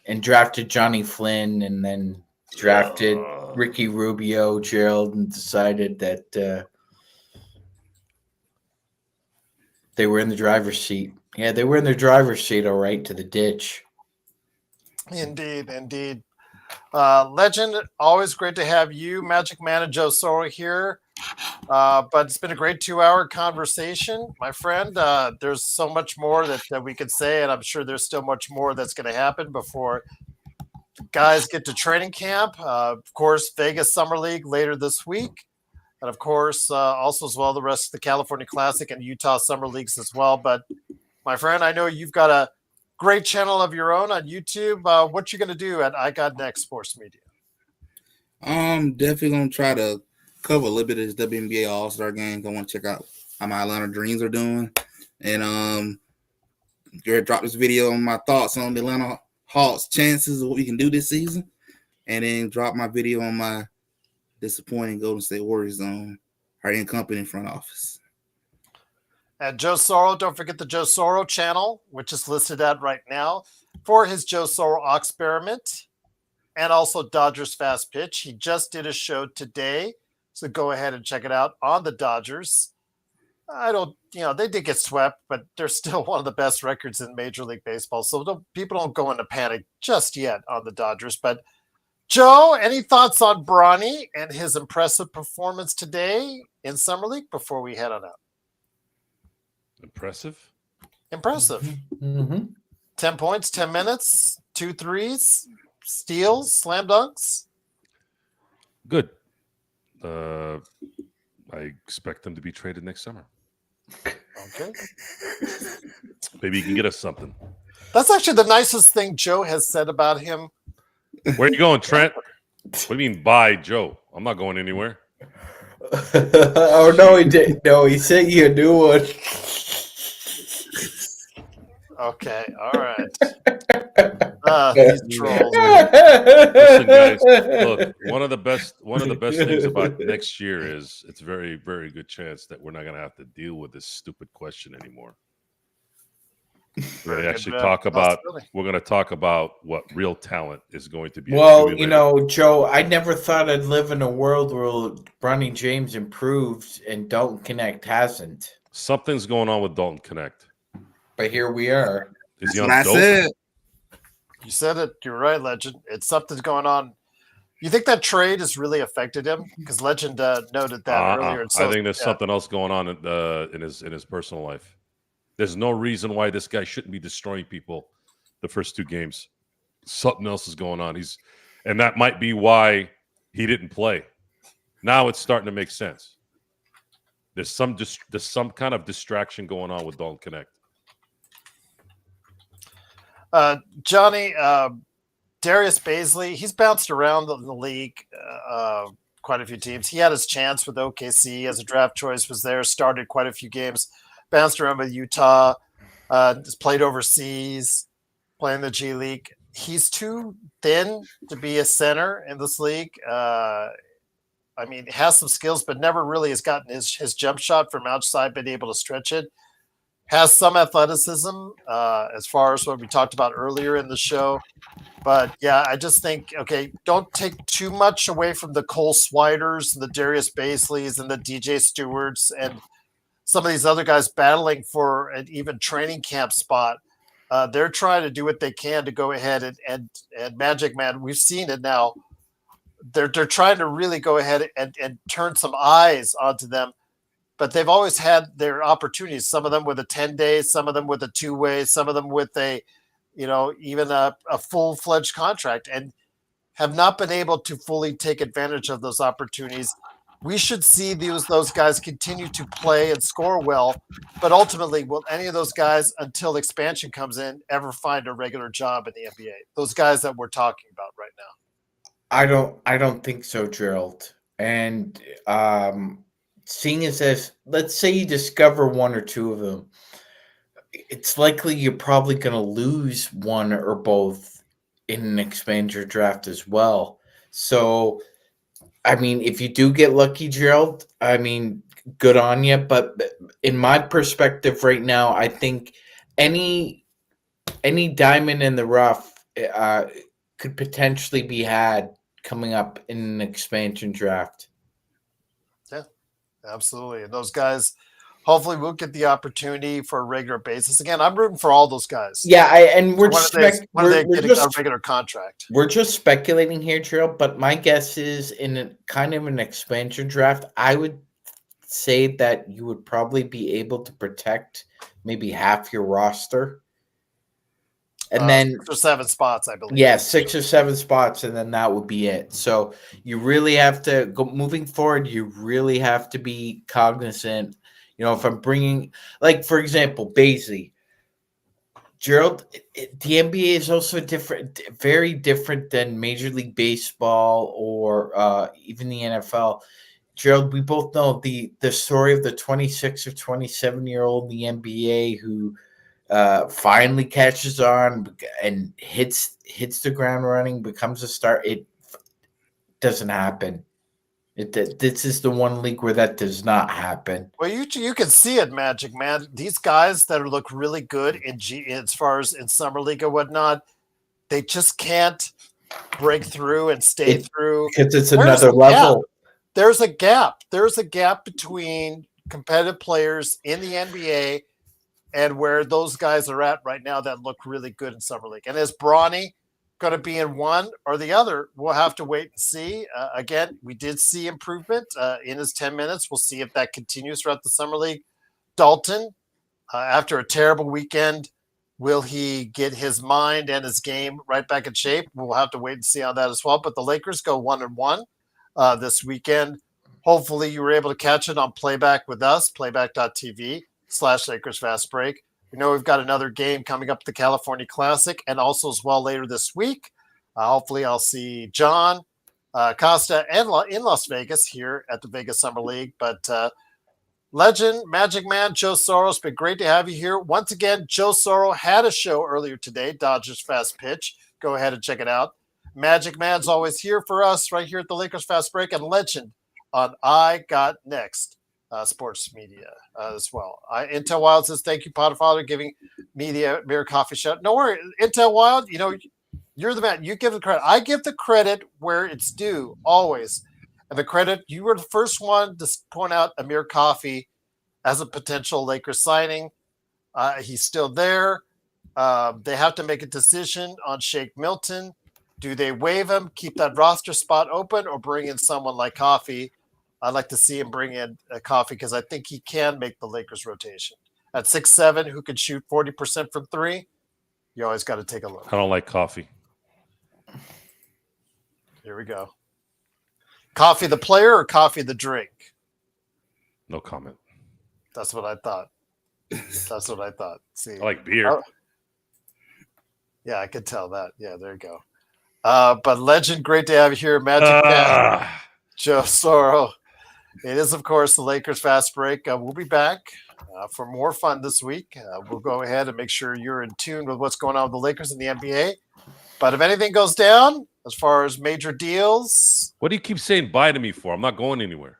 and drafted Johnny Flynn and then drafted Ricky Rubio, Gerald, and decided that they were in the driver's seat. Yeah, they were in their driver's seat, all right, to the ditch. Indeed. Legend, always great to have you, Magic Man and Joe Soro here. But it's been a great 2-hour conversation, my friend. There's so much more that we could say, and I'm sure there's still much more that's going to happen before guys get to training camp. Of course, Vegas Summer League later this week. And, of course, also as well, the rest of the California Classic and Utah Summer Leagues as well. But, my friend, I know you've got a great channel of your own on YouTube. What you going to do at I Got Knecht Sports Media? Definitely going to try to cover a little bit of this WNBA All-Star game. I want to check out how my Atlanta Dreams are doing. And drop this video on my thoughts on the Atlanta Hawks' chances of what we can do this season. And then drop my video on my disappointing Golden State Warriors on our incompetent front office. And Joe Soro, don't forget the Joe Soro channel, which is listed at right now for his Joe Soro experiment, and also Dodgers Fast Pitch. He just did a show today, So go ahead and check it out on the Dodgers. I don't, they did get swept, but they're still one of the best records in Major League Baseball. So people don't go into panic just yet on the Dodgers. But Joe, any thoughts on Bronny and his impressive performance today in Summer League before we head on out? Impressive. Mm-hmm. 10 points, 10 minutes, 2 threes, steals, slam dunks. Good. I expect them to be traded next summer. Okay. Maybe you can get us something. That's actually the nicest thing Joe has said about him. Where are you going, Trent? What do you mean, bye, Joe? I'm not going anywhere. Oh, no, he didn't. No, he sent you a new one. Okay, all right. These trolls. Listen, guys, look, one of the best things about next year is it's very, very good chance that we're not going to have to deal with this stupid question anymore. We're going to actually talk about what real talent is going to be. Well, Joe, I never thought I'd live in a world where Bronny James improved and Dalton Knecht hasn't. Something's going on with Dalton Knecht. But here we are. Is he That's on what I dope? said. You said it. You're right, Legend. It's something's going on. You think that trade has really affected him? Because Legend noted that earlier. I think there's something else going on in his personal life. There's no reason why this guy shouldn't be destroying people the first 2 games. Something else is going on. And that might be why he didn't play. Now it's starting to make sense. There's some kind of distraction going on with Dalton Knecht. Johnny, Darius Baisley, he's bounced around the league, quite a few teams. He had his chance with OKC as a draft choice, was there, started quite a few games, bounced around with Utah, just played overseas, playing the G League. He's too thin to be a center in this league. Has some skills, but never really has gotten his jump shot from outside, been able to stretch it. Has some athleticism as far as what we talked about earlier in the show. But, yeah, I just think, don't take too much away from the Cole Swiders and the Darius Baisleys and the DJ Stewarts and some of these other guys battling for an even training camp spot. They're trying to do what they can to go ahead and Magic Man, we've seen it now. They're trying to really go ahead and turn some eyes onto them. But they've always had their opportunities, some of them with a 10 days, some of them with a 2-way, some of them with even a full-fledged contract, and have not been able to fully take advantage of those opportunities. We should see those guys continue to play and score well, but ultimately, will any of those guys, until expansion comes in, ever find a regular job in the NBA? Those guys that we're talking about right now. I don't think so, Gerald. And seeing as let's say you discover 1 or 2 of them, it's likely you're probably going to lose 1 or both in an expansion draft as well. So, if you do get lucky, Gerald, good on you. But in my perspective right now, I think any diamond in the rough could potentially be had coming up in an expansion draft. Yeah, absolutely. And those guys hopefully will get the opportunity for a regular basis. Again, I'm rooting for all those guys. Yeah, we're just getting a regular contract. We're just speculating here, Gerald, but my guess is in an expansion draft, I would say that you would probably be able to protect maybe half your roster. And then 6 or 7 spots, I believe. Yeah, 6 or 7 spots, and then that would be it. So you really have to go moving forward. You really have to be cognizant. If I'm bringing, for example, Baisley, Gerald, the NBA is also different, very different than Major League Baseball or even the NFL. Gerald, we both know the story of the 26 or 27-year-old in the NBA who finally catches on and hits the ground running, becomes a star. It doesn't happen. This is the one league where that does not happen. Well, you can see it, Magic Man. These guys that look really good as far as in summer league or whatnot, they just can't break through and stay through because it's another level. there's a gap. There's a gap between competitive players in the NBA and where those guys are at right now that look really good in summer league. And is Bronny going to be in one or the other? We'll have to wait and see. Again, we did see improvement in his 10 minutes. We'll see if that continues throughout the summer league. Dalton, after a terrible weekend, will he get his mind and his game right back in shape? We'll have to wait and see on that as well. But the Lakers go 1-1 this weekend. Hopefully you were able to catch it on playback with us, playback.tv/Lakers Fast Break. We know we've got another game coming up at the California Classic and also as well later this week. Hopefully I'll see John Costa and in Las Vegas here at the Vegas Summer League. But legend, Magic Man, Joe Soros, been great to have you here. Once again, Joe Soros had a show earlier today, Dodgers Fast Pitch. Go ahead and check it out. Magic Man's always here for us right here at the Lakers Fast Break, and legend on I Got Next sports media as well. Intel Wild says, thank you, Potterfather, giving me the Mirror Coffee shout. No worry, Intel Wild, you know, you're the man. You give the credit. I give the credit where it's due, always. And the credit, you were the first one to point out Amir Coffee as a potential Lakers signing. He's still there. They have to make a decision on Shake Milton. Do they waive him, keep that roster spot open, or bring in someone like Coffee? I'd like to see him bring in a Coffee because I think he can make the Lakers rotation. At 6'7", who can shoot 40% from three, you always got to take a look. I don't like Coffee. Here we go. Coffee the player or Coffee the drink? No comment. That's what I thought. That's what I thought. See, I like beer. Oh, yeah, I could tell that. Yeah, there you go. But legend, great to have you here, Magic Man, Joe Soro. It is, of course, the Lakers Fast Break. We'll be back for more fun this week. We'll go ahead and make sure you're in tune with what's going on with the Lakers and the NBA. But if anything goes down, as far as major deals, what do you keep saying bye to me for? I'm not going anywhere.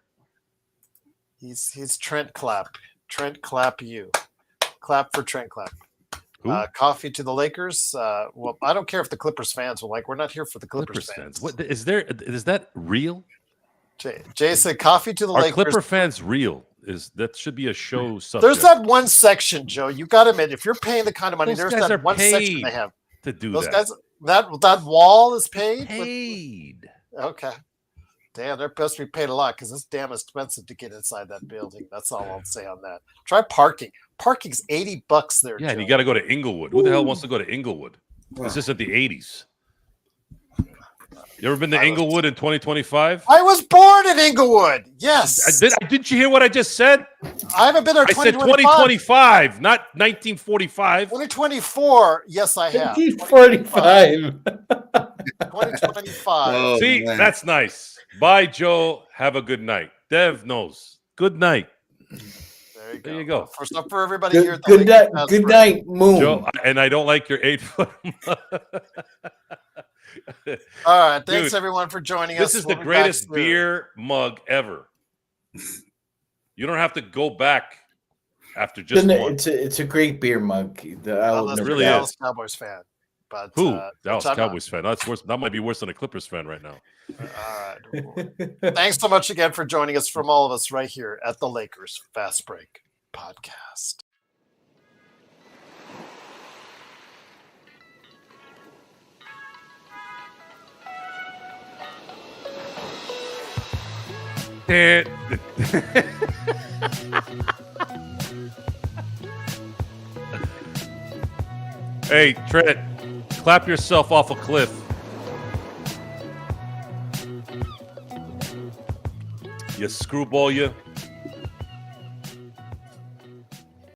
He's Trent Clapp. Trent Clapp you. Clap for Trent Clapp. Coffee to the Lakers. Well, I don't care if the Clippers fans will like. We're not here for the Clippers fans. What is there? Is that real? Jay said coffee to the Are Lakers. Clipper fans real? That should be a show subject. There's that one section, Joe. You got to admit, if you're paying the kind of money, Those there's guys that are one paid section they have to do those that. guys. That wall is paid. Paid. Okay. Damn, they're supposed to be paid a lot because it's damn expensive to get inside that building. That's all I'll say on that. Try parking. Parking's $80 there. Yeah, Joe. and you got to go to Inglewood. Who the hell wants to go to Inglewood? Is this at the 80s? You ever been to Inglewood in 2025? I was born in Inglewood. Yes. Didn't you hear what I just said? I haven't been there. I said 2025, not 1945. 2024. Yes, I have. 1945. 2025. Oh, See, man. that's nice. Bye, Joe. Have a good night. Dev knows. Good night. There you go. First up for everybody here. Good, good night, Moon. Joe, and I don't like your 8-foot. All right. Thanks, Dude, everyone, for joining us. This is the greatest beer mug ever. You don't have to go back after just one. It's a great beer mug. Unless really you're a is. Dallas Cowboys fan. But, Who? Dallas Cowboys fan. That's worse. That might be worse than a Clippers fan right now. All right. Thanks so much again for joining us from all of us right here at the Lakers Fast Break Podcast. Hey, Trent, clap yourself off a cliff. You screwball, you.